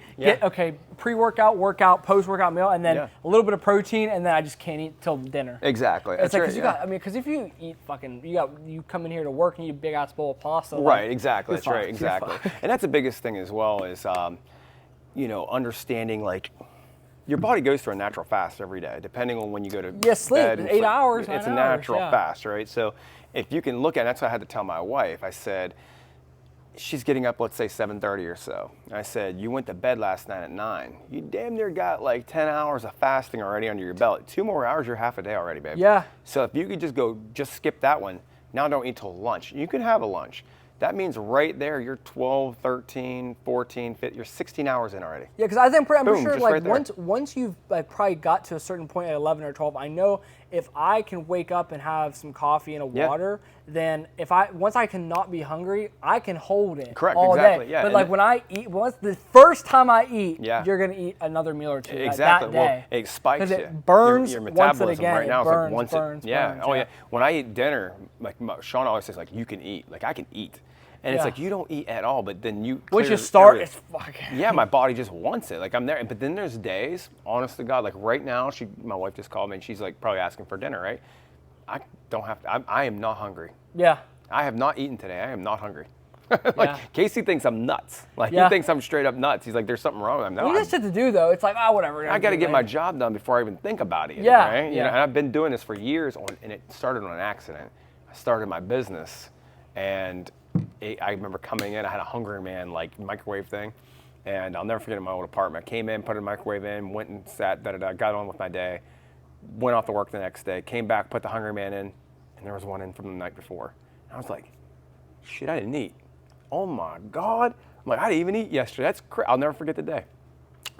Pre-workout, workout, post-workout meal, and then a little bit of protein, and then I just can't eat till dinner. Exactly. It's like because if you eat you come in here to work and you eat a big ass bowl of pasta. Right. Like, Exactly. That's right. Exactly. And that's the biggest thing as well is, understanding like. Your body goes through a natural fast every day, depending on when you go to sleep, bed. 8 hours, It's 9 a natural hours, fast, right? So if you can look at it, that's what I had to tell my wife. I said, she's getting up, let's say 7:30 or so. I said, you went to bed last night at 9. You damn near got like 10 hours of fasting already under your belt. 2 more hours, you're half a day already, babe. Yeah. So if you could just skip that one, now don't eat till lunch. You can have a lunch. That means right there, you're 12, 13, 14, 15, you're 16 hours in already. Yeah, because I'm pretty sure like right once you've like probably got to a certain point at 11 or 12, I know if I can wake up and have some coffee and a water, then once I cannot be hungry, I can hold it all day. Yeah. But like when I eat, once the first time I eat, you're gonna eat another meal or two that day. Well, it spikes because it burns your metabolism once right now. Burns. When I eat dinner, like Sean always says, like you can eat, like I can eat. And it's like you don't eat at all, but then you once you start, it's fucking. Yeah, my body just wants it. Like I'm there, but then there's days, honest to God, like right now, my wife just called me and she's like probably asking for dinner, right? I don't have to. I am not hungry. Yeah. I have not eaten today. I am not hungry. Casey thinks I'm nuts. Like he thinks I'm straight up nuts. He's like, there's something wrong with him. No, you got shit to do though. It's like, whatever. I got to get my job done before I even think about it. Yeah. Right? And I've been doing this for years, and it started on an accident. I started my business, and I remember coming in. I had a Hungry Man like microwave thing, and I'll never forget it in my old apartment. I came in, put a microwave in, went and sat, got on with my day, went off to work the next day, came back, put the Hungry Man in, and there was one in from the night before. And I was like, shit, I didn't eat. Oh my God. I'm like, I didn't even eat yesterday. That's crazy. I'll never forget the day.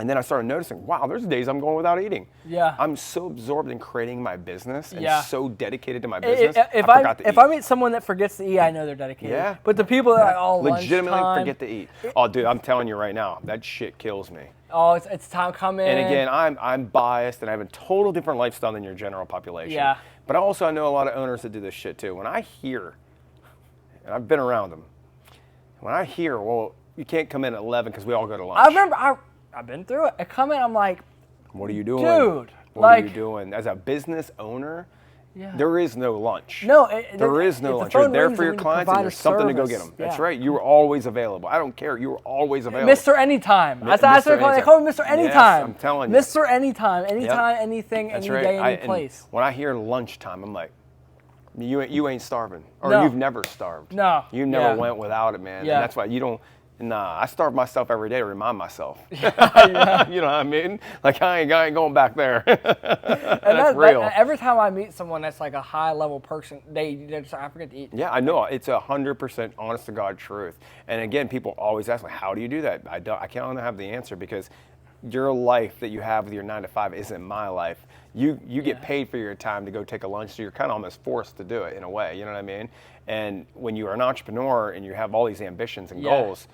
And then I started noticing, wow, there's days I'm going without eating. Yeah. I'm so absorbed in creating my business and so dedicated to my business. If I meet someone that forgets to eat, I know they're dedicated. Yeah. But the people that are like, legitimately forget to eat. Oh, dude, I'm telling you right now, that shit kills me. Oh, it's time coming. And again, I'm biased and I have a total different lifestyle than your general population. Yeah. But also I know a lot of owners that do this shit too. When I hear, and I've been around them, when I hear, well, you can't come in at 11 because we all go to lunch. I remember, I've been through it. I come in, I'm like, what are you doing? Dude. What are you doing? As a business owner, there is no lunch. No. There is no lunch. You're there for your clients and there's something to go get them. That's right. You were always available. I don't care. You were always available. Mr. Anytime. They call me Mr. Anytime. Yes, I'm telling you. Mr. Anytime. Anytime, anything, any day, any place. When I hear lunchtime, I'm like, you ain't starving. Or you've never starved. No. You never went without it, man. Yeah. And that's why you don't, Nah, I starve myself every day to remind myself. You know what I mean? Like I ain't going back there. That's real. Every time I meet someone that's like a high level person, they just, I forget to eat. Yeah, I know. It's 100% honest to God truth. And again, people always ask me, how do you do that? I can't have the answer because your life that you have with your 9 to 5 isn't my life. You get paid for your time to go take a lunch, so you're kind of almost forced to do it in a way. You know what I mean? And when you are an entrepreneur and you have all these ambitions and goals,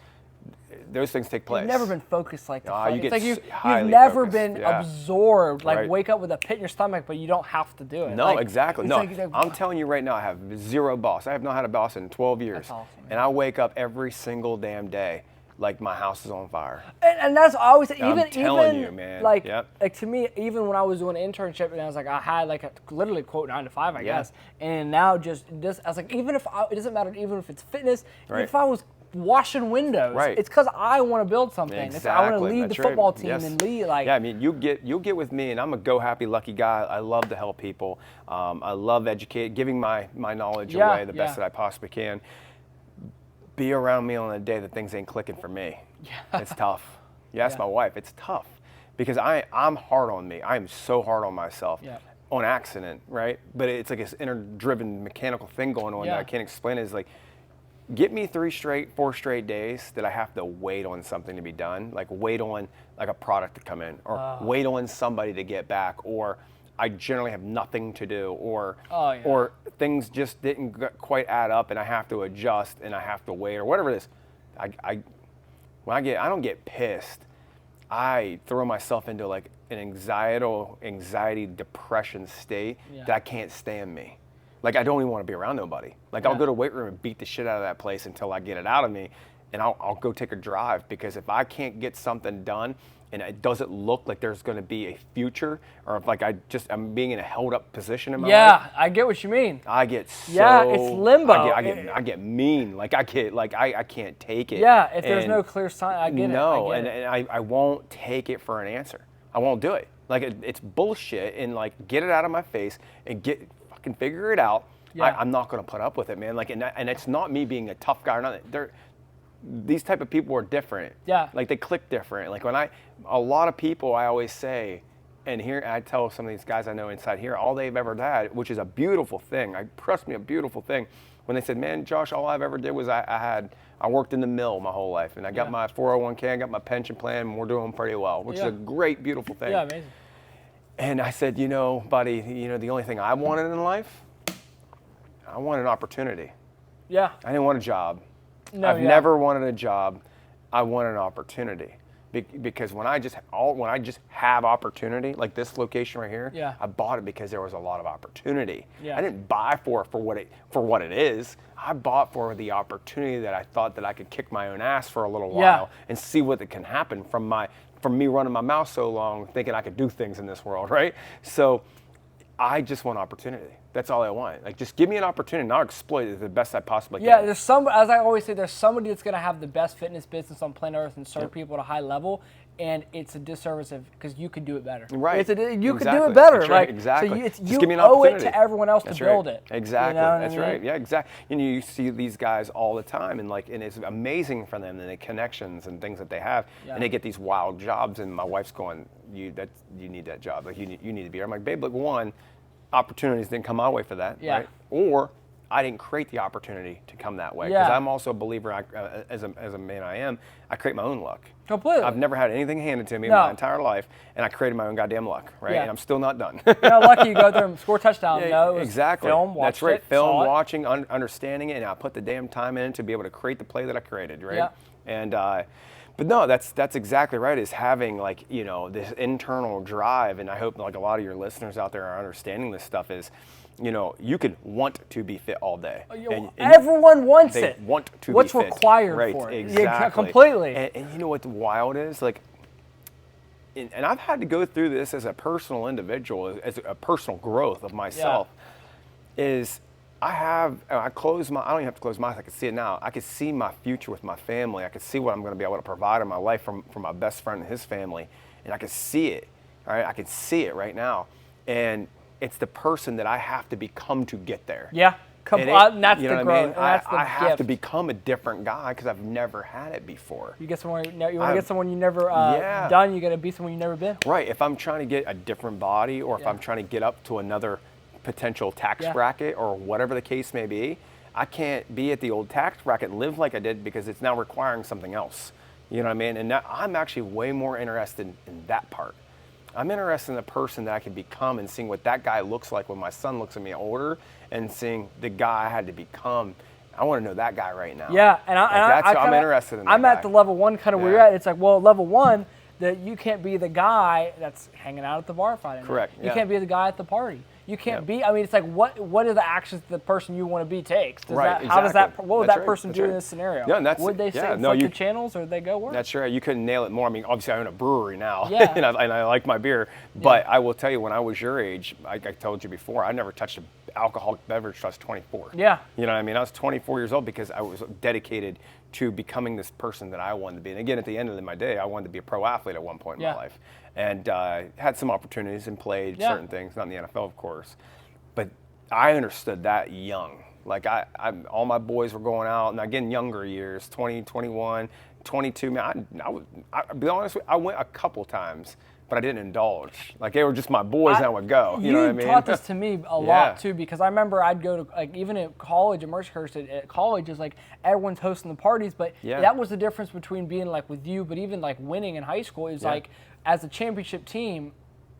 those things take place. You've never been focused like that. You get you've focused. never been absorbed, like wake up with a pit in your stomach, but you don't have to do it. No, exactly. No, I'm telling you right now, I have zero boss. I have not had a boss in 12 years. That's awesome, and I wake up every single damn day like my house is on fire. And that's always I'm telling you, man. Like to me, even when I was doing an internship and I was like, I had like a literally quote 9 to 5, I guess. And now just this, I was like, even if it doesn't matter, even if it's fitness, even if I was washing windows, it's because I want to build something. Exactly. I want to lead the football team and lead like. Yeah, I mean, you'll get with me, and I'm a go happy lucky guy. I love to help people. I love giving my knowledge away the best that I possibly can. Be around me on a day that things ain't clicking for me. Yeah. It's tough. You ask my wife, it's tough because I'm hard on me. I am so hard on myself. On accident, right? But it's like this inner-driven mechanical thing going on that I can't explain. Is like, get me 4 straight days that I have to wait on something to be done, like wait on like a product to come in, or wait on somebody to get back, or I generally have nothing to do, or things just didn't quite add up and I have to adjust and I have to wait, or whatever it is. I don't get pissed. I throw myself into like an anxiety, depression state that I can't stand me. Like I don't even want to be around nobody. Like I'll go to the weight room and beat the shit out of that place until I get it out of me, and I'll go take a drive, because if I can't get something done and it doesn't look like there's going to be a future, or if like I'm being in a held up position in my life. Yeah, I get what you mean. I get so it's limbo. I get mean. Like I can't take it. Yeah, if there's no clear sign, I get it. No, and I won't take it for an answer. I won't do it. Like it's bullshit, and like get it out of my face and fucking figure it out. I'm not going to put up with it, man. Like, and it's not me being a tough guy or nothing. These type of people are different. Yeah. Like they click different. Like a lot of people, I always say, and here I tell some of these guys I know inside here, all they've ever had, which is a beautiful thing. Trust me, a beautiful thing. When they said, man, Josh, all I've ever did was I worked in the mill my whole life, and I got my 401k, I got my pension plan, and we're doing pretty well, which is a great, beautiful thing. Yeah, amazing. And I said, buddy, the only thing I wanted in life, I wanted an opportunity. Yeah. I didn't want a job. No, I've never wanted a job. I wanted an opportunity. Because when I just have opportunity, like this location right here, I bought it because there was a lot of opportunity. I didn't buy for what it is. I bought for the opportunity that I thought that I could kick my own ass for a little while and see what can happen from me running my mouth so long, thinking I could do things in this world, right? So I just want opportunity. That's all I want. Like, just give me an opportunity, and I'll exploit it the best I possibly can. Yeah, as I always say, there's somebody that's going to have the best fitness business on planet Earth and serve people at a high level, and it's a disservice because you could do it better. Right. You could do it better. That's right. Like, exactly. So you give me an owe it to everyone else to build it. Exactly. That's right. Yeah, exactly. You see these guys all the time, and it's amazing for them, and the connections and things that they have, and they get these wild jobs, and my wife's going, you need that job. Like, you need to be here. I'm like, babe, look, one, opportunities didn't come my way for that, right? Or I didn't create the opportunity to come that way, because I'm also a believer. As a man, I create my own luck. Completely. I've never had anything handed to me my entire life, and I created my own goddamn luck, right? And I'm still not done. Lucky you go there and score a touchdown. Exactly. Film, that's right. Film, watching, understanding it, and I put the damn time in to be able to create the play that I created, right? And but no, that's exactly right. Is having this internal drive, and I hope like a lot of your listeners out there are understanding this stuff. Is you can want to be fit all day. And everyone wants it. They want to What's be fit. What's required right, for it? Exactly. Yeah, completely. And you know what the wild is? Like, and I've had to go through this as a personal individual, as a personal growth of myself. Is I don't even have to close my eyes. I can see it now. I can see my future with my family. I can see what I'm going to be able to provide in my life from my best friend and his family. And I can see it. All right, I can see it right now. And it's the person that I have to become to get there. Yeah. And that's you the know what growth. I mean? And that's the I have gift. to become a different guy because I've never had it before. You get someone. You want to get someone you never Yeah. done. You got to be someone you never been. Right. If I'm trying to get a different body, or if Yeah. I'm trying to get up to another potential tax Yeah. bracket, or whatever the case may be, I can't be at the old tax bracket and live like I did because it's now requiring something else. You know what I mean? And now I'm actually way more interested in that part. I'm interested in the person that I can become and seeing what that guy looks like when my son looks at me older, and seeing the guy I had to become. I want to know that guy right now. Yeah, and I'm interested in that I'm guy. at the level 1 kind of where you're at. It's like, well, level 1, that you can't be the guy that's hanging out at the bar Friday night. Correct, You yeah. can't be the guy at the party. You can't be. I mean, it's like, what are the actions the person you want to be takes? How does that? What would That's that person do in this scenario? Yeah, and that's, would they say flip the channels, or would they go work? That's right. You couldn't nail it more. I mean, obviously I own a brewery now, Yeah. and I like my beer. But I will tell you, when I was your age, I told you before, I never touched an alcoholic beverage till I was 24. Yeah. You know what I mean? I was 24 years old because I was dedicated to becoming this person that I wanted to be. And again, at the end of my day, I wanted to be a pro athlete at one point in my life, and had some opportunities and played certain things, not in the NFL, of course. But I understood that young. Like all my boys were going out, and again, younger years, 20, 21, 22. Man, I'll be honest with you, I went a couple times, but I didn't indulge. Like, they were just my boys, and I would go. You know what I mean? You taught this to me a lot too, because I remember I'd go to, like, even at college, at Mercyhurst, at college, is like everyone's hosting the parties, but that was the difference between being like with you, but even like winning in high school is like, as a championship team,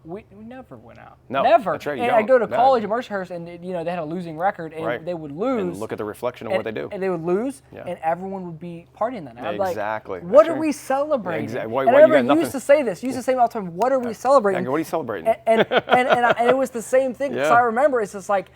we never went out. No, never. that's right, you and I'd go to don't. college at Mercyhurst, and they had a losing record, and they would lose. And look at the reflection of what they do. And they would lose, and everyone would be partying that night. I'd be Exactly. like, what are we celebrating? Exactly. And I remember you used to say this. You used to say all the time, what are we celebrating? What are you celebrating? And it was the same thing. So I remember it's just like,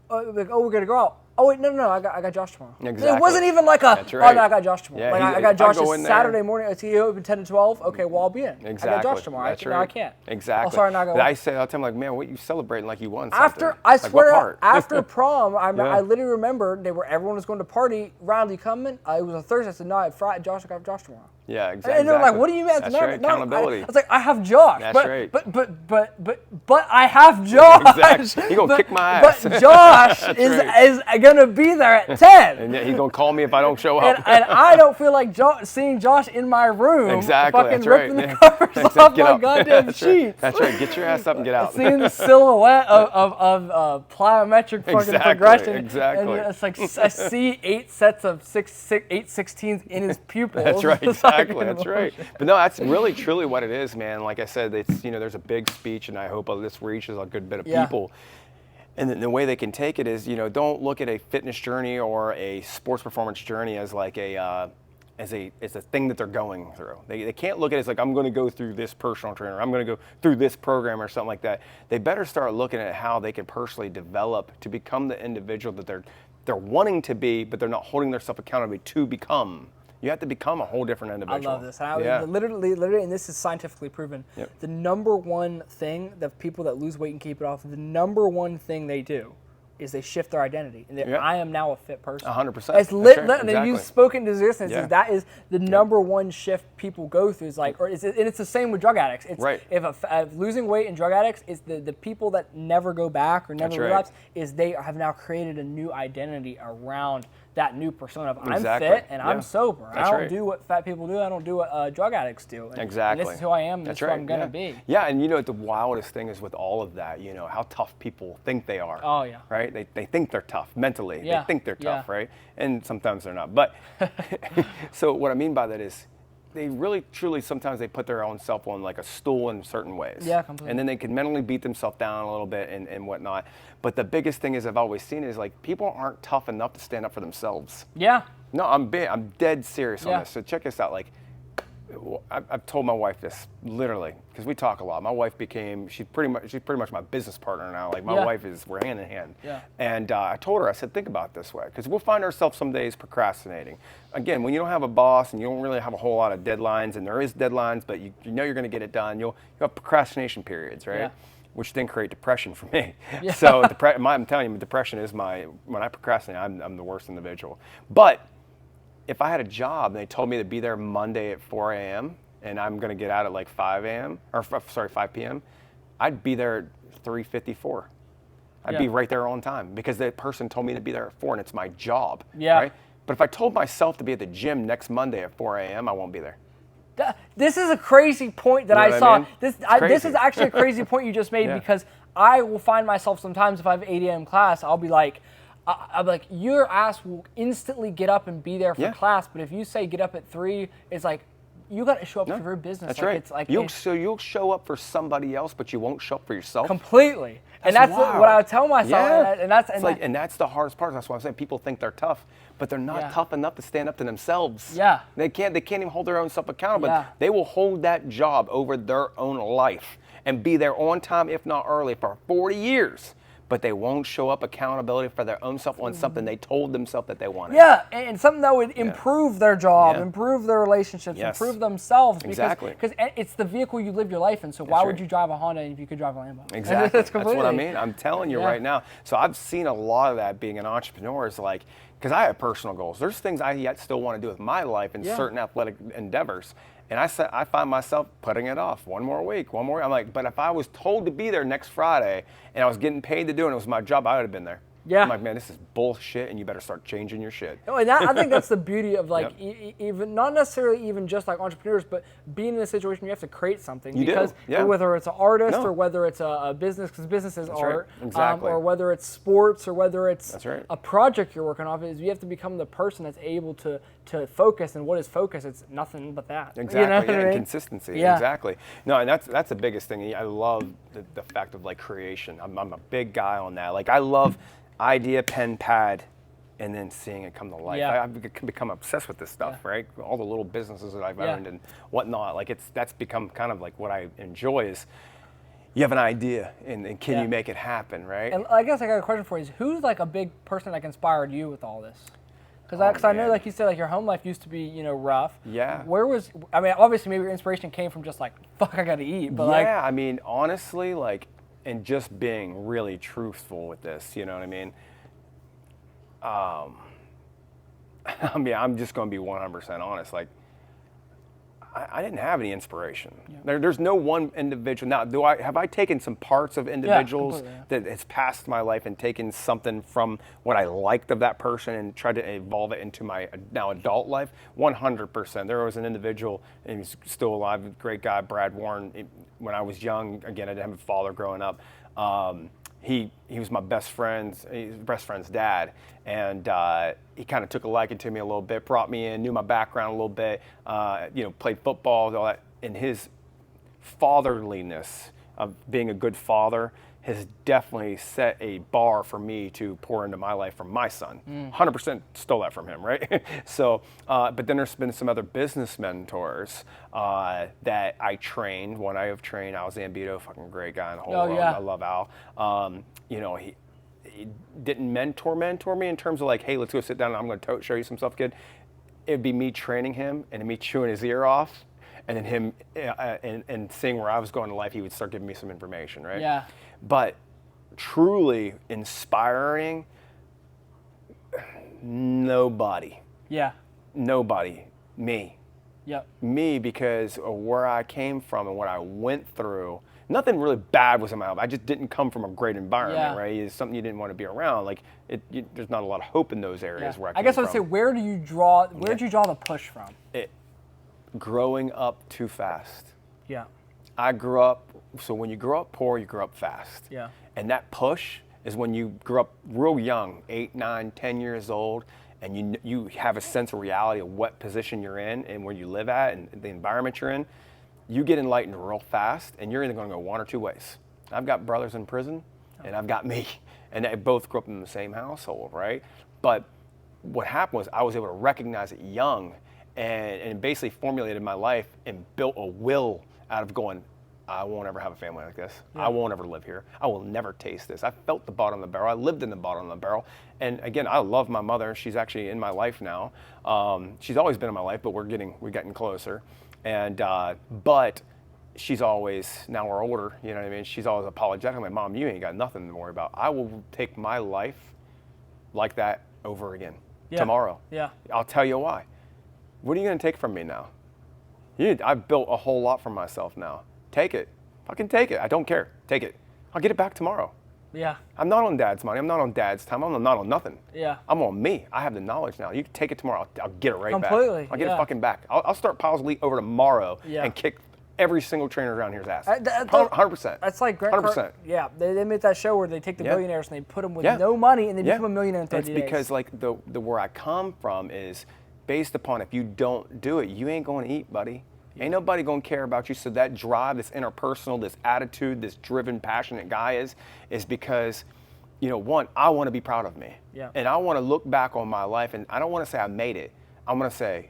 oh, we're going to go out. Oh, wait, no, I got Josh tomorrow. Exactly. It wasn't even like That's oh, right. no, I got Josh tomorrow. Yeah, like, I got Josh go this in Saturday there. morning. Is he open 10 to 12? Okay, well, I'll be in. Exactly. I got Josh tomorrow. That's No, I can't. Exactly. Oh, sorry, not going. I say all the time, like, man, what you celebrating like you won something? I like, swear, what part? after prom, I literally remember everyone was going to party. Riley coming. It was a Thursday. I said, no, Friday, Josh, I got Josh tomorrow. Yeah, exactly. And they're like, "What do you mean?" That's right. Accountability. I was like, "I have Josh." That's right. But I have Josh. Exactly. He gonna kick my ass. But Josh is gonna be there at 10. And he's gonna call me if I don't show up. And I don't feel like seeing Josh in my room. Exactly. Fucking That's right. ripping the covers off my goddamn That's sheets. Right. That's right. Get your ass up and get out. Seeing the silhouette of plyometric fucking progression. Exactly. And it's like I see 8 sets of 8/16s in his pupils. That's right. It's like Exactly. That's right. But no, that's really truly what it is, man. Like I said, it's there's a big speech, and I hope this reaches a good bit of people. And the way they can take it is, don't look at a fitness journey or a sports performance journey as like as a thing that they're going through. They can't look at it as like, I'm going to go through this personal trainer, I'm going to go through this program or something like that. They better start looking at how they can personally develop to become the individual that they're wanting to be, but they're not holding themselves accountable to become. You have to become a whole different individual. I love this. Literally, and this is scientifically proven. Yep. The number one thing that people that lose weight and keep it off, the number one thing they do is they shift their identity. And I am now a fit person. 100%. It's and you've spoken to existence. Yeah. That is the number one shift people go through. Is like, and it's the same with drug addicts. It's, right. If losing weight in drug addicts is the people that never go back or never relapse, is they have now created a new identity around that new persona of I'm fit and I'm sober. I don't do what fat people do. I don't do what drug addicts do. Exactly. And this is who I am. This is who I'm going to be. Yeah, and the wildest thing is with all of that, how tough people think they are. Oh, yeah. Right? They think they're tough mentally. Yeah. They think they're tough, right? And sometimes they're not. But so what I mean by that is they really, truly, sometimes they put their own self on like a stool in certain ways. Yeah, completely. And then they can mentally beat themselves down a little bit and whatnot. But the biggest thing is I've always seen is like people aren't tough enough to stand up for themselves. Yeah. No, I'm dead serious on this. So check this out. Like, I've told my wife this literally because we talk a lot. My wife she's pretty much my business partner now. Like my wife we're hand in hand. Yeah. And I told her, I said, think about it this way, because we'll find ourselves some days procrastinating. Again, when you don't have a boss and you don't really have a whole lot of deadlines, and there is deadlines, but you know you're going to get it done. You'll have procrastination periods, right? Yeah. Which then create depression for me. Yeah. So I'm telling you, depression is when I procrastinate, I'm the worst individual. But if I had a job and they told me to be there Monday at 4 a.m. and I'm going to get out at like 5 a.m. or 5 p.m., I'd be there at 3:54. I'd be right there on time because that person told me to be there at 4 and it's my job. Yeah. Right? But if I told myself to be at the gym next Monday at 4 a.m., I won't be there. This is a crazy point that You know I what saw. I mean? This is actually a crazy point you just made Yeah. because I will find myself sometimes if I have 8 a.m. class, I'll be like, your ass will instantly get up and be there for class. But if you say get up at 3, it's like, you got to show up for your business. That's like, right. It's like You'll show up for somebody else, but you won't show up for yourself. Completely. And that's wild. what I would tell myself. Yeah. And that's the hardest part. That's why I'm saying people think they're tough, but they're not tough enough to stand up to themselves. Yeah. They can't even hold their own self accountable. Yeah. But they will hold that job over their own life and be there on time, if not early, for 40 years. But they won't show up accountability for their own self on something they told themselves that they wanted. Yeah, and something that would improve their job, improve their relationships, Yes. improve themselves. Exactly. Because it's the vehicle you live your life in. So why would you drive a Honda if you could drive a Lambo? Exactly. That's what I mean. I'm telling you right now. So I've seen a lot of that being an entrepreneur is like, because I have personal goals. There's things I yet still want to do with my life in certain athletic endeavors. And I find myself putting it off one more week. I'm like, but if I was told to be there next Friday and I was getting paid to do it and it was my job, I would have been there. Yeah. I'm like, man, this is bullshit and you better start changing your shit. No, and I think that's the beauty of like even not necessarily even just like entrepreneurs, but being in a situation where you have to create something. Because whether it's an artist or whether it's a business, because business is art, or whether it's sports or whether it's a project you're working on, is you have to become the person that's able to focus. And what is focus? It's nothing but that. Exactly. You know what I mean? Consistency. Yeah. Exactly. No, and that's the biggest thing. I love the fact of like creation. I'm a big guy on that. Like I love idea, pen, pad, and then seeing it come to life. Yeah. I've become obsessed with this stuff, right? All the little businesses that I've owned and whatnot. Like that's become kind of like what I enjoy is you have an idea and can you make it happen, right? And I guess I got a question for you. Is who's like a big person that inspired you with all this? Because I know, like you said, like your home life used to be, rough. Yeah. Obviously maybe your inspiration came from just like, fuck, I got to eat. But I mean, honestly, like, and just being really truthful with this, you know what I mean? I'm just going to be 100% honest. Like, I didn't have any inspiration. Yeah. There's no one individual. Now, have I taken some parts of individuals that has passed my life and taken something from what I liked of that person and tried to evolve it into my now adult life? 100%. There was an individual, and he's still alive, a great guy, Brad Warren. When I was young, again, I didn't have a father growing up. He was my best friend's dad, and he kind of took a liking to me a little bit, brought me in, knew my background a little bit, played football, all that. And his fatherliness of being a good father has definitely set a bar for me to pour into my life from my son. 100% stole that from him, right? So, but then there's been some other business mentors that I trained. One I have trained, Al Zambito, fucking great guy in the whole world. I love Al. He didn't mentor me in terms of like, hey, let's go sit down and I'm going to show you some stuff, kid. It'd be me training him and me chewing his ear off, and then him and seeing where I was going in life, he would start giving me some information, right? Yeah. But truly inspiring, nobody. Yeah. Nobody. Me. Yep. Me, because of where I came from and what I went through. Nothing really bad was in my life. I just didn't come from a great environment, right? It's something you didn't want to be around. Like, there's not a lot of hope in those areas where I came from. I guess I would say, where did you draw the push from? Growing up too fast. Yeah. I grew up, so when you grow up poor, you grow up fast. Yeah. And that push is when you grew up real young, 8, 9, 10 years old, and you have a sense of reality of what position you're in and where you live at and the environment you're in. You get enlightened real fast, and you're either going to go one or two ways. I've got brothers in prison, and I've got me, and they both grew up in the same household, right? But what happened was I was able to recognize it young and basically formulated my life and built a will out of going, I won't ever have a family like this. Yeah. I won't ever live here. I will never taste this. I felt the bottom of the barrel. I lived in the bottom of the barrel. And again, I love my mother. She's actually in my life now. She's always been in my life, but we're getting closer. And but she's always, now we're older, you know what I mean? She's always apologetic. I'm like, Mom, you ain't got nothing to worry about. I will take my life like that over again tomorrow. Yeah. I'll tell you why. What are you going to take from me now? I've built a whole lot for myself now. Take it. Fucking take it. I don't care. Take it. I'll get it back tomorrow. Yeah. I'm not on dad's money. I'm not on dad's time. I'm not on nothing. Yeah. I'm on me. I have the knowledge now. You can take it tomorrow. I'll get it right Completely, back. I'll get yeah. it fucking back. I'll start Pyles Elite over tomorrow Yeah. and kick every single trainer around here's ass. 100%. That's like Grant 100%. Yeah, they made that show where they take the Yeah. billionaires and they put them with Yeah. no money and they Yeah. become a millionaire in 30 days. It's because like the where I come from is based upon if you don't do it, you ain't going to eat, buddy. Ain't nobody going to care about you. So that drive, this interpersonal, this attitude, this driven, passionate guy is because, you know, one, I want to be proud of me. Yeah. And I want to look back on my life, and I don't want to say I made it. I'm going to say,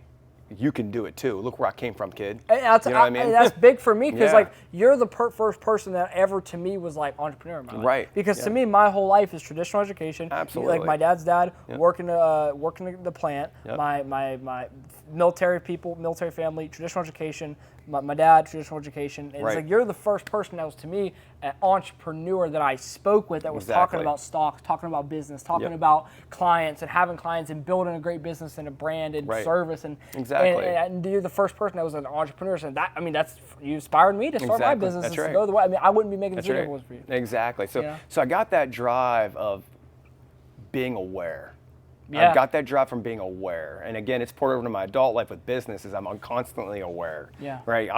you can do it too. Look where I came from, kid. And that's, you know what I mean? That's big for me because Yeah. like you're the first person that ever to me was like entrepreneur in my life. Right. Because to Yeah. me, my whole life is traditional education. Absolutely. Like my dad's dad Yep. working the plant. Yep. My military family, traditional education. My dad, traditional education. And Right. it's like you're the first person that was to me an entrepreneur that I spoke with that was talking Exactly. about stocks, talking about business, talking Yep. about clients and having clients and building a great business and a brand and Right. service and Exactly. and you're the first person that was an entrepreneur. So that, I mean, that's, you inspired me to start my Exactly. business That's and right. to go the way. I mean, I wouldn't be making this That's video right. if it was for you. Exactly. So, Yeah. so I got that drive of being aware. Yeah. I got that drive from being aware. And again, it's poured over to my adult life with business is I'm constantly aware. Yeah. Right.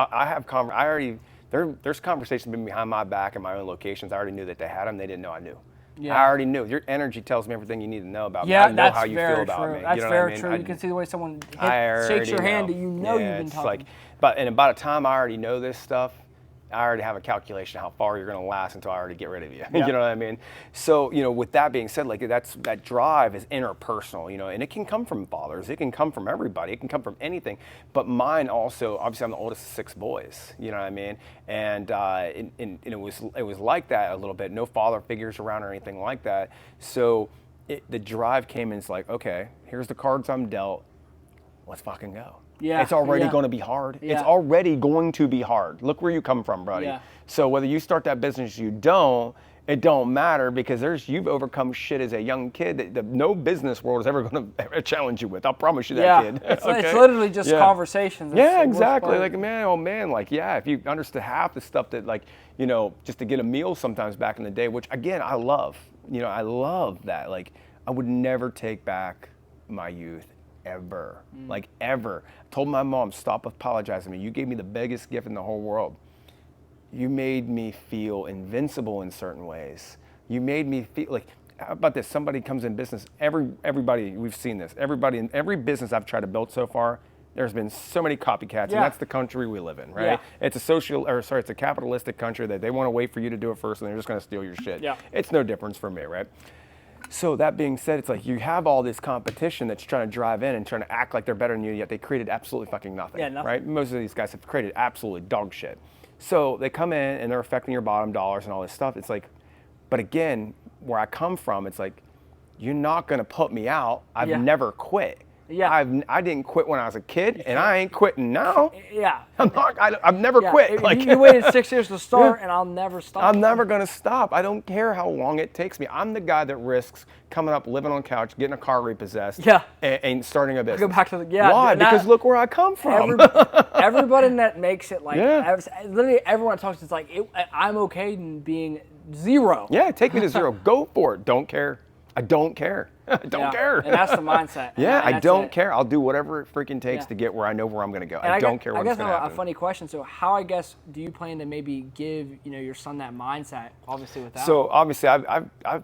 There's conversations been behind my back in my own locations. I already knew that they had them. They didn't know I knew. Yeah. I already knew. Your energy tells me everything you need to know about me. Yeah, I know that's how you very feel about true. me. That's you know very what I mean? true. You can see the way someone I shakes your already hand know. that you know Yeah, you've been it's talking. and by the time I already know this stuff, I already have a calculation of how far you're going to last until I already get rid of you. Yeah. You know what I mean? So, you know, with that being said, like that drive is interpersonal, you know, and it can come from fathers. It can come from everybody. It can come from anything. But mine also, obviously I'm the oldest of 6 boys, you know what I mean? And it was like that a little bit. No father figures around or anything like that. So the drive came in, it's like, okay, here's the cards I'm dealt. Let's fucking go. Yeah, It's already yeah. going to be hard. Yeah. It's already going to be hard. Look where you come from, buddy. Yeah. So whether you start that business, you don't, it don't matter because you've overcome shit as a young kid that no business world is ever going to challenge you with. I'll promise you that, Yeah, kid. it's Okay? literally just Yeah. conversations. That's Yeah, the worst exactly. part. Like, man, oh man, like, yeah, if you understood half the stuff that, like, you know, just to get a meal sometimes back in the day, which again, I love. You know, I love that. Like, I would never take back my youth. Ever. Like, ever. I told my mom, stop apologizing to me. You gave me the biggest gift in the whole world. You made me feel invincible in certain ways. You made me feel like, how about this? Somebody comes in business, everybody, we've seen this. Everybody in every business I've tried to build so far, there's been so many copycats, and Yeah. that's the country we live in, right? Yeah. It's a capitalistic country that they want to wait for you to do it first, and they're just going to steal your shit. Yeah. It's no difference for me, right? So that being said, it's like you have all this competition that's trying to drive in and trying to act like they're better than you, yet they created absolutely fucking nothing, Yeah, nothing. right? Most of these guys have created absolutely dog shit. So they come in and they're affecting your bottom dollars and all this stuff. It's like, but again, where I come from, it's like, you're not going to put me out. I've Yeah. never quit. Yeah. I didn't quit when I was a kid, and I ain't quitting now. Yeah. I've never Yeah. quit. Like, You waited 6 years to start, and I'll never stop. I'm never going to stop. I don't care how long it takes me. I'm the guy that risks coming up, living on a couch, getting a car repossessed, Yeah. and starting a business. Go back to the yeah. Why? and that- Because look where I come from. Everybody that makes it like Yeah. literally everyone talks. It's like I'm okay in being zero. Yeah, take me to zero. Go for it. Don't care. I don't care. I don't Yeah. care. And that's the mindset. Yeah, And I that's don't it. care. I'll do whatever it freaking takes Yeah. to get where I know where I'm going to go. And I don't care I what's guess going to a happen. funny question. So how, I guess, do you plan to maybe give your son that mindset? Obviously with that. So obviously, I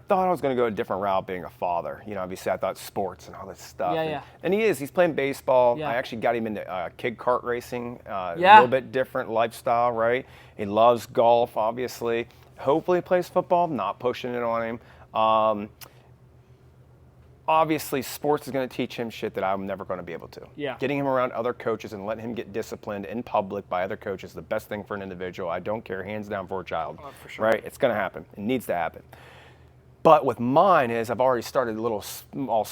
thought I was going to go a different route, being a father. You know, obviously, I thought sports and all this stuff. Yeah, and, yeah. and he is. He's playing baseball. Yeah. I actually got him into kid kart racing. A Yeah. little bit different lifestyle, right? He loves golf, obviously. Hopefully, he plays football. Not pushing it on him. Obviously, sports is going to teach him shit that I'm never going to be able to. Yeah. Getting him around other coaches and letting him get disciplined in public by other coaches is the best thing for an individual. I don't care, hands down, for a child. Oh, for sure. Right? It's going to happen. It needs to happen. But with mine is I've already started little small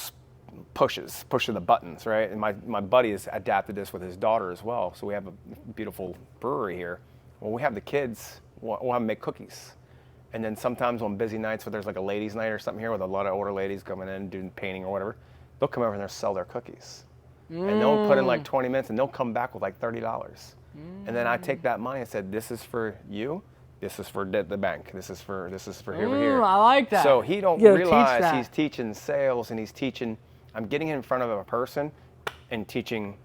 pushing the buttons, right? And my buddy has adapted this with his daughter as well. So we have a beautiful brewery here. When we have the kids, we'll have them make cookies. And then sometimes on busy nights where there's like a ladies' night or something here with a lot of older ladies coming in doing painting or whatever, they'll come over and they'll sell their cookies. And they'll put in like 20 minutes and they'll come back with like $30. And then I take that money and said, this is for you, This is for the bank. This is for here. I like that. So he don't realize he's teaching sales and he's teaching. I'm getting in front of a person and teaching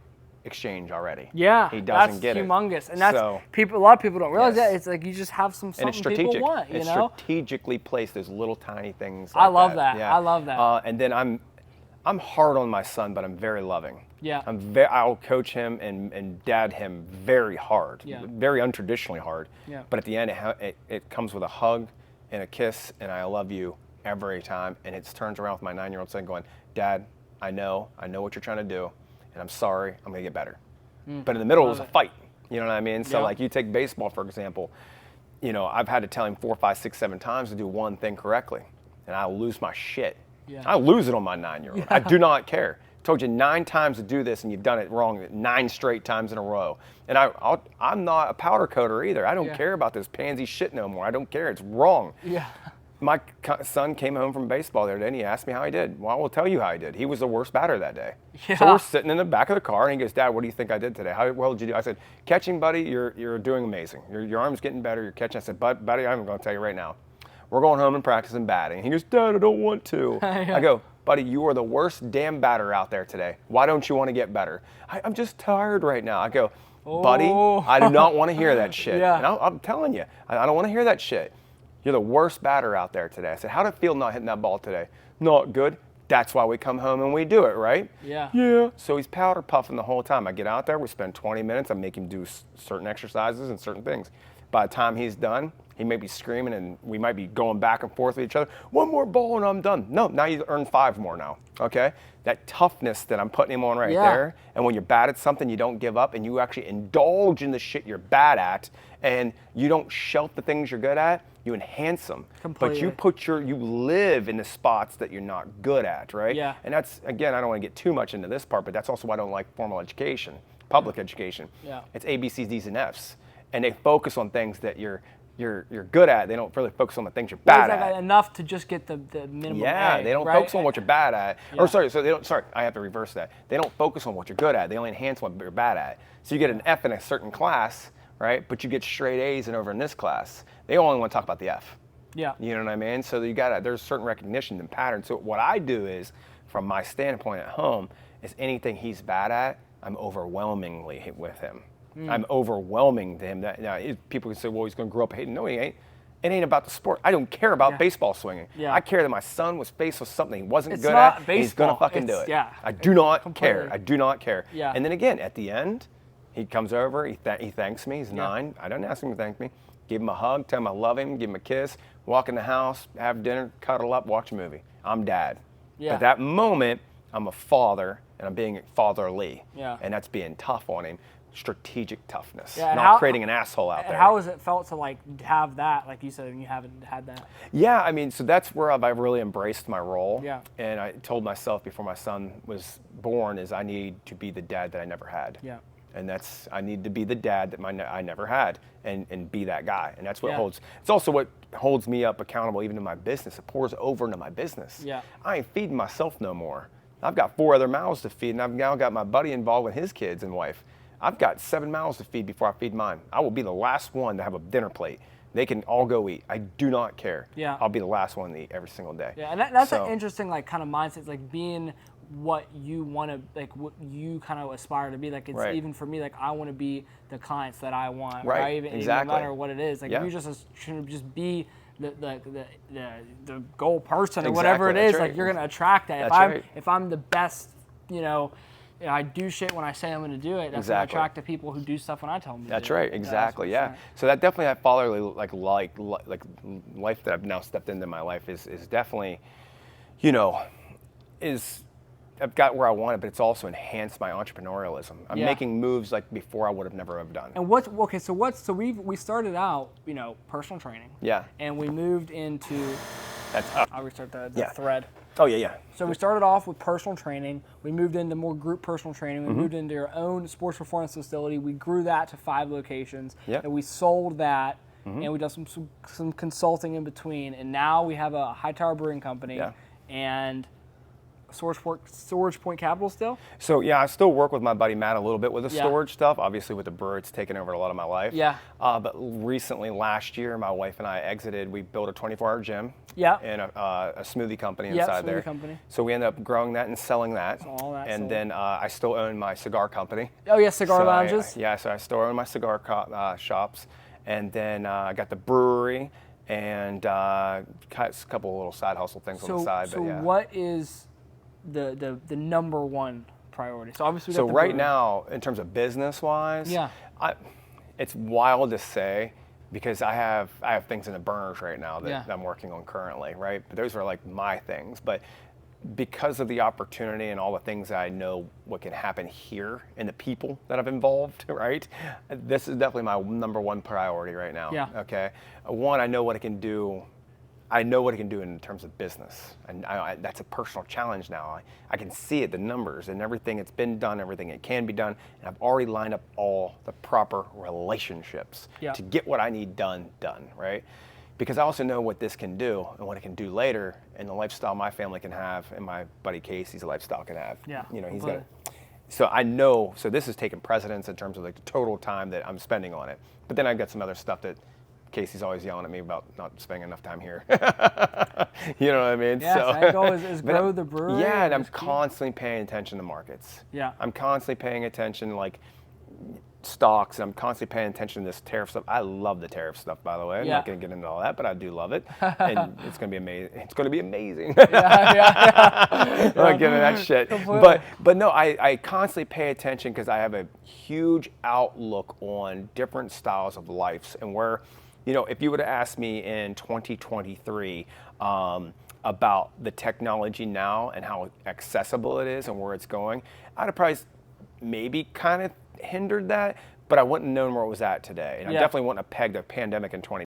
exchange already. Yeah, he doesn't get humongous. it. And that's so, a lot of people don't realize that. It's like you just have something people want. It's strategically placed, those little tiny things. I love that. Yeah. I love that. And then I'm hard on my son, but I'm very loving. Yeah. I'll coach him and dad him very hard, very untraditionally hard. Yeah. But at the end, it comes with a hug and a kiss and I love you every time. And it turns around with my 9-year-old son going, Dad, I know what you're trying to do, and I'm sorry. I'm gonna get better. But in the middle, it was a fight. You know what I mean? So like you take baseball for example. You know, I've had to tell him 4, 5, 6, 7 times to do one thing correctly, and I'll lose my shit. Yeah. I lose it on my 9-year-old. Yeah. I do not care. Told you 9 times to do this and you've done it wrong 9 straight times in a row. And I'm not a powder coater either. I don't care about this pansy shit no more. I don't care. It's wrong. Yeah. My son came home from baseball the other day and he asked me how I did. Well, I will tell you how I did. He was the worst batter that day. Yeah. So we're sitting in the back of the car and he goes, Dad, what do you think I did today? How well did you do? I said, catching, buddy, you're doing amazing. Your arm's getting better. You're catching. I said, buddy, I'm going to tell you right now. We're going home and practicing batting. He goes, Dad, I don't want to. Yeah. I go, buddy, you are the worst damn batter out there today. Why don't you want to get better? I'm just tired right now. I go, buddy, I do not want to hear that shit. Yeah. And I'm telling you, I don't want to hear that shit. You're the worst batter out there today. I said, how'd it feel not hitting that ball today? Not good. That's why we come home and we do it, right? Yeah. Yeah. So he's powder puffing the whole time. I get out there, we spend 20 minutes, I make him do certain exercises and certain things. By the time he's done, he may be screaming and we might be going back and forth with each other. One more ball and I'm done. No, now you earn 5 more now, okay? That toughness that I'm putting him on right there, and when you're bad at something, you don't give up and you actually indulge in the shit you're bad at and you don't shelf the things you're good at, you enhance them. Completely. But you live in the spots that you're not good at, right? Yeah. And that's, again, I don't want to get too much into this part, but that's also why I don't like formal education, public education. Yeah. It's A, B, C's, D's, and F's. And they focus on things that you're good at. They don't really focus on the things you're bad at. Enough to just get the minimum. Yeah, they don't focus on what you're bad at. Yeah. Or sorry, I have to reverse that. They don't focus on what you're good at. They only enhance what you're bad at. So you get an F in a certain class, right? But you get straight A's and over in this class. They only want to talk about the F. Yeah. You know what I mean? So there's certain recognition and patterns. So what I do is, from my standpoint at home, is anything he's bad at, I'm overwhelmingly with him. I'm overwhelming to him. Now, people can say, well, he's going to grow up hating. No, he ain't. It ain't about the sport. I don't care about baseball swinging. Yeah. I care that my son was faced with something he wasn't good at, and he's going to fucking do it. Yeah. I do not care. I do not care. Yeah. And then again, at the end, he comes over, he thanks me. He's 9. I don't ask him to thank me. Give him a hug, tell him I love him, give him a kiss, walk in the house, have dinner, cuddle up, watch a movie. I'm Dad. Yeah. At that moment, I'm a father, and I'm being fatherly. Yeah. And that's being tough on him. Strategic toughness, creating an asshole out there. How has it felt to like have that, like you said, and you haven't had that? Yeah, I mean, so that's where I've really embraced my role. Yeah. And I told myself before my son was born is I need to be the dad that I never had. Yeah. And I need to be the dad that I never had and be that guy. And that's what it's also what holds me up accountable even to my business. It pours over into my business. Yeah. I ain't feeding myself no more. I've got 4 other mouths to feed and I've now got my buddy involved with his kids and wife. I've got 7 mouths to feed before I feed mine. I will be the last one to have a dinner plate. They can all go eat. I do not care. Yeah. I'll be the last one to eat every single day. Yeah, and that's an interesting like kind of mindset. It's like being what you want to, like what you kind of aspire to be. Like it's even for me, like I want to be the clients that I want. Right. Even Exactly. no matter what it is. Like if you just be the goal person or whatever it is, like you're gonna attract that. If I'm the best, I do shit when I say I'm going to do it. That's going to attract the people who do stuff when I tell them to do it. That's right. Exactly. Yeah. So that definitely that fatherly like life that I've now stepped into my life is definitely, I've got where I want it, but it's also enhanced my entrepreneurialism. I'm making moves like before I would have never have done. And so we started out, personal training. Yeah. And we moved into. I'll restart the thread. Oh, yeah. So we started off with personal training. We moved into more group personal training. We moved into our own sports performance facility. We grew that to 5 locations. Yep. And we sold that. And we done some consulting in between. And now we have a high tower brewing company. Yeah. And Storage Point Capital still? So yeah, I still work with my buddy Matt a little bit with the Yeah. storage stuff. Obviously, with the brewery, it's taken over a lot of my life. Yeah. But recently, last year, my wife and I exited. We built a 24-hour gym. Yeah. And a smoothie company Yeah, inside smoothie there. company. So we ended up growing that and selling that. all that and sold. then I still own my cigar company. Oh yeah, cigar So lounges. so I still own my cigar shops, and then I got the brewery and a couple of little side hustle things on the side. So but yeah. what is the number one priority? So obviously, we So got the right brewery. now, in terms of business wise, Yeah. it's wild to say because I have things in the burners right now that Yeah. I'm working on currently, right? But those are like my things. But because of the opportunity and all the things that I know what can happen here and the people that I've involved, right? This is definitely my number one priority right now. Yeah. Okay. One, I know what it can do. I know what it can do in terms of business, and that's a personal challenge now. I can see it, the numbers and everything that's been done, everything that can be done, and I've already lined up all the proper relationships Yeah. to get what I need done, right? Because I also know what this can do and what it can do later, and the lifestyle my family can have, and my buddy Casey's lifestyle can have. Yeah, You know, he's completely. got. So I know. So this is taking precedence in terms of like the total time that I'm spending on it. But then I've got some other stuff that Casey's always yelling at me about not spending enough time here. You know what I mean? Yeah, so that goal is but grow the brewery. Yeah, and I'm just keep- constantly paying attention to markets. Yeah. I'm constantly paying attention, like stocks, and I'm constantly paying attention to this tariff stuff. I love the tariff stuff, by the way. I'm Yeah. not going to get into all that, but I do love it, and it's going to be amazing. It's going to be amazing. yeah. I'm not getting that shit. Completely. But no, I constantly pay attention because I have a huge outlook on different styles of lives and where, you know, if you would have asked me in 2023 about the technology now and how accessible it is and where it's going, I'd have probably maybe kind of hindered that, but I wouldn't have known where it was at today. And I Yeah. definitely wouldn't have pegged a pandemic in 2020.